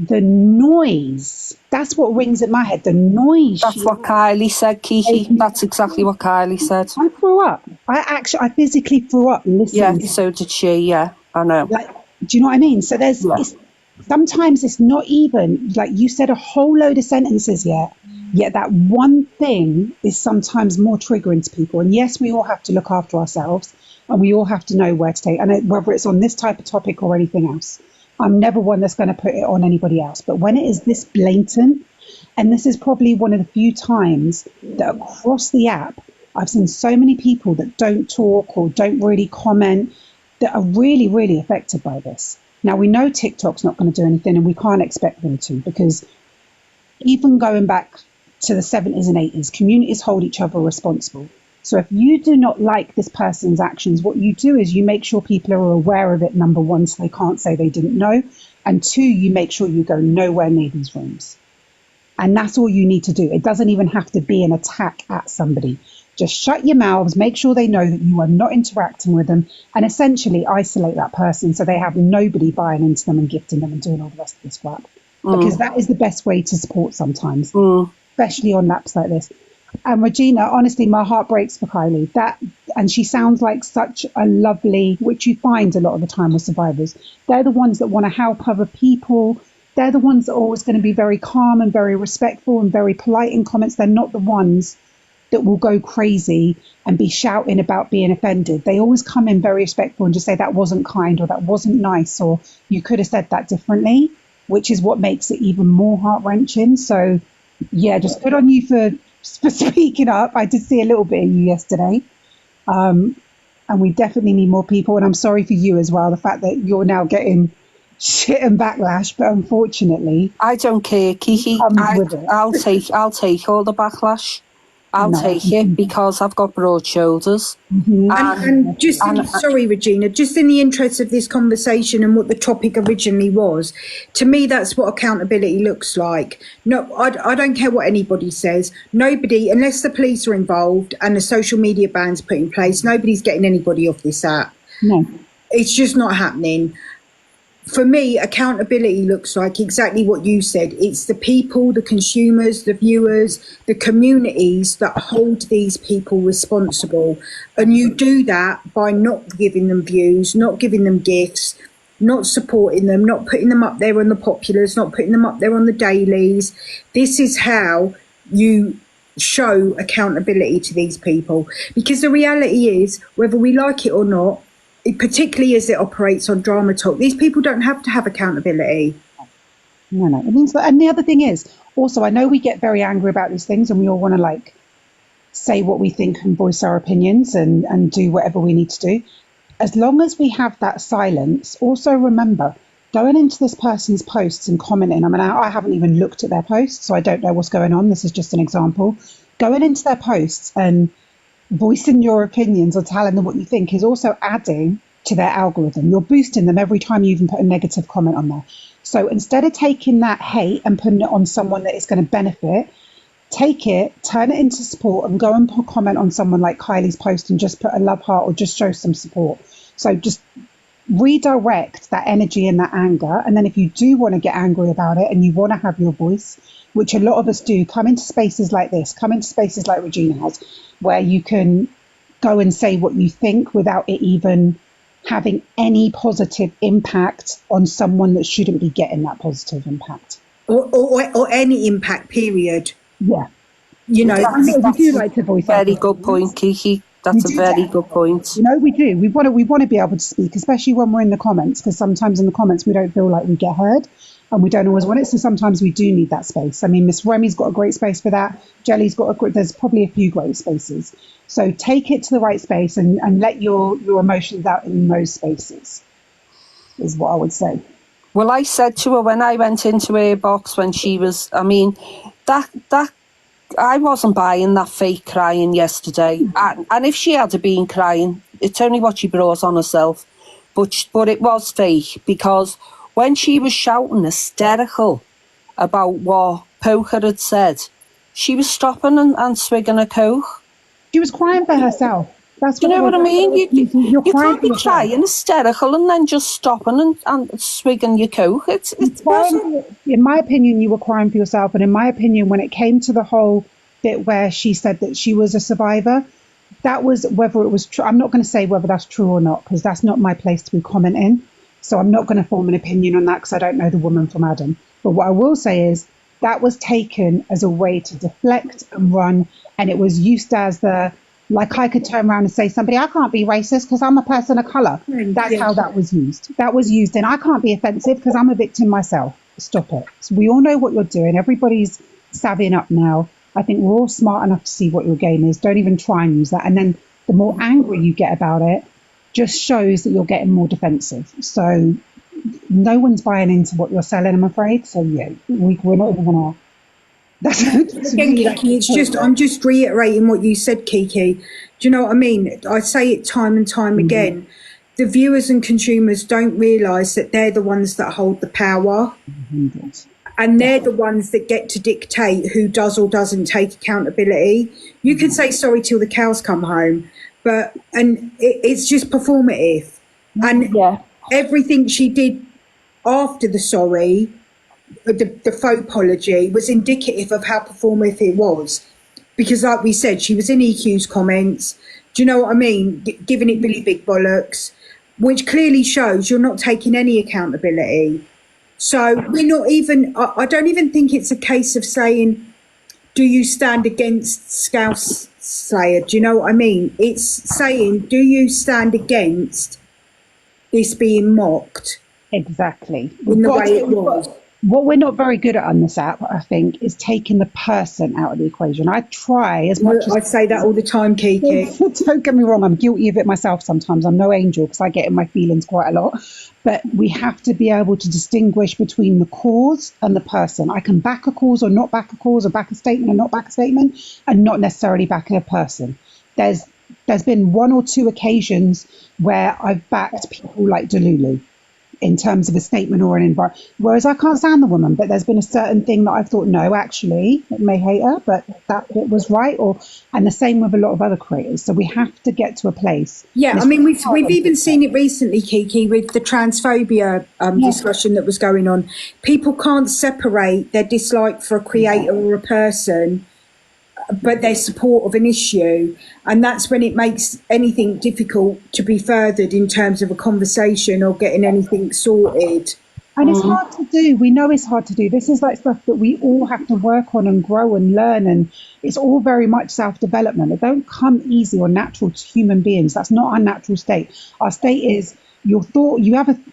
the noise, that's what rings in my head, the noise. That's what Kylie said, Kiki. That's exactly what Kylie said. I threw up. I physically threw up listening. Yeah, so did she, yeah, I know. Like, do you know what I mean? So there's, sometimes it's not even, like you said a whole load of sentences yet that one thing is sometimes more triggering to people. And yes, we all have to look after ourselves and we all have to know where to take, and whether it's on this type of topic or anything else. I'm never one that's going to put it on anybody else. But when it is this blatant, and this is probably one of the few times that across the app, I've seen so many people that don't talk or don't really comment that are really, really affected by this. Now, we know TikTok's not going to do anything and we can't expect them to, because even going back to the 70s and 80s, communities hold each other responsible. So if you do not like this person's actions, what you do is you make sure people are aware of it, number one, so they can't say they didn't know. And two, you make sure you go nowhere near these rooms. And that's all you need to do. It doesn't even have to be an attack at somebody. Just shut your mouths, make sure they know that you are not interacting with them, and essentially isolate that person so they have nobody buying into them and gifting them and doing all the rest of this crap. Because that is the best way to support sometimes, especially on apps like this. And Regina, honestly, my heart breaks for Kylie. And she sounds like such a lovely, which you find a lot of the time with survivors. They're the ones that want to help other people. they're the ones that are always going to be very calm and very respectful and very polite in comments. They're not the ones that will go crazy and be shouting about being offended. They always come in very respectful and just say that wasn't kind or that wasn't nice or you could have said that differently, which is what makes it even more heart-wrenching. So yeah, just good on you for speaking up. I did see a little bit of you yesterday. And we definitely need more people. And I'm sorry for you as well, the fact that you're now getting shit and backlash, but unfortunately, I don't care, Kiki. I'll take all the backlash. I'll take it because I've got broad shoulders. And just sorry, Regina, just in the interest of this conversation and what the topic originally was, to me, that's what accountability looks like. No, I don't care what anybody says. Nobody, unless the police are involved and the social media ban's put in place, nobody's getting anybody off this app. No, it's just not happening. For me, accountability looks like exactly what you said. It's the people, the consumers, the viewers, the communities that hold these people responsible. And you do that by not giving them views, not giving them gifts, not supporting them, not putting them up there on the populars, not putting them up there on the dailies. This is how you show accountability to these people. Because the reality is, whether we like it or not, particularly as it operates on Drama Talk, these people don't have to have accountability. No. It means that, and the other thing is, also, I know we get very angry about these things and we all want to like say what we think and voice our opinions and do whatever we need to do. As long as we have that silence, also remember, going into this person's posts and commenting, I mean, I haven't even looked at their posts, so I don't know what's going on. This is just an example. Going into their posts and voicing your opinions or telling them what you think is also adding to their algorithm. You're boosting them every time you even put a negative comment on there. So instead of taking that hate and putting it on someone that is going to benefit, take it, turn it into support, and go and put a comment on someone like Kylie's post and just put a love heart or just show some support. So just redirect that energy and that anger. And then if you do want to get angry about it and you want to have your voice, which a lot of us do, come into spaces like this, come into spaces like Regina has, where you can go and say what you think without it even having any positive impact on someone that shouldn't be getting that positive impact. Or any impact, period. Yeah. You know, we do like to voice very good point, Kiki. That's a very good point. You know, we do. We want to be able to speak, especially when we're in the comments, because sometimes in the comments we don't feel like we get heard. And we don't always want it, so sometimes we do need that space. I mean, Miss Remy's got a great space for that. Jelly's got there's probably a few great spaces. So take it to the right space and let your emotions out in those spaces, is what I would say. Well, I said to her when I went into her box when she was, I mean, that I wasn't buying that fake crying yesterday. And if she had been crying, it's only what she brought on herself. But it was fake, because when she was shouting hysterical about what Poker had said, she was stopping and swigging a Coke. She was crying for herself. That's you know what I mean? You can't be crying hysterical and then just stopping and swigging your Coke. It's in my opinion, you were crying for yourself. And in my opinion, when it came to the whole bit where she said that she was a survivor, that was whether it was true. I'm not going to say whether that's true or not, because that's not my place to be commenting. So I'm not going to form an opinion on that because I don't know the woman from Adam. But what I will say is that was taken as a way to deflect and run. And it was used as like I could turn around and say somebody, I can't be racist because I'm a person of colour. That's how that was used. That was used in, I can't be offensive because I'm a victim myself. Stop it. So we all know what you're doing. Everybody's savvying up now. I think we're all smart enough to see what your game is. Don't even try and use that. And then the more angry you get about it, just shows that you're getting more defensive. So no one's buying into what you're selling, I'm afraid. So yeah, we're not even going to. Kiki, I'm just reiterating what you said, Kiki. Do you know what I mean? I say it time and time again. The viewers and consumers don't realise that they're the ones that hold the power. And they're the ones that get to dictate who does or doesn't take accountability. You could say sorry till the cows come home, and it's just performative. And everything she did after the sorry, the faux apology, was indicative of how performative it was. Because like we said, she was in EQ's comments. Do you know what I mean? Giving it Billy Big Bollocks, which clearly shows you're not taking any accountability. So we're not even, I don't even think it's a case of saying, do you stand against Scouse Slayer? Do you know what I mean? It's saying, do you stand against this being mocked? Exactly. In the way it was. What we're not very good at on this app, I think, is taking the person out of the equation. I try as much as... I say that all the time, Kiki. Don't get me wrong, I'm guilty of it myself sometimes. I'm no angel because I get in my feelings quite a lot. But we have to be able to distinguish between the cause and the person. I can back a cause or not back a cause, or back a statement or not back a statement, and not necessarily back a person. There's been 1 or 2 occasions where I've backed people like Delulu in terms of a statement or an environment, whereas I can't stand the woman, but there's been a certain thing that I've thought, no, actually, it may hate her, but that it was right, and the same with a lot of other creators. So we have to get to a place. Yeah, I mean, we've even seen it recently, Kiki, with the transphobia discussion that was going on. People can't separate their dislike for a creator or a person, but their support of an issue, and that's when it makes anything difficult to be furthered in terms of a conversation or getting anything sorted. And it's hard to do. We know it's hard to do. This is like stuff that we all have to work on and grow and learn, and it's all very much self-development. It don't come easy or natural to human beings. That's not our natural state. Our state is your thought.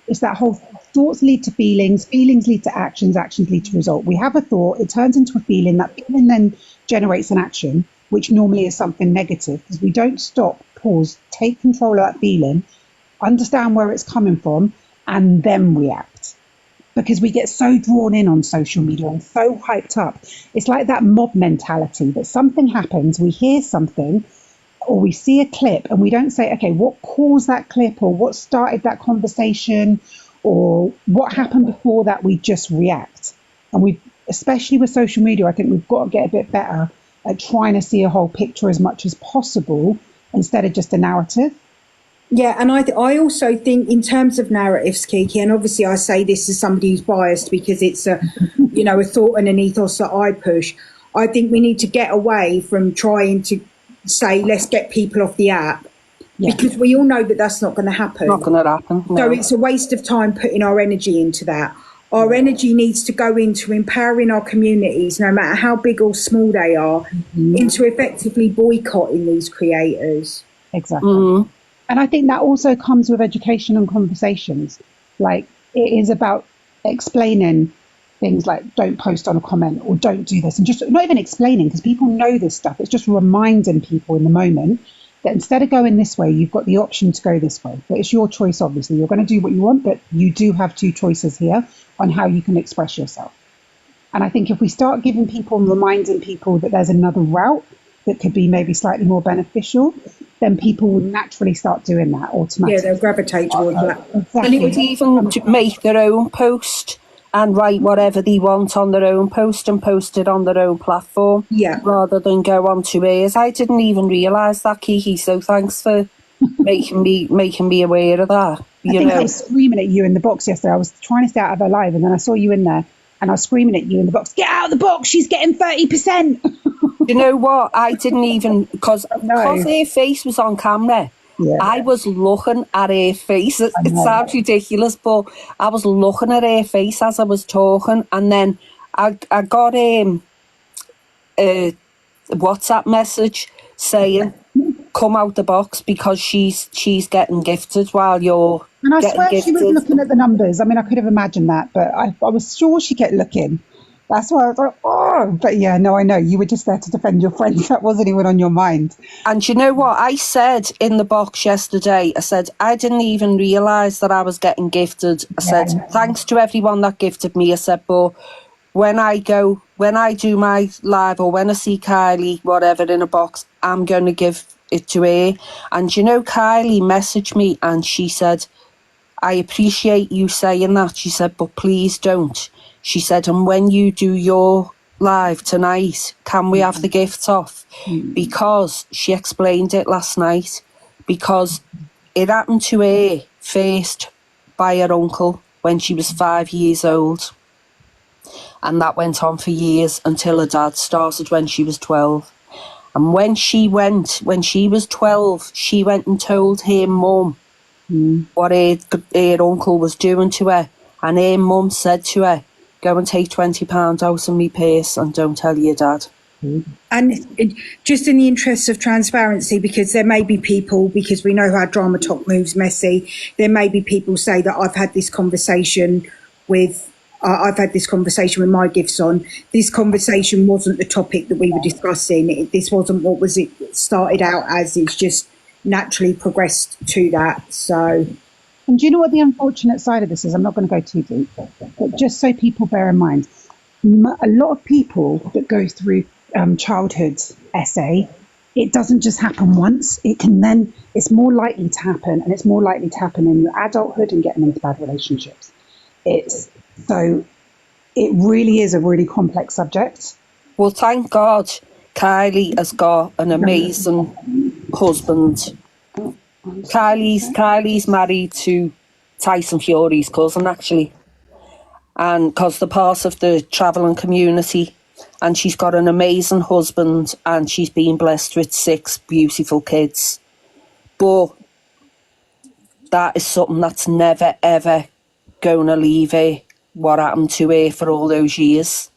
It's that whole thoughts lead to feelings, feelings lead to actions, actions lead to result. We have a thought, it turns into a feeling, that feeling then generates an action, which normally is something negative, because we don't stop, pause, take control of that feeling, understand where it's coming from, and then react. Because we get so drawn in on social media and so hyped up. It's like that mob mentality that something happens, we hear something, or we see a clip, and we don't say, okay, what caused that clip, or what started that conversation, or what happened before that. We just react. And we, especially with social media, I think we've got to get a bit better at trying to see a whole picture as much as possible instead of just a narrative. Yeah, and I also think in terms of narratives, Kiki, and obviously I say this as somebody who's biased because it's a, a thought and an ethos that I push. I think we need to get away from trying to say, let's get people off the app, because we all know that that's not going to happen. Not going to happen. No. So it's a waste of time putting our energy into that. Our energy needs to go into empowering our communities, no matter how big or small they are, into effectively boycotting these creators. Exactly. And I think that also comes with education and conversations. Like, it is about explaining things like don't post on a comment or don't do this, and just not even explaining, because people know this stuff. It's just reminding people in the moment that instead of going this way, you've got the option to go this way. But it's your choice, obviously. You're going to do what you want, but you do have 2 choices here on how you can express yourself. And I think if we start giving people and reminding people that there's another route that could be maybe slightly more beneficial, then people will naturally start doing that automatically. Yeah, they'll gravitate towards that. Exactly. And it would even make their own post and write whatever they want on their own post and post it on their own platform, rather than go on to ours. I didn't even realise that, Kiki, so thanks for making me aware of that. I was screaming at you in the box yesterday. I was trying to stay out of her live, and then I saw you in there, and I was screaming at you in the box, get out of the box, she's getting 30%. You know what? I didn't even, because her face was on camera. Yeah. I was looking at her face. It sounds ridiculous, but I was looking at her face as I was talking, and then I got a WhatsApp message saying, come out the box because she's getting gifted while you're and I getting swear gifted. She was looking at the numbers. I mean, I could have imagined that, but I was sure she kept looking. That's why I was like, oh, but yeah, no, I know. You were just there to defend your friends. That wasn't even on your mind. And you know what? I said in the box yesterday, I said, I didn't even realise that I was getting gifted. I said, thanks to everyone that gifted me. I said, but when I do my live or when I see Kylie, whatever, in a box, I'm going to give it to her. And you know, Kylie messaged me and she said, I appreciate you saying that. She said, but please don't. She said, and when you do your live tonight, can we have the gifts off? Because she explained it last night, because it happened to her first by her uncle when she was 5 years old. And that went on for years until her dad started when she was 12. And when she was 12, she went and told her mum what her uncle was doing to her. and her mum said to her, go and take £20 out of me purse and don't tell your dad. And just in the interests of transparency, because there may be people, because we know how Drama Talk moves messy, there may be people say that I've had this conversation with my gifts on. This conversation wasn't the topic that we were discussing. This wasn't what was it started out as. It's just naturally progressed to that. So, and do you know what the unfortunate side of this is? I'm not going to go too deep, but just so people bear in mind, a lot of people that go through childhood SA, it doesn't just happen once. It's more likely to happen, and it's more likely to happen in your adulthood and getting into bad relationships. So it really is a really complex subject. Well, thank God Kylie has got an amazing husband. Kylie's married to Tyson Fury's cousin, actually, and because they're part of the travelling community, and she's got an amazing husband, and she's been blessed with 6 beautiful kids. But that is something that's never ever going to leave her, what happened to her for all those years.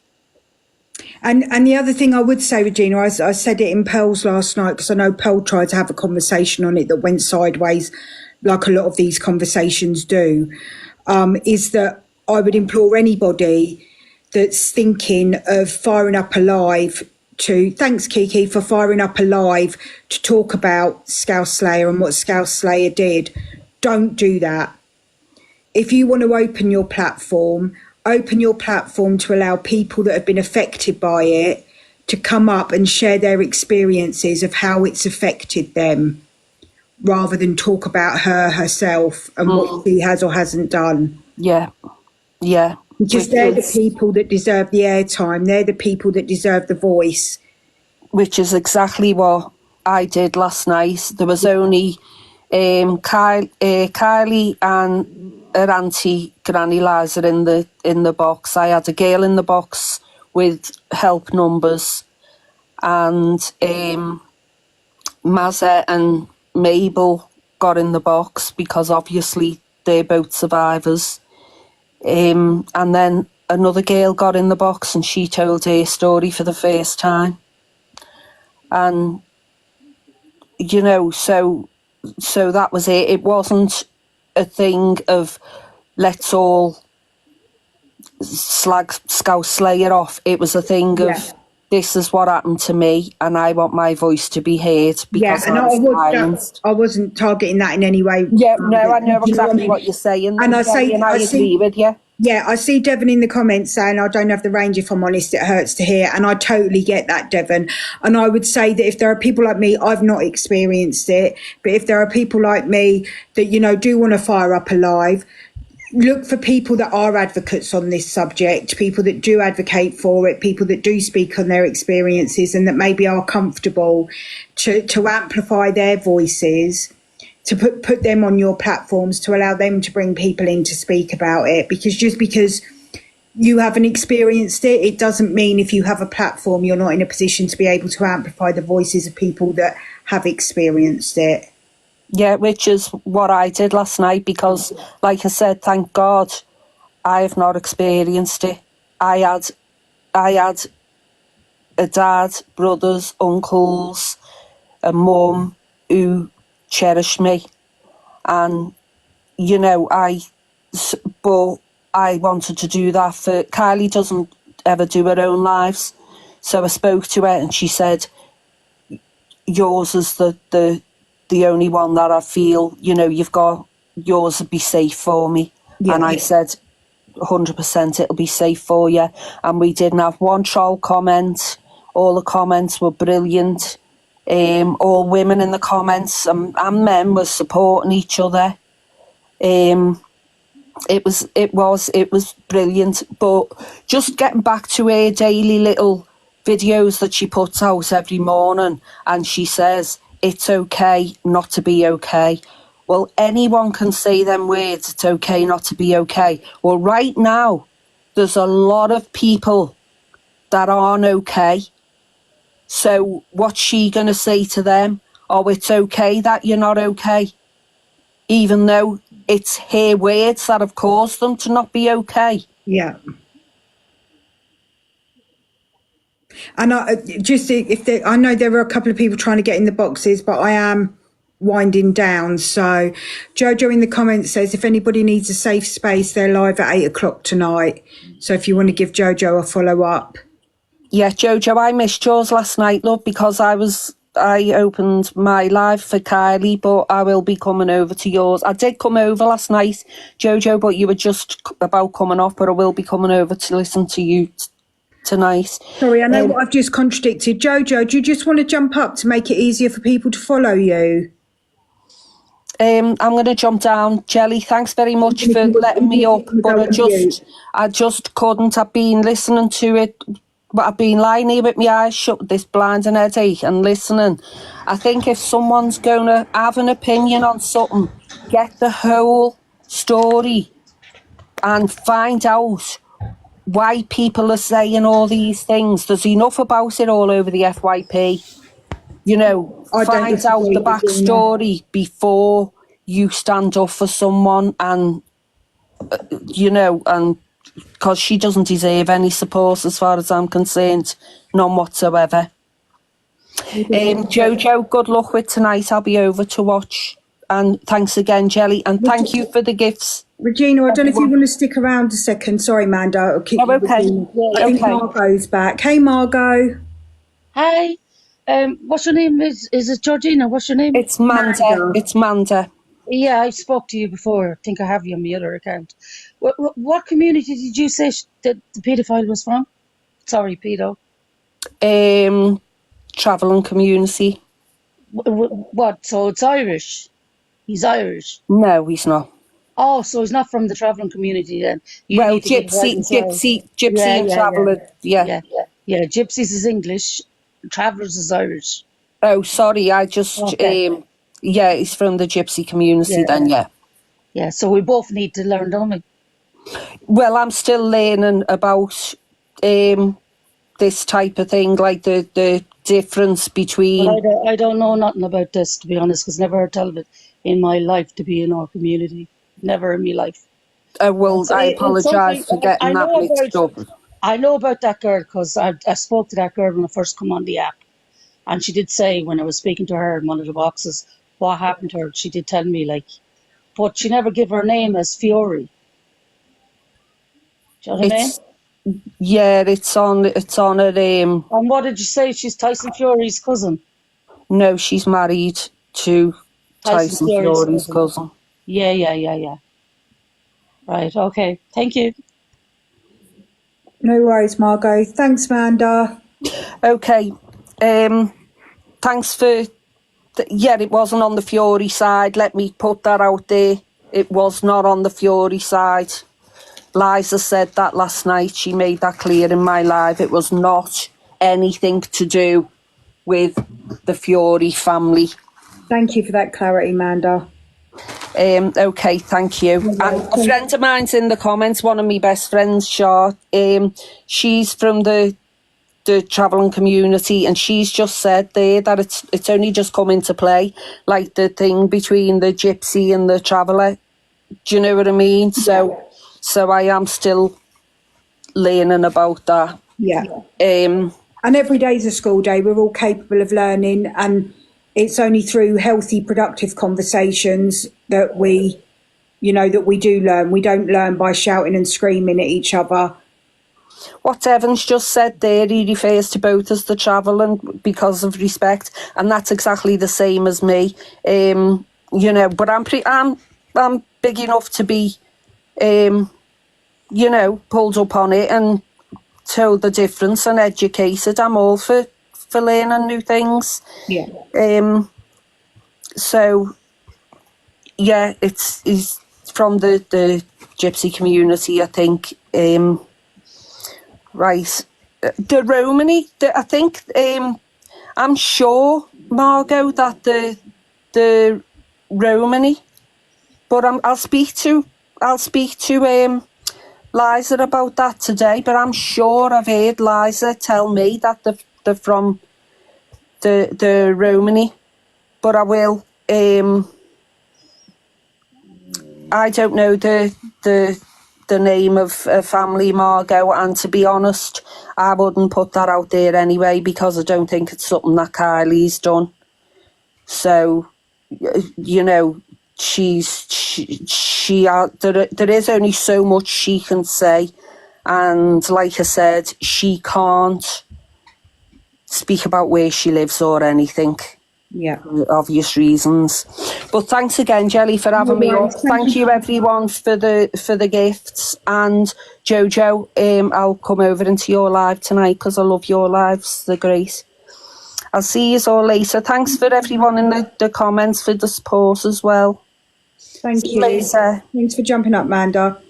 And the other thing I would say, Regina, I said it in Pearl's last night, because I know Pearl tried to have a conversation on it that went sideways, like a lot of these conversations do, is that I would implore anybody that's thinking of firing up a live to, thanks Kiki for firing up a live to talk about Scouse Slayer and what Scouse Slayer did. Don't do that. If you want to open your platform to allow people that have been affected by it to come up and share their experiences of how it's affected them, rather than talk about herself and what she has or hasn't done. Yeah. Because they're the people that deserve the airtime. They're the people that deserve the voice. Which is exactly what I did last night. There was only Kylie and her auntie, Granny Liza, in the box. I had a girl in the box with help numbers, and Mazza and Mabel got in the box because obviously they're both survivors. And then another girl got in the box and she told her story for the first time. And, you know, so that was it. It wasn't a thing of let's all slag Scouse Slayer off. It was a thing of this is what happened to me and I want my voice to be heard because I wasn't targeting that in any way. Yeah, no, I know exactly what you're saying. And I agree with you. Yeah, I see Devon in the comments saying, I don't have the range, if I'm honest, it hurts to hear. And I totally get that, Devon. And I would say that if there are people like me, I've not experienced it, but if there are people like me that, you know, do want to fire up a live, look for people that are advocates on this subject, people that do advocate for it, people that do speak on their experiences and that maybe are comfortable to amplify their voices, to put them on your platforms, to allow them to bring people in to speak about it. Because just because you haven't experienced it, it doesn't mean if you have a platform, you're not in a position to be able to amplify the voices of people that have experienced it. Yeah, which is what I did last night because, like I said, thank God I have not experienced it. I had a dad, brothers, uncles, a mum who cherished me, and you know, but I wanted to do that for Kylie. Doesn't ever do her own lives, so I spoke to her and she said, yours is the only one that I feel, you know, you've got, yours would be safe for me. Yeah, and I said 100% it'll be safe for you. And we didn't have one troll comment. All the comments were brilliant. All women in the comments and men were supporting each other. It was brilliant. But just getting back to her daily little videos that she puts out every morning, and she says it's okay not to be okay. Well, anyone can say them words, it's okay not to be okay. Well, right now there's a lot of people that aren't okay. So what's she going to say to them? Oh, it's okay that you're not okay, even though it's her words that have caused them to not be okay. Yeah. And I know there were a couple of people trying to get in the boxes, but I am winding down. So Jojo in the comments says, if anybody needs a safe space, they're live at 8:00 tonight. So if you want to give Jojo a follow up. Yeah, Jojo, I missed yours last night, love, because I opened my live for Kylie, but I will be coming over to yours. I did come over last night, Jojo, but you were just about coming off, but I will be coming over to listen to you tonight. Sorry, I know what I've just contradicted. Jojo, do you just want to jump up to make it easier for people to follow you? I'm going to jump down. Jelly, thanks very much for letting me up, but I just couldn't. I've been listening to it. But I've been lying here with my eyes shut, this blinding headache, and listening. I think if someone's going to have an opinion on something, get the whole story and find out why people are saying all these things. There's enough about it all over the FYP. You know, find out the backstory before you stand up for someone, and, you know, and because she doesn't deserve any support as far as I'm concerned, none whatsoever. Jojo, good luck with tonight. I'll be over to watch. And thanks again, Jelly, and thank you for the gifts. Regina, I don't know if you want to stick around a second. Sorry, Manda. I'll keep you okay. I think Margot's back. Hey, Margot. Hi. What's your name? Is it Georgina? What's your name? It's Manda. It's Manda. Yeah, I spoke to you before. I think I have you on my other account. What community did you say that the paedophile was from? Sorry, pedo. Travelling community. What? So it's Irish? He's Irish? No, he's not. Oh, so he's not from the travelling community then? Gypsy and traveller. Yeah. Gypsies is English, travellers is Irish. Oh, sorry, I just... Okay. Yeah, he's from the gypsy community then, yeah. Yeah, so we both need to learn, don't we? Well, I'm still learning about this type of thing, like the difference between... Well, I don't know nothing about this, to be honest, because never heard tell of it in my life to be in our community. Never in my life. Well, I apologise for getting that mixed up. I know about that girl because I spoke to that girl when I first come on the app. And she did say, when I was speaking to her in one of the boxes, what happened to her. She did tell me, like, but she never gave her name as Fiore. Do you know what I mean? Yeah, it's on her And what did you say? She's Tyson Fury's cousin? No, she's married to Tyson Fury's cousin. Yeah. Right, okay. Thank you. No worries, Margot. Thanks, Manda. Okay. Thanks for... it wasn't on the Fury side. Let me put that out there. It was not on the Fury side. Liza said that last night. She made that clear in my live. It was not anything to do with the Fury family. Thank you for that clarity, Manda. Okay, thank you. And a friend of mine's in the comments, one of my best friends, Shah. She's from the travelling community, and she's just said there that it's only just come into play, like the thing between the gypsy and the traveller. Do you know what I mean? So I am still learning about that. Yeah. And every day's a school day. We're all capable of learning, and it's only through healthy, productive conversations that we do learn. We don't learn by shouting and screaming at each other. What Evans just said there, he refers to both as the travelling because of respect, and that's exactly the same as me. But I'm big enough to be, pulled up on it and told the difference and educated. I'm all for learning new things. Yeah. It's from the gypsy community, I think. Right. The Romany, I think, I'm sure, Margot, that the Romany, but I'll speak to Liza about that today, but I'm sure I've heard Liza tell me that they're from the Romany, but I will I don't know the name of a family, Margot, and to be honest, I wouldn't put that out there anyway because I don't think it's something that Kylie's done. So, you know, there is only so much she can say, and like I said, she can't speak about where she lives or anything. Yeah. For obvious reasons. But thanks again, Jelly, for having me on. Thank you everyone for the gifts, and Jojo, I'll come over into your live tonight because I love your lives. They're great. I'll see you all later. Thanks for everyone in the comments for the support as well. Thank See you. Later. Thanks for jumping up, Manda.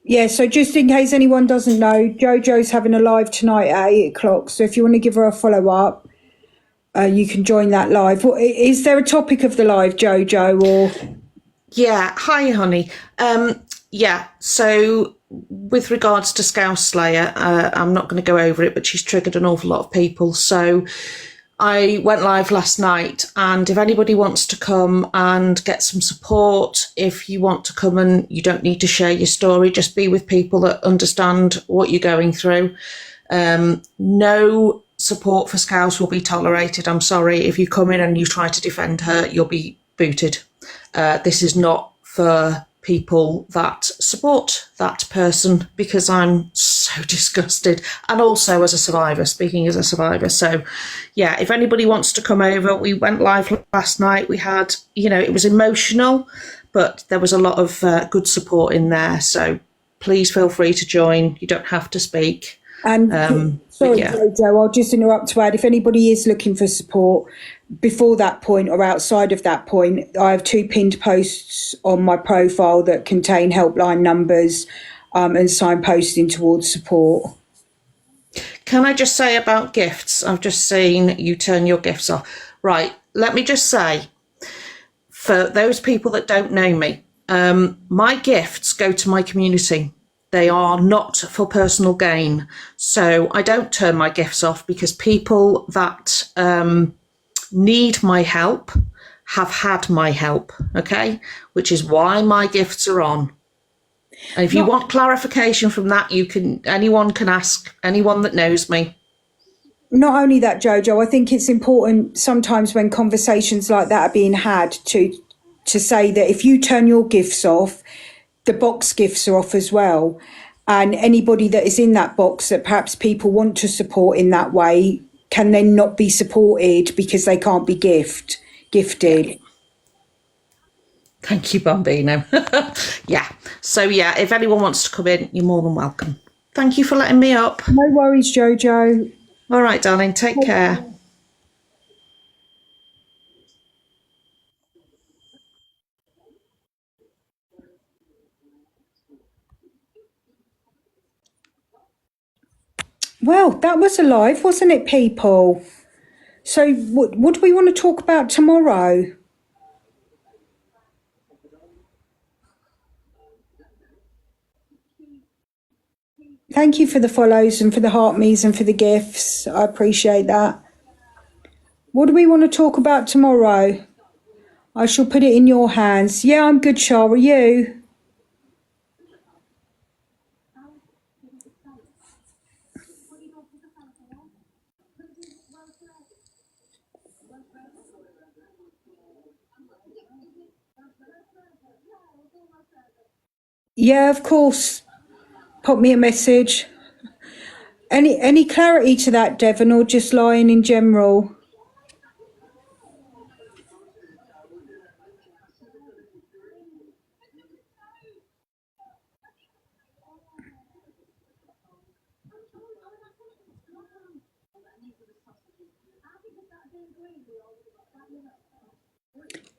Yeah, so just in case anyone doesn't know, Jojo's having a live tonight at 8 o'clock. So if you want to give her a follow up, you can join that live. Is there a topic of the live, Jojo? Or yeah, hi, honey. Yeah, so with regards to Scouse Slayer, I'm not going to go over it, but she's triggered an awful lot of people. So I went live last night, and if anybody wants to come and get some support, if you want to come and you don't need to share your story, just be with people that understand what you're going through. No support for Scouse will be tolerated. I'm sorry. If you come in and you try to defend her, you'll be booted. This is not for people that support that person, because I'm so disgusted. And also as a survivor, speaking as a survivor. So yeah, if anybody wants to come over, we went live last night. We had, you know, it was emotional, but there was a lot of good support in there. So please feel free to join. You don't have to speak. And sorry, yeah. Jojo, I'll just interrupt to add, if anybody is looking for support before that point or outside of that point, I have 2 pinned posts on my profile that contain helpline numbers and signposting towards support. Can I just say about gifts? I've just seen you turn your gifts off. Right, let me just say, for those people that don't know me, my gifts go to my community. They are not for personal gain. So I don't turn my gifts off, because people that need my help have had my help, okay? Which is why my gifts are on. And if you want clarification from that, anyone can ask anyone that knows me. Not only that, Jojo, I think it's important sometimes when conversations like that are being had to say that if you turn your gifts off, the box gifts are off as well. And anybody that is in that box that perhaps people want to support in that way can then not be supported because they can't be gifted. Thank you, Bambino. Yeah. So yeah, if anyone wants to come in, you're more than welcome. Thank you for letting me up. No worries, Jojo. All right, darling. Take care. Well, that was a live, wasn't it, people? So what do we want to talk about tomorrow? Thank you for the follows and for the heart me's and for the gifts. I appreciate that. What do we want to talk about tomorrow? I shall put it in your hands. Yeah, I'm good, Shah. Are you? Yeah, of course. Pop me a message. Any clarity to that, Devon, or just lying in general?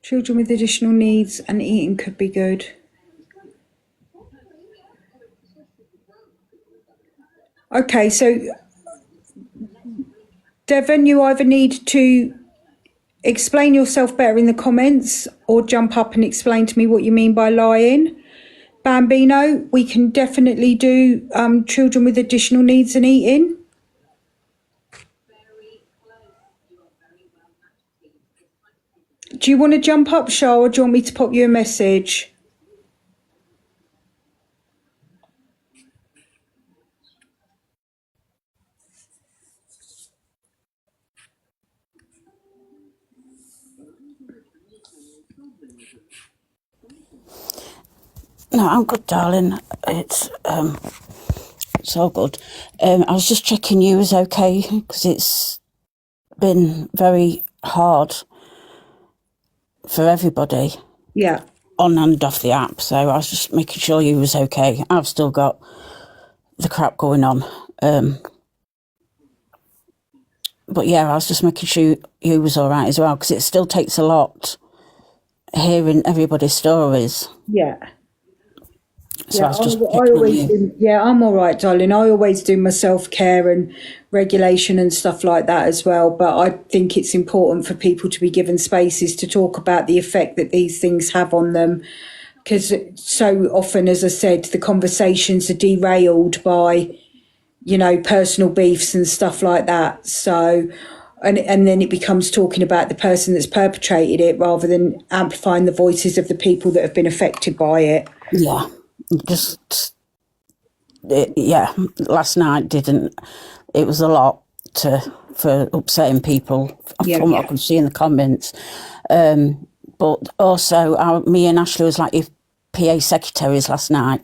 Children with additional needs and eating could be good. Okay, so Devon, you either need to explain yourself better in the comments or jump up and explain to me what you mean by lying. Bambino, we can definitely do children with additional needs and eating. Do you want to jump up, Shah, or do you want me to pop you a message? No, I'm good, darling. It's all good. I was just checking you was okay because it's been very hard for everybody. Yeah. On and off the app. So I was just making sure you was okay. I've still got the crap going on. But yeah, I was just making sure you was all right as well because it still takes a lot hearing everybody's stories. Yeah. So I was just I always do, I'm all right, darling. I always do my self-care and regulation and stuff like that as well. But I think it's important for people to be given spaces to talk about the effect that these things have on them. Because so often, as I said, the conversations are derailed by, personal beefs and stuff like that. So, and then it becomes talking about the person that's perpetrated it rather than amplifying the voices of the people that have been affected by it. Yeah. Last night it was a lot for upsetting people from what I could see in the comments. But also, me and Ashley was like your PA secretaries last night.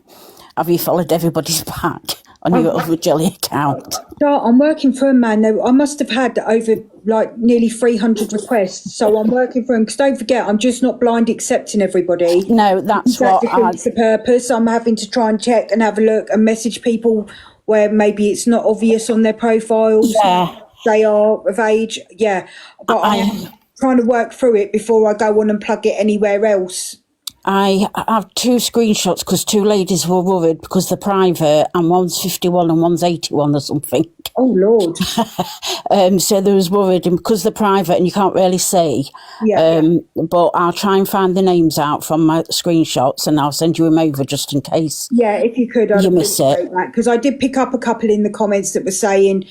Have you followed everybody's back on your other Jelly account? I'm working for them, man. I must have had over nearly 300 requests. So I'm working for them because don't forget, I'm just not blind accepting everybody. No, that's that defeats the purpose. I'm having to try and check and have a look and message people where maybe it's not obvious on their profiles. Yeah. They are of age. Yeah. But I'm trying to work through it before I go on and plug it anywhere else. I have 2 screenshots because 2 ladies were worried because they're private and one's 51 and one's 81 or something. Oh, Lord. So they was worried and because they're private and you can't really see. But I'll try and find the names out from my screenshots and I'll send you them over just in case. Yeah, if you could. You miss it. Because I did pick up a couple in the comments that were saying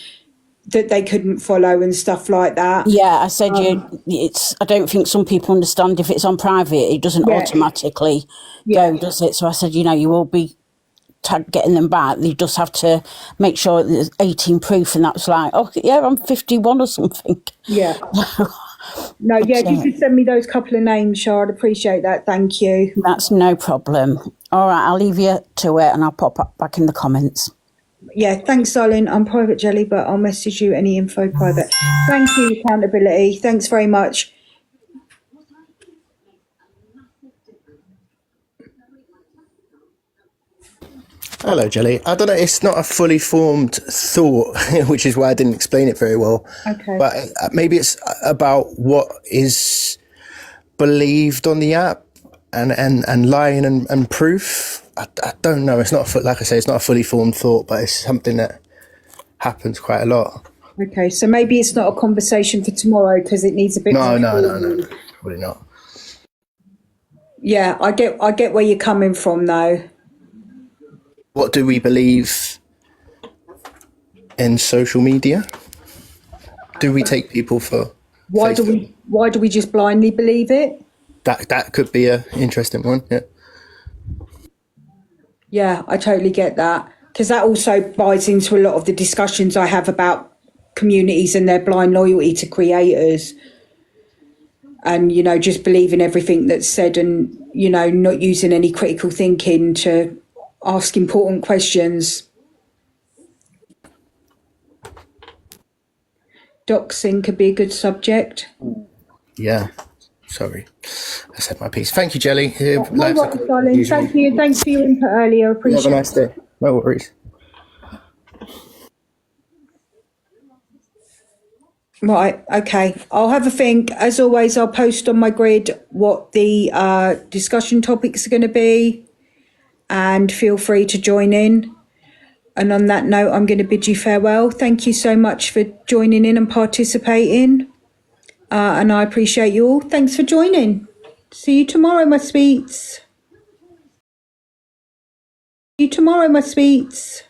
that they couldn't follow and stuff like that. Yeah, I said I don't think some people understand if it's on private, it doesn't automatically go, does it? So I said, you will be getting them back. You just have to make sure there's 18 proof, and that's like, I'm 51 or something. Yeah. No, if you could send me those couple of names, Shard, I'd appreciate that. Thank you. That's no problem. All right, I'll leave you to it and I'll pop up back in the comments. Yeah, thanks, darling. I'm private, Jelly, but I'll message you any info private. Thank you, accountability. Thanks very much. Hello, Jelly. I don't know, it's not a fully formed thought, which is why I didn't explain it very well. Okay. But maybe it's about what is believed on the app and lying and proof. I don't know. It's not, like I say, it's not a fully formed thought, but it's something that happens quite a lot. Okay, so maybe it's not a conversation for tomorrow because it needs a bit more. No, probably not. Yeah, I get where you're coming from, though. What do we believe in social media? Do we take people for? Why do we just blindly believe it? That could be an interesting one. Yeah. Yeah, I totally get that because that also buys into a lot of the discussions I have about communities and their blind loyalty to creators, and just believing everything that's said and not using any critical thinking to ask important questions. Doxing could be a good subject. Yeah. Sorry, I said my piece. Thank you, Jelly. No worries, darling. Thank you. Thanks for your input earlier. Appreciate it. Have a nice day. No worries. Right, okay. I'll have a think. As always, I'll post on my grid what the discussion topics are going to be, and feel free to join in. And on that note, I'm going to bid you farewell. Thank you so much for joining in and participating. And I appreciate you all. Thanks for joining. See you tomorrow, my sweets. See you tomorrow, my sweets.